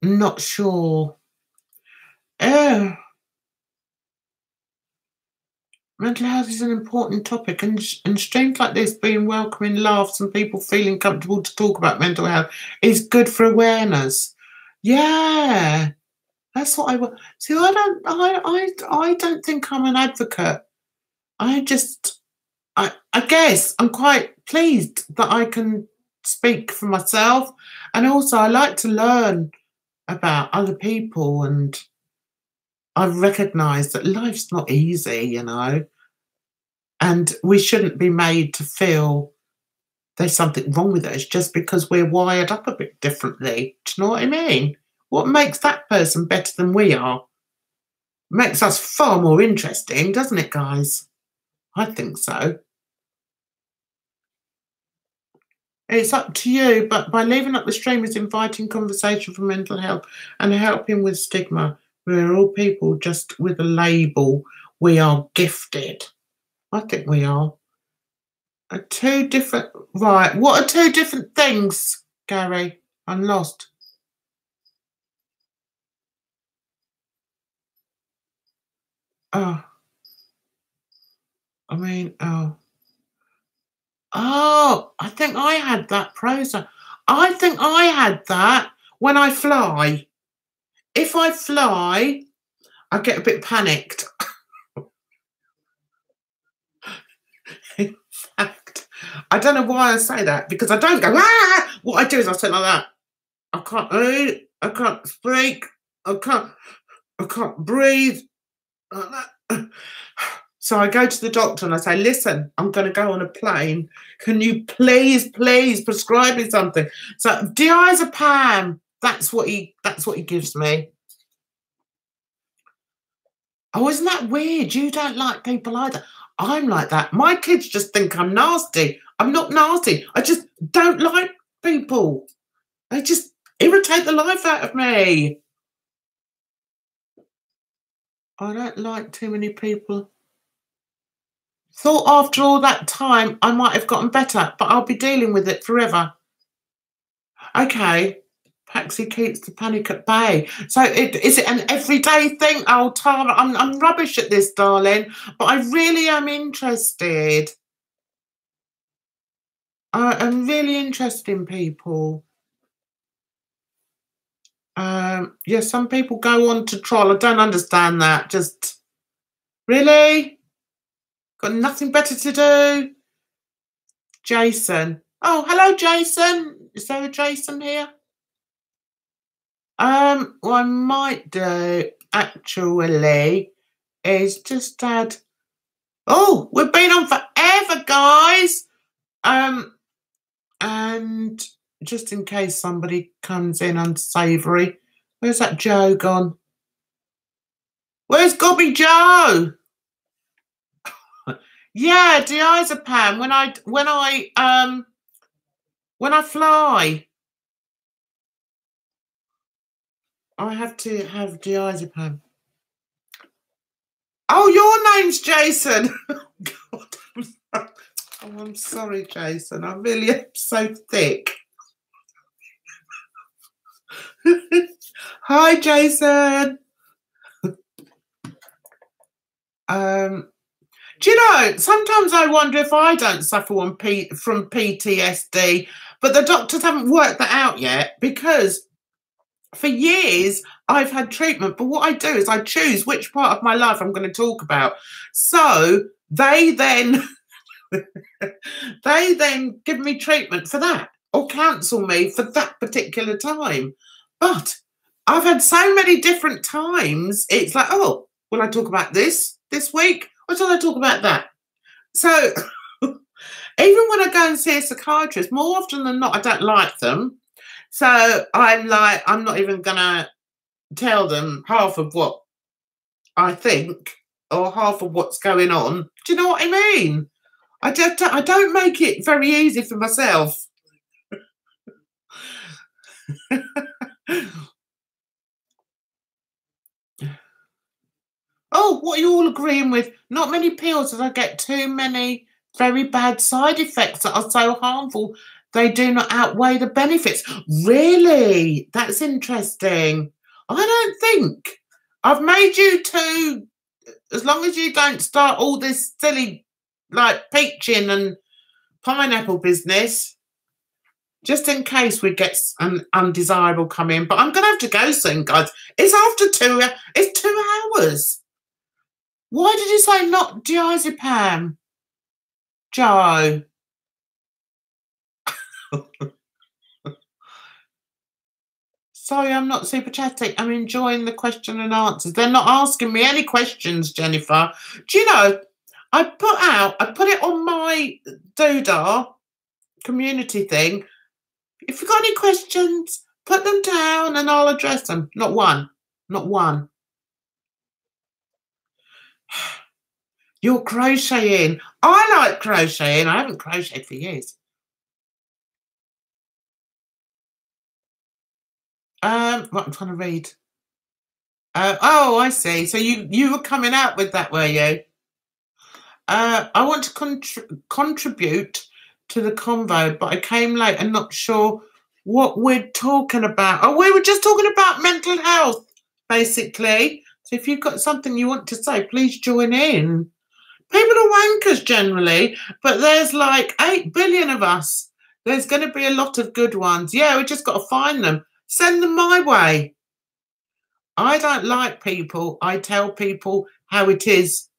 Not sure. Oh, mental health is an important topic, and streams like this being welcoming laughs and people feeling comfortable to talk about mental health is good for awareness. Yeah, that's what I want. See, I don't think I'm an advocate. I just, I guess I'm quite pleased that I can speak for myself, and also I like to learn about other people, and I've recognised that life's not easy, and we shouldn't be made to feel there's something wrong with us just because we're wired up a bit differently. Do you know what I mean? What makes that person better than we are? Makes us far more interesting, doesn't it, guys? I think so. It's up to you, but by leaving up the stream is inviting conversation for mental health and helping with stigma. We're all people just with a label. We are gifted. I think we are. Two different, right. What are two different things, Gary? I'm lost. Oh, I mean, oh. Oh, I think I had that process. I think I had that when I fly. If I fly, I get a bit panicked. In fact, I don't know why I say that, because I don't go, ah! What I do is I say like that. I can't eat, I can't speak, I can't breathe. Like that. So I go to the doctor and I say, listen, I'm going to go on a plane. Can you please prescribe me something? So diazepam, that's what he gives me. Oh, isn't that weird? You don't like people either. I'm like that. My kids just think I'm nasty. I'm not nasty. I just don't like people. They just irritate the life out of me. I don't like too many people. Thought after all that time I might have gotten better, but I'll be dealing with it forever. Okay. Paxi keeps the panic at bay. So is it an everyday thing? Oh, Tara, I'm rubbish at this, darling, but I really am interested. I'm really interested in people. Yeah, some people go on to troll. I don't understand that. Just really got nothing better to do. Jason. Oh, hello, Jason. Is there a Jason here? What I might do actually is just add. Oh, we've been on forever, guys. And just in case somebody comes in unsavoury, where's that Joe gone? Where's Gobby Joe? Yeah, diazepam when I fly. I have to have diazepam. Oh, your name's Jason. Oh, God. Oh, I'm sorry, Jason. I really am so thick. Hi, Jason. Do you know, sometimes I wonder if I don't suffer from PTSD, but the doctors haven't worked that out yet, because for years I've had treatment, but what I do is I choose which part of my life I'm going to talk about. So they then give me treatment for that or cancel me for that particular time. But I've had so many different times. It's like, oh, will I talk about this week? Or shall I talk about that? So even when I go and see a psychiatrist, more often than not, I don't like them. So I'm like, I'm not even going to tell them half of what I think or half of what's going on. Do you know what I mean? I don't make it very easy for myself. Oh, what are you all agreeing with? Not many pills, as I get too many very bad side effects that are so harmful. They do not outweigh the benefits. Really? That's interesting. I don't think I've made you two, as long as you don't start all this silly, like, peaching and pineapple business, just in case we get an undesirable come in. But I'm going to have to go soon, guys. It's after 2, it's 2 hours. Why did you say not diazepam, Joe? Sorry, I'm not super chatty. I'm enjoying the question and answers. They're not asking me any questions, Jennifer. Do you know, I put it on my Doodah community thing. If you've got any questions, put them down and I'll address them. Not one. Not one. You're crocheting. I like crocheting. I haven't crocheted for years. What I'm trying to read. Oh, I see. So you were coming out with that, were you? I want to contribute to the convo, but I came late and not sure what we're talking about. Oh, we were just talking about mental health, basically. So if you've got something you want to say, please join in. People are wankers generally, but there's like 8 billion of us. There's going to be a lot of good ones. Yeah, we just got to find them. Send them my way. I don't like people. I tell people how it is.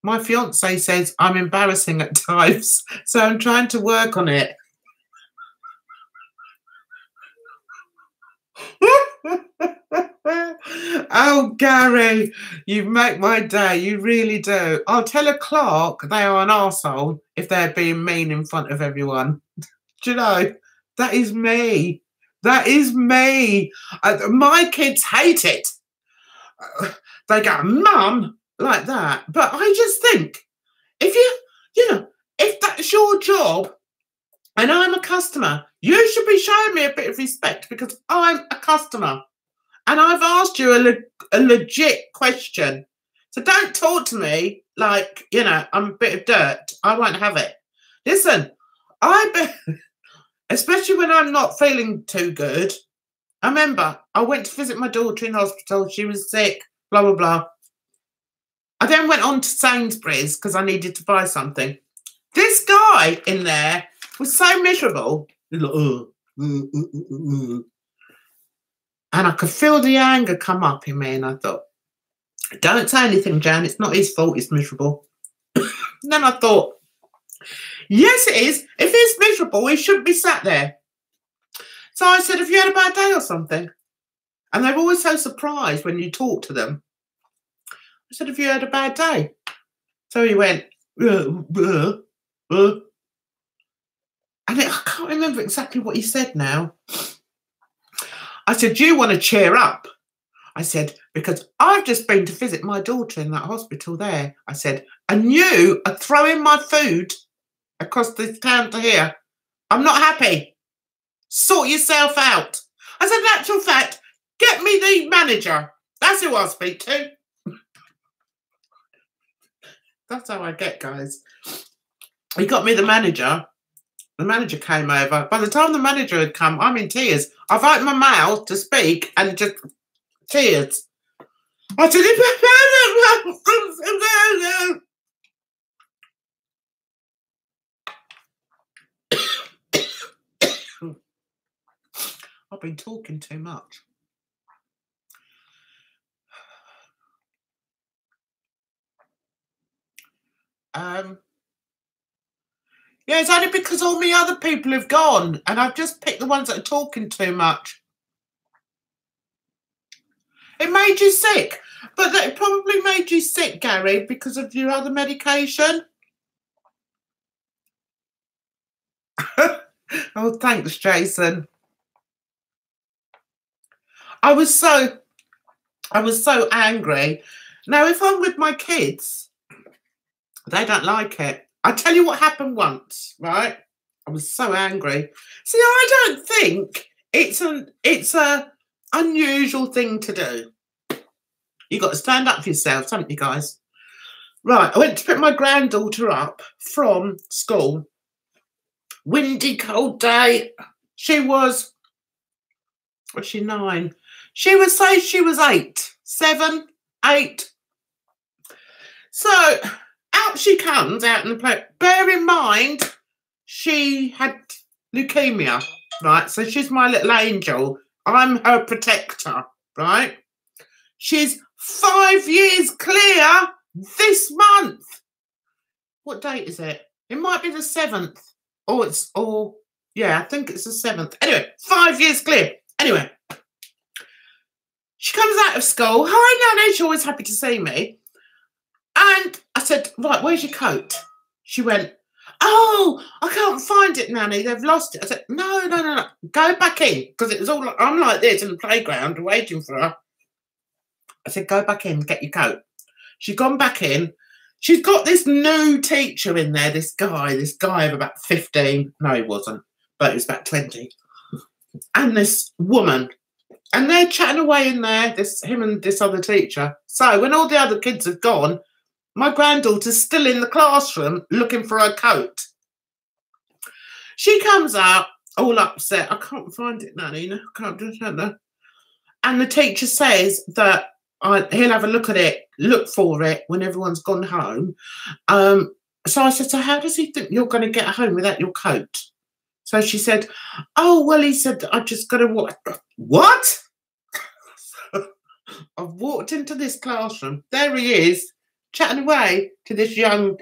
My fiance says I'm embarrassing at times, so I'm trying to work on it. Oh, Gary, you make my day. You really do. I'll tell a clerk they are an arsehole if they're being mean in front of everyone. Do you know? That is me. That is me. My kids hate it. They go, Mum, like that. But I just think, if if that's your job and I'm a customer, you should be showing me a bit of respect because I'm a customer. And I've asked you a legit question. So don't talk to me like, I'm a bit of dirt. I won't have it. Listen, especially when I'm not feeling too good. I remember I went to visit my daughter in hospital. She was sick, blah, blah, blah. I then went on to Sainsbury's because I needed to buy something. This guy in there was so miserable. And I could feel the anger come up in me, and I thought, don't say anything, Jan. It's not his fault. He's miserable. Then I thought, yes, it is. If he's miserable, he shouldn't be sat there. So I said, have you had a bad day or something? And they're always so surprised when you talk to them. I said, have you had a bad day? So he went, and I can't remember exactly what he said now. I said, you want to cheer up? I said, because I've just been to visit my daughter in that hospital there. I said, and you are throwing my food across this counter here. I'm not happy. Sort yourself out. I said, in actual fact, get me the manager. That's who I'll speak to. That's how I get, guys. He got me the manager. The manager came over. By the time the manager had come, I'm in tears. I've opened my mouth to speak and just tears. I said, I've been talking too much. Yeah, it's only because all my other people have gone and I've just picked the ones that are talking too much. It made you sick, but it probably made you sick, Gary, because of your other medication. Oh, thanks, Jason. I was so angry. Now, if I'm with my kids, they don't like it. I tell you what happened once, right? I was so angry. See, I don't think it's a unusual thing to do. You got to stand up for yourselves, haven't you, guys? Right, I went to pick my granddaughter up from school. Windy, cold day. She was 9? She would say she was 8, 7. 8. So out she comes out in the play. Bear in mind, she had leukemia, right? So she's my little angel. I'm her protector, right? She's 5 years clear this month. What date is it? It might be the 7th. Yeah, I think it's the 7th. Anyway, 5 years clear. Anyway, she comes out of school. Hi, Nanny. She's always happy to see me. And I said, right, where's your coat? She went, oh, I can't find it, Nanny. They've lost it. I said, no. Go back in. Because it was all, I'm like this in the playground waiting for her. I said, go back in, get your coat. She'd gone back in. She's got this new teacher in there, this guy of about 15. No, he wasn't, but he was about 20. And this woman. And they're chatting away in there, him and this other teacher. So when all the other kids have gone, my granddaughter's still in the classroom looking for her coat. She comes out all upset. I can't find it, Nanny. No, I can't do it. And the teacher says that he'll have a look at it, look for it when everyone's gone home. So I said, so how does he think you're going to get home without your coat? So she said, oh, well, he said, I just got to walk. What? I've walked into this classroom. There he is, chatting away to this young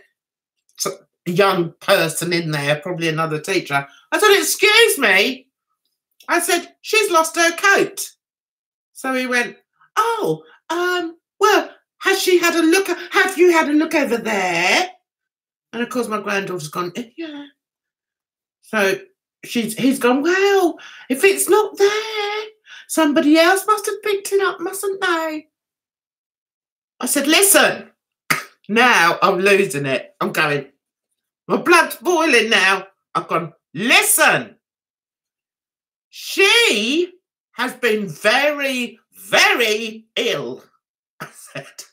person in there, probably another teacher. I said, excuse me. I said, she's lost her coat. So he went, oh, well, has she had a look? Have you had a look over there? And of course, my granddaughter's gone, yeah. So he's gone, well, if it's not there, somebody else must have picked it up, mustn't they? I said, listen, now I'm losing it. I'm going, my blood's boiling now. I've gone, listen, she has been very, very ill. I said,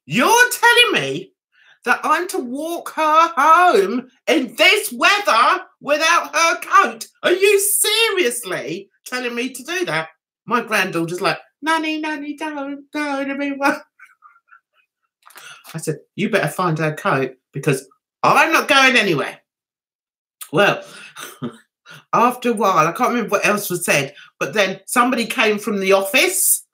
you're telling me that I'm to walk her home in this weather without her coat? Are you seriously telling me to do that? My granddaughter's like, Nanny, don't go to me. I said, you better find her coat because I'm not going anywhere. Well, after a while, I can't remember what else was said, but then somebody came from the office,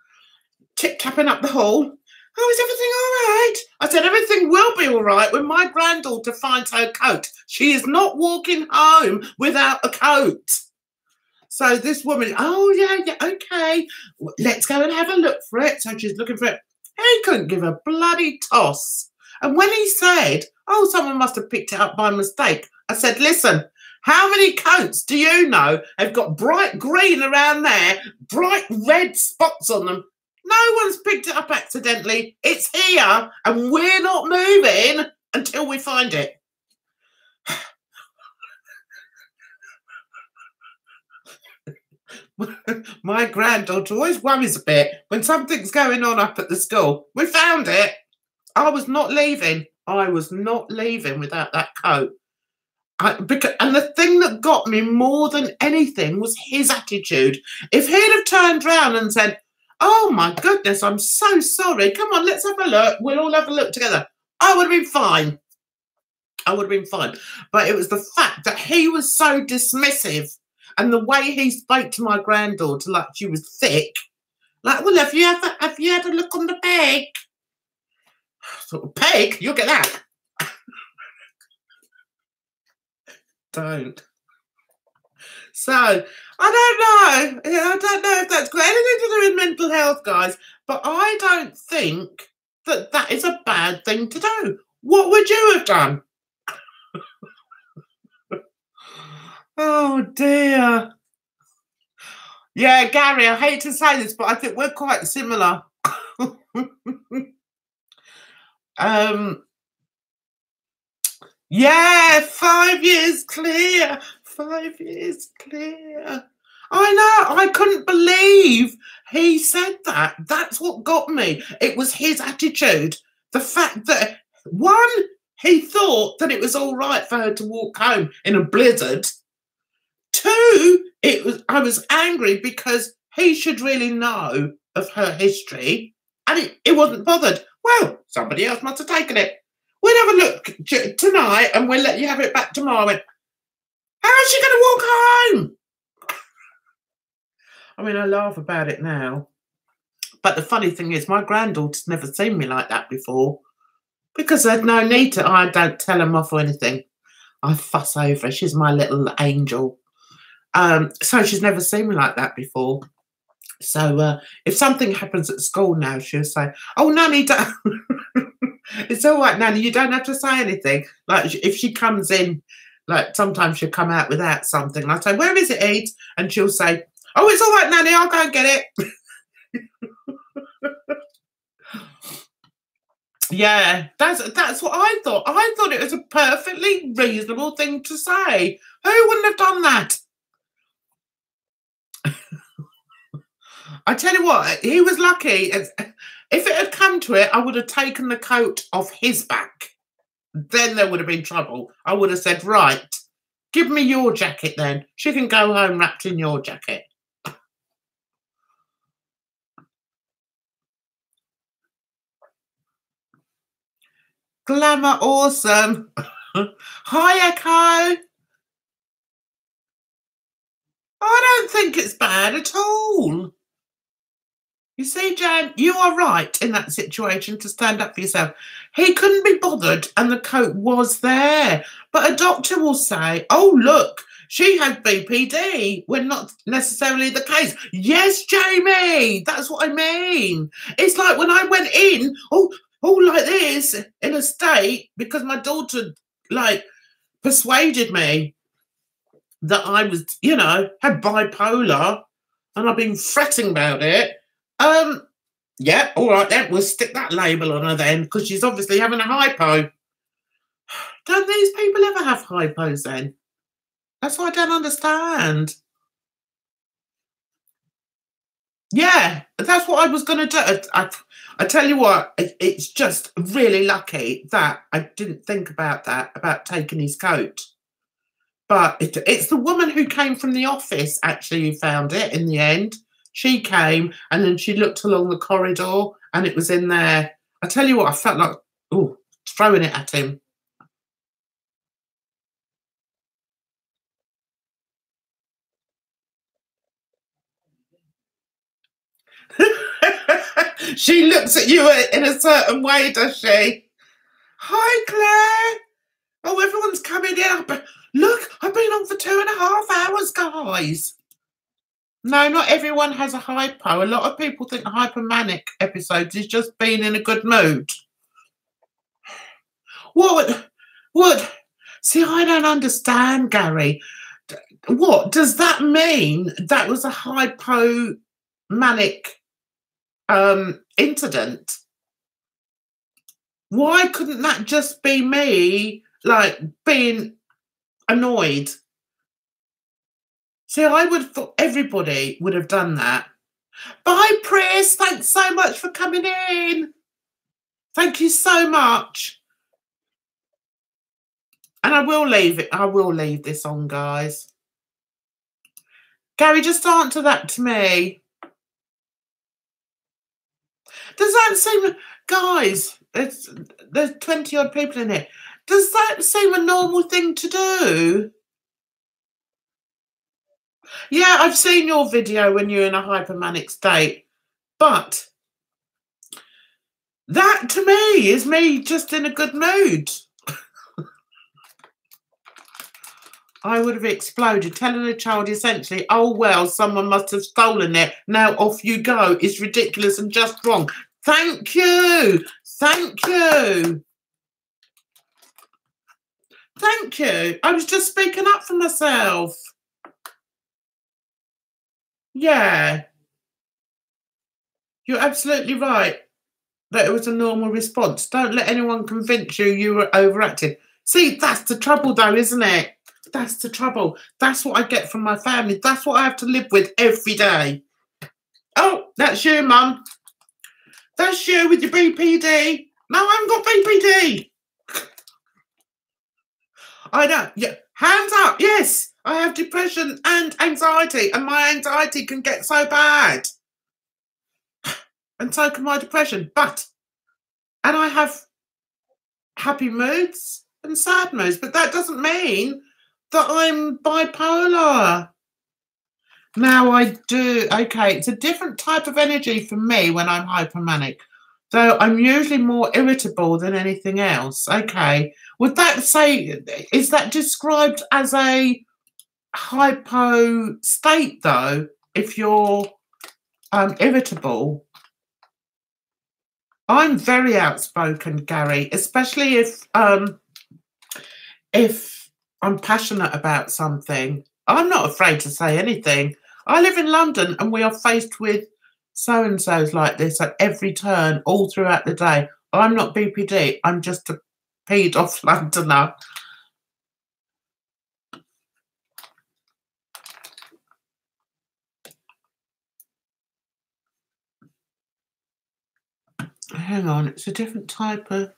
tip-tapping up the hall. Oh, is everything all right? I said, everything will be all right when my granddaughter finds her coat. She is not walking home without a coat. So this woman, oh, yeah, okay, let's go and have a look for it. So she's looking for it. He couldn't give a bloody toss. And when he said, oh, someone must have picked it up by mistake, I said, listen, how many coats do you know have got bright green around there, bright red spots on them? No one's picked it up accidentally. It's here, and we're not moving until we find it. My granddaughter always worries a bit when something's going on up at the school. We found it. I was not leaving. I was not leaving without that coat. And the thing that got me more than anything was his attitude. If he'd have turned round and said, oh, my goodness, I'm so sorry. Come on, let's have a look. We'll all have a look together. I would have been fine. I would have been fine. But it was the fact that he was so dismissive and the way he spoke to my granddaughter like she was thick. Like, well, have you had a look on the peg? Sort of peg? You'll get that. Don't. So, I don't know. I don't know if that's got anything to do with mental health, guys, but I don't think that that is a bad thing to do. What would you have done? Oh, dear. Yeah, Gary, I hate to say this, but I think we're quite similar. Yeah, 5 years clear. 5 years clear. I know. I couldn't believe he said that. That's what got me. It was his attitude. The fact that, one, he thought that it was all right for her to walk home in a blizzard. Two, I was angry because he should really know of her history. And and he wasn't bothered. Well, somebody else must have taken it. We'll have a look tonight and we'll let you have it back tomorrow. I went, how's she going to walk home? I mean, I laugh about it now. But the funny thing is, my granddaughter's never seen me like that before because there's no need to. I don't tell them off or anything. I fuss over her. She's my little angel. So she's never seen me like that before. So if something happens at school now, she'll say, oh, Nanny, don't. It's all right, Nanny, you don't have to say anything. Like if she comes in, like sometimes she'll come out without something. And I say, where is it, Ed? And she'll say, oh, it's all right, Nanny, I'll go and get it. Yeah, that's what I thought. I thought it was a perfectly reasonable thing to say. Who wouldn't have done that? I tell you what, he was lucky. If it had come to it, I would have taken the coat off his back. Then there would have been trouble. I would have said, right, give me your jacket then. She can go home wrapped in your jacket. Glamour awesome. Hi, Echo. I don't think it's bad at all. You see, Jan, you are right in that situation to stand up for yourself. He couldn't be bothered and the coat was there. But a doctor will say, oh, look, she had BPD when not necessarily the case. Yes, Jamie, that's what I mean. It's like when I went in, like this in a state because my daughter, like, persuaded me that I was, you know, had bipolar and I've been fretting about it. Yeah, all right then, we'll stick that label on her then because she's obviously having a hypo. Don't these people ever have hypos then? That's what I don't understand. Yeah, that's what I was going to do. I tell you what, it's just really lucky that I didn't think about that, about taking his coat. But it's the woman who came from the office, actually, who found it in the end. She came and then she looked along the corridor and it was in there. I tell you what, I felt like, throwing it at him. She looks at you in a certain way, does she? Hi, Claire. Oh, everyone's coming in. Look, I've been on for 2.5 hours, guys. No, not everyone has a hypo. A lot of people think a hypomanic episode is just being in a good mood. What? See, I don't understand, Gary. What does that mean? That was a hypomanic incident. Why couldn't that just be me, like, being annoyed? See, I would have thought everybody would have done that. Bye, Pris. Thanks so much for coming in. Thank you so much. And I will leave it. I will leave this on, guys. Gary, just answer that to me. Does that seem, guys, there's 20-odd people in it. Does that seem a normal thing to do? Yeah, I've seen your video when you're in a hypomanic state, but that to me is me just in a good mood. I would have exploded, telling a child essentially, oh, well, someone must have stolen it. Now off you go. It's ridiculous and just wrong. Thank you. Thank you. Thank you. I was just speaking up for myself. Yeah. You're absolutely right that it was a normal response. Don't let anyone convince you were overacting. See, that's the trouble though, isn't it? That's the trouble. That's what I get from my family. That's what I have to live with every day. Oh, that's you, Mum. That's you with your BPD. No, I haven't got BPD. I know. Yeah. Hands up. Yes, I have depression and anxiety, and my anxiety can get so bad. and so can my depression. And I have happy moods and sad moods, but that doesn't mean that I'm bipolar. Now I do, okay, it's a different type of energy for me when I'm hypomanic. So I'm usually more irritable than anything else. Okay. Would that say, is that described as a hypo state though, if you're irritable? I'm very outspoken, Gary, especially if I'm passionate about something. I'm not afraid to say anything. I live in London and we are faced with so-and-sos like this at every turn all throughout the day. I'm not BPD. I'm just a peed off Londoner. Hang on, it's a different type of...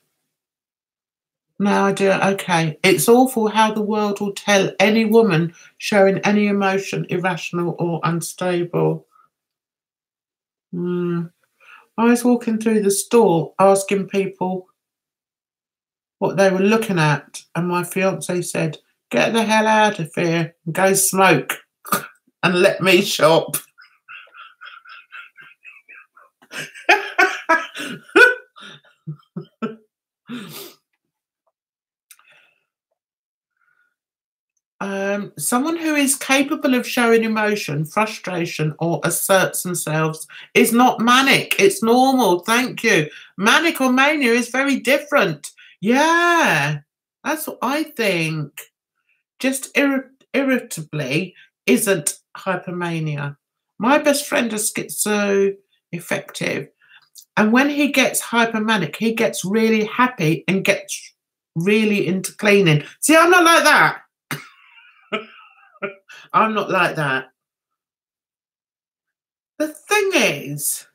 No, I do. Okay. It's awful how the world will tell any woman showing any emotion irrational or unstable. I was walking through the store asking people what they were looking at, and my fiance said, "Get the hell out of here and go smoke and let me shop." Someone who is capable of showing emotion, frustration, or asserts themselves is not manic. It's normal. Thank you. Manic or mania is very different. Yeah, that's what I think. Just irritably isn't hypomania. My best friend is schizoaffective, and when he gets hypomanic, he gets really happy and gets really into cleaning. See, I'm not like that. I'm not like that. The thing is,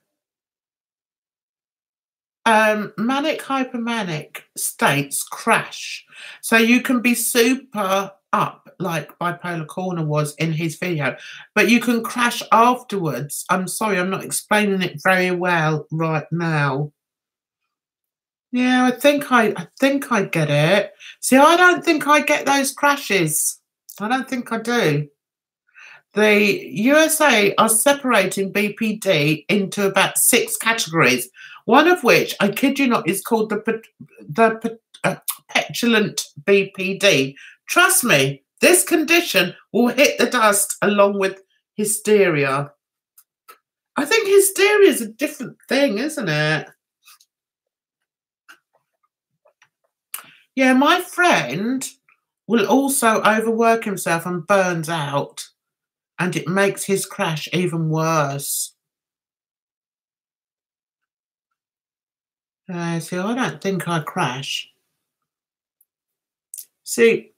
manic hypomanic states crash. So you can be super up, like Bipolar Corner was in his video, but you can crash afterwards. I'm sorry, I'm not explaining it very well right now. Yeah, I think I get it. See, I don't think I get those crashes. I don't think I do. The USA are separating BPD into about 6 categories, one of which, I kid you not, is called the petulant BPD. Trust me, this condition will hit the dust along with hysteria. I think hysteria is a different thing, isn't it? Yeah, my friend will also overwork himself and burns out, and it makes his crash even worse. See, I don't think I crash. See,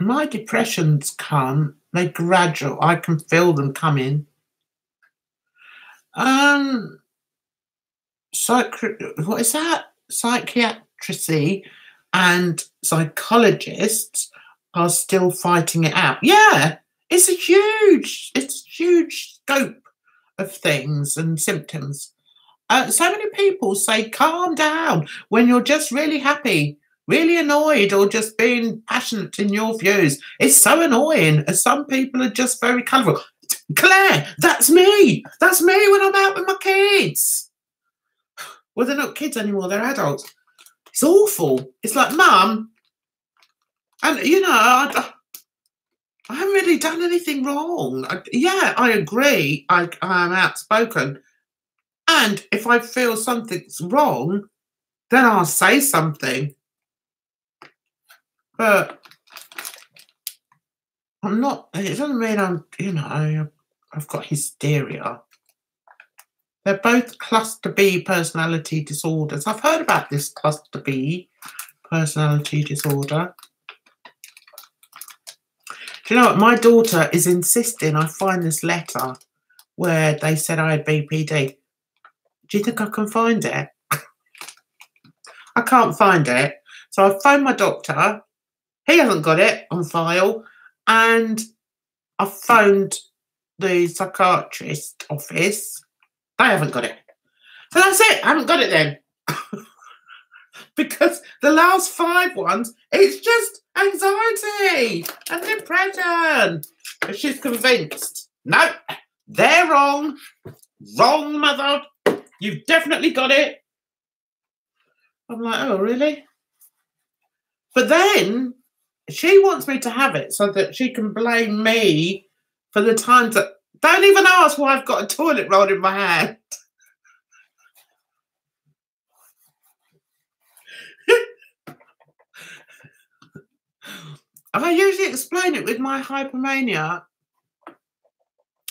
my depressions come, they're gradual. I can feel them coming. What is that? Psychiatry and psychologists are still fighting it out. Yeah, it's a huge scope of things and symptoms. So many people say calm down when you're just really happy, really annoyed, or just being passionate in your views. It's so annoying, as some people are just very colourful. Claire, that's me. That's me when I'm out with my kids. Well, they're not kids anymore, they're adults. It's awful. It's like, Mum, and you know, I haven't really done anything wrong. Yeah, I agree. I am outspoken. And if I feel something's wrong, then I'll say something. But I'm not, it doesn't mean I'm, you know, I've got hysteria. They're both cluster B personality disorders. I've heard about this cluster B personality disorder. Do you know what? My daughter is insisting I find this letter where they said I had BPD. Do you think I can find it? I can't find it. So I phoned my doctor. He hasn't got it on file. And I phoned the psychiatrist office. They haven't got it. So that's it. I haven't got it then. Because the last 5 ones, it's just anxiety and depression. And she's convinced. No, they're wrong. Wrong, mother. You've definitely got it. I'm like, oh, really? But then she wants me to have it so that she can blame me for the times that... Don't even ask why I've got a toilet roll in my hand. I usually explain it with my hypomania.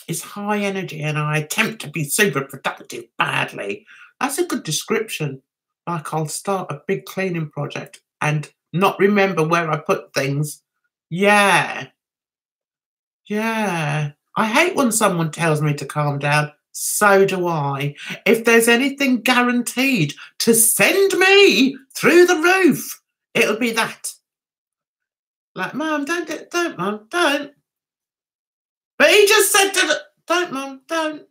It's high energy and I attempt to be super productive badly. That's a good description. Like I'll start a big cleaning project and not remember where I put things. Yeah. Yeah. I hate when someone tells me to calm down. So do I. If there's anything guaranteed to send me through the roof, it'll be that. Like, Mum, don't, Mum, don't. But he just said to the... Don't, Mum, don't.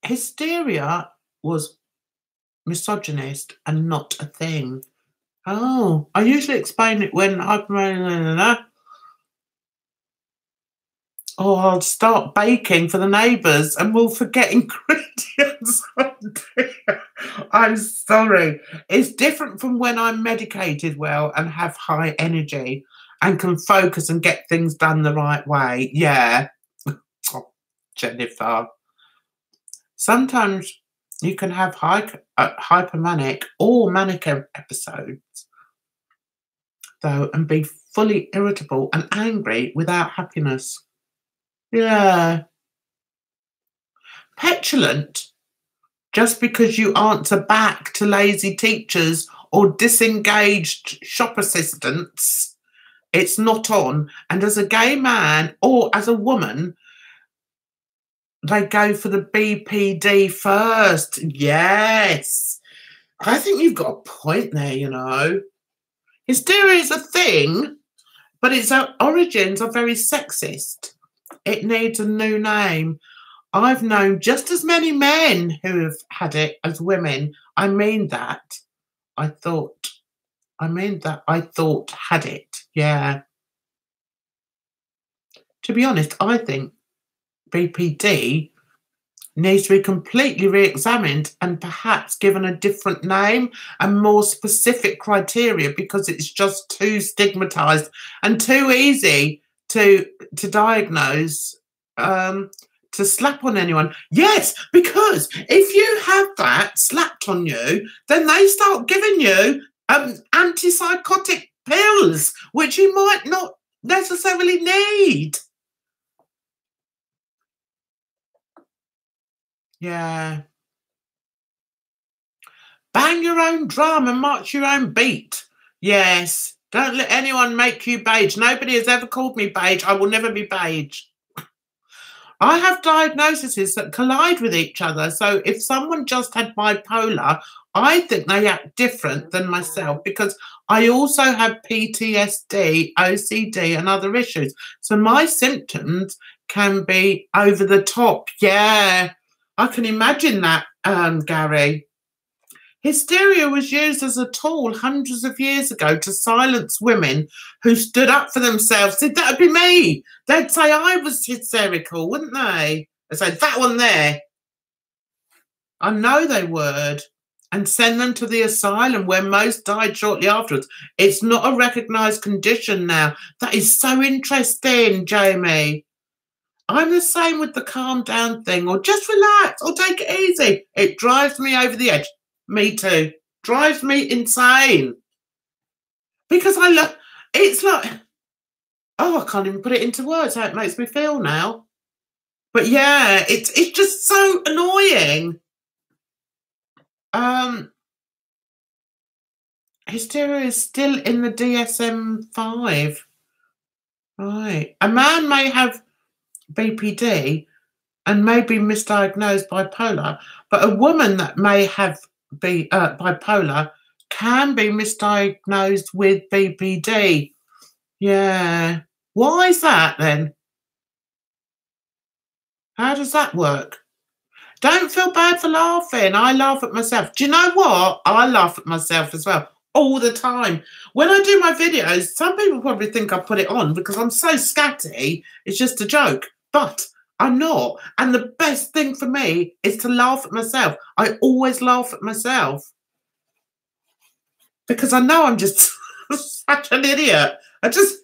Hysteria was misogynist and not a thing. Oh, I usually explain it when or I'll start baking for the neighbours and we'll forget ingredients. I'm sorry. It's different from when I'm medicated well and have high energy and can focus and get things done the right way. Yeah. Oh, Jennifer. Sometimes you can have hypomanic or manic episodes, though, and be fully irritable and angry without happiness. Yeah. Petulant, just because you answer back to lazy teachers or disengaged shop assistants, it's not on. And as a gay man or as a woman, they go for the BPD first. Yes. I think you've got a point there, you know. Hysteria is a thing, but its origins are very sexist. It needs a new name. I've known just as many men who have had it as women. I mean that. I thought had it. Yeah. To be honest, I think BPD needs to be completely re-examined and perhaps given a different name and more specific criteria, because it's just too stigmatized and too easy to diagnose, to slap on anyone. Yes, because if you have that slapped on you, then they start giving you antipsychotic pills, which you might not necessarily need. Yeah. Bang your own drum and march your own beat. Yes. Don't let anyone make you beige. Nobody has ever called me beige. I will never be beige. I have diagnoses that collide with each other. So if someone just had bipolar, I think they act different than myself because I also have PTSD, OCD and other issues. So my symptoms can be over the top. Yeah, I can imagine that, Gary. Hysteria was used as a tool hundreds of years ago to silence women who stood up for themselves. That would be me. They'd say I was hysterical, wouldn't they? They'd say, that one there. I know they would. And send them to the asylum where most died shortly afterwards. It's not a recognised condition now. That is so interesting, Jamie. I'm the same with the calm down thing, or just relax, or take it easy. It drives me over the edge. Me too. Drives me insane. Because I look, it's like, oh, I can't even put it into words how it makes me feel now. But yeah, it's just so annoying. Hysteria is still in the DSM-5. Right. A man may have BPD and may be misdiagnosed bipolar, but a woman that may have bipolar can be misdiagnosed with BPD. Yeah. Why is that then? How does that work? Don't feel bad for laughing. I laugh at myself. Do you know what? I laugh at myself as well all the time. When I do my videos, some people probably think I put it on because I'm so scatty. It's just a joke. But I'm not. And the best thing for me is to laugh at myself. I always laugh at myself because I know I'm just such an idiot. I just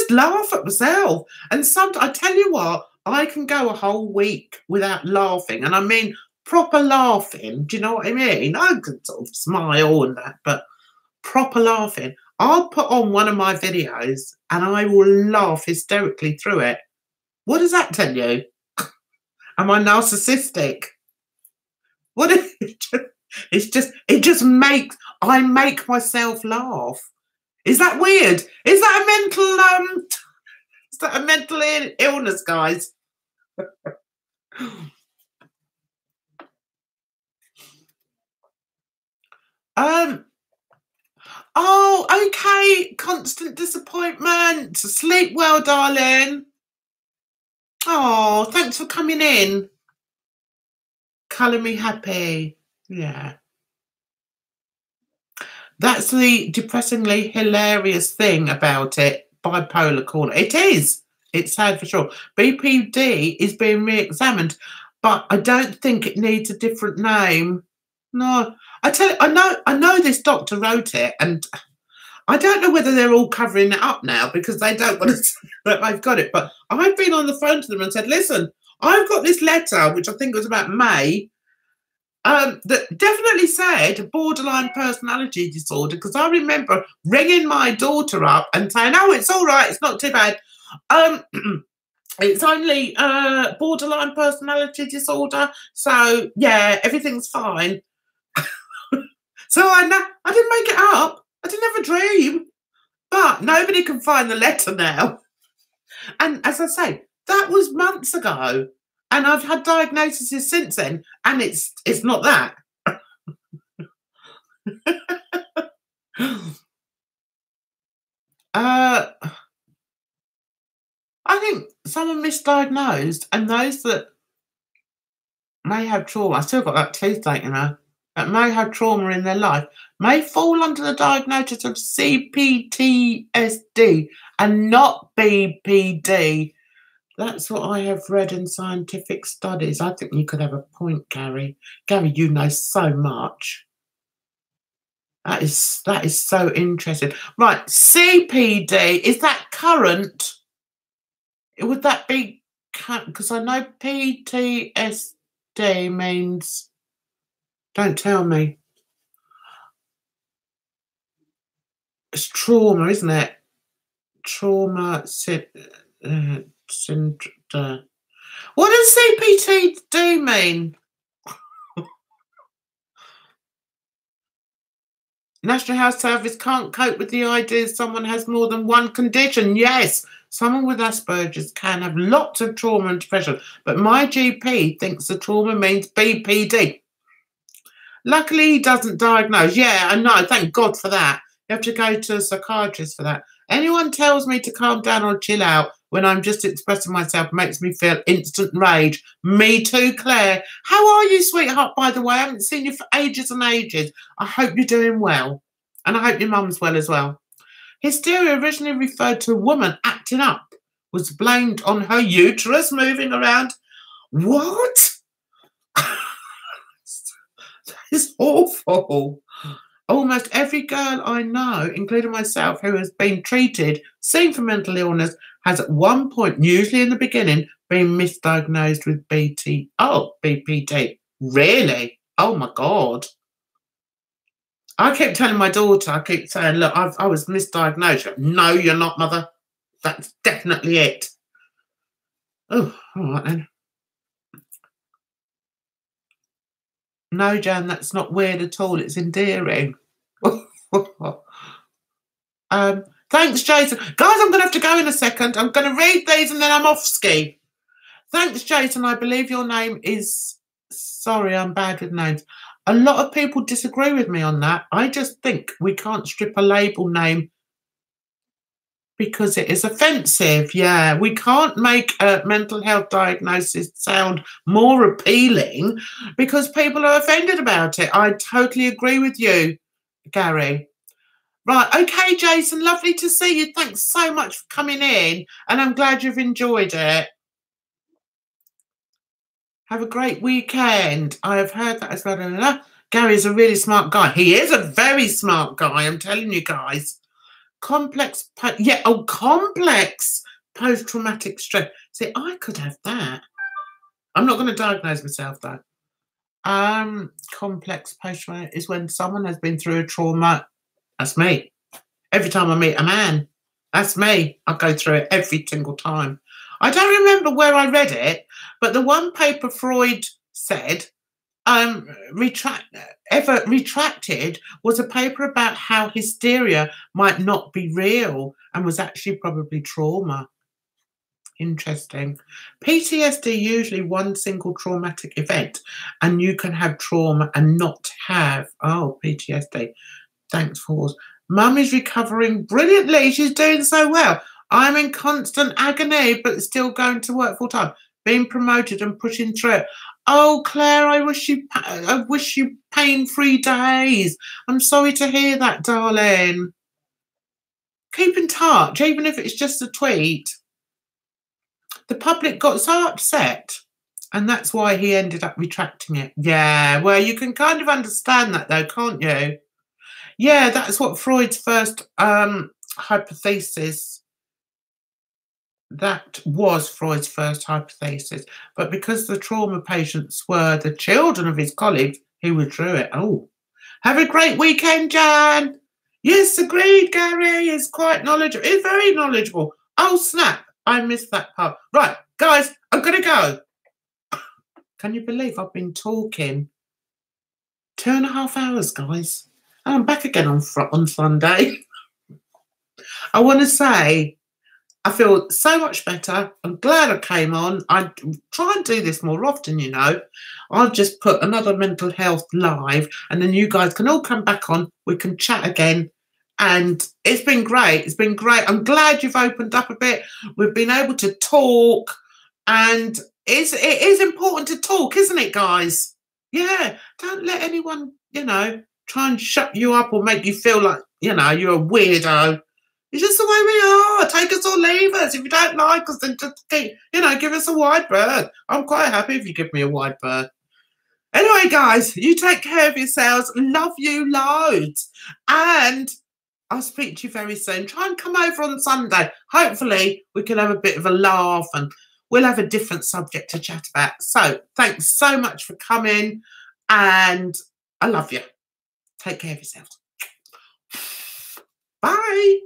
laugh at myself. And sometimes, I tell you what, I can go a whole week without laughing. And I mean proper laughing. Do you know what I mean? I can sort of smile and that, but proper laughing. I'll put on one of my videos and I will laugh hysterically through it. What does that tell you? Am I narcissistic? What is it? I make myself laugh. Is that weird? Is that a mental illness, guys? Oh, okay. Constant disappointment. Sleep well, darling. Oh, thanks for coming in. Colour me happy. Yeah. That's the depressingly hilarious thing about it. Bipolar corner. It is. It's sad for sure. BPD is being re-examined, but I don't think it needs a different name. No. I know this doctor wrote it, and I don't know whether they're all covering it up now because they don't want to say that they've got it. But I've been on the phone to them and said, listen, I've got this letter, which I think was about May, that definitely said borderline personality disorder, because I remember ringing my daughter up and saying, oh, it's all right, it's not too bad. It's only borderline personality disorder. So, yeah, everything's fine. So I didn't make it up. I didn't have a dream. But nobody can find the letter now. And as I say, that was months ago. And I've had diagnoses since then. And it's not that. I think someone misdiagnosed, and those that may have trauma, I still got that toothache, you know, that may have trauma in their life, may fall under the diagnosis of CPTSD and not BPD. That's what I have read in scientific studies. I think you could have a point, Gary. Gary, you know so much. That is so interesting. Right, CPD, is that current? Would that be, because I know PTSD means, don't tell me. It's trauma, isn't it? Trauma syndrome. What does CPTD mean? National Health Service can't cope with the idea someone has more than one condition. Yes, someone with Asperger's can have lots of trauma and depression, but my GP thinks the trauma means BPD. Luckily, he doesn't diagnose. Yeah, I know. Thank God for that. You have to go to a psychiatrist for that. Anyone tells me to calm down or chill out when I'm just expressing myself makes me feel instant rage. Me too, Claire. How are you, sweetheart, by the way? I haven't seen you for ages and ages. I hope you're doing well. And I hope your mum's well as well. Hysteria, originally referred to a woman acting up, was blamed on her uterus moving around. What? That is awful. Almost every girl I know, including myself, who has been treated, seen for mental illness, has at one point, usually in the beginning, been misdiagnosed with BPD. Really? Oh my God. I keep telling my daughter, I keep saying, look, I was misdiagnosed. No, you're not, mother. That's definitely it. Oh, all right then. No, Jan, that's not weird at all. It's endearing. Thanks, Jason. Guys, I'm going to have to go in a second. I'm going to read these and then I'm off ski. Thanks, Jason. I believe your name is... Sorry, I'm bad with names. A lot of people disagree with me on that. I just think we can't strip a label name Because it is offensive. Yeah, we can't make a mental health diagnosis sound more appealing because people are offended about it. I totally agree with you, Gary. Right, okay, Jason, lovely to see you. Thanks so much for coming in, and I'm glad you've enjoyed it. Have a great weekend. I have heard that as well. Gary's a really smart guy. He is a very smart guy, I'm telling you guys. Complex post-traumatic stress. See, I could have that. I'm not going to diagnose myself, though. Complex post-traumatic is when someone has been through a trauma. That's me. Every time I meet a man, that's me. I go through it every single time. I don't remember where I read it, but the one paper Freud said retracted was a paper about how hysteria might not be real and was actually probably trauma. Interesting. PTSD usually one single traumatic event, and you can have trauma and not have PTSD. Thanks, Force. Mum is recovering brilliantly. She's doing so well. I'm in constant agony, but still going to work full time. Being promoted and pushing through it. Oh, Claire, I wish you pain-free days. I'm sorry to hear that, darling. Keep in touch, even if it's just a tweet. The public got so upset, and that's why he ended up retracting it. Yeah, well, you can kind of understand that, though, can't you? Yeah, that's what Freud's first hypothesis. That was Freud's first hypothesis. But because the trauma patients were the children of his colleagues, he withdrew it. Oh, have a great weekend, Jan. Yes, agreed, Gary. He's quite knowledgeable. He's very knowledgeable. Oh, snap. I missed that part. Right, guys, I'm going to go. Can you believe I've been talking 2.5 hours, guys? And I'm back again on Sunday. I want to say I feel so much better. I'm glad I came on. I try and do this more often, you know. I'll just put another mental health live and then you guys can all come back on. We can chat again. And it's been great. It's been great. I'm glad you've opened up a bit. We've been able to talk. And it is important to talk, isn't it, guys? Yeah. Don't let anyone, you know, try and shut you up or make you feel like, you know, you're a weirdo. It's just the way we are. Take us or leave us. If you don't like us, then just keep, you know, give us a wide berth. I'm quite happy if you give me a wide berth. Anyway, guys, you take care of yourselves. Love you loads. And I'll speak to you very soon. Try and come over on Sunday. Hopefully, we can have a bit of a laugh and we'll have a different subject to chat about. So, thanks so much for coming. And I love you. Take care of yourselves. Bye.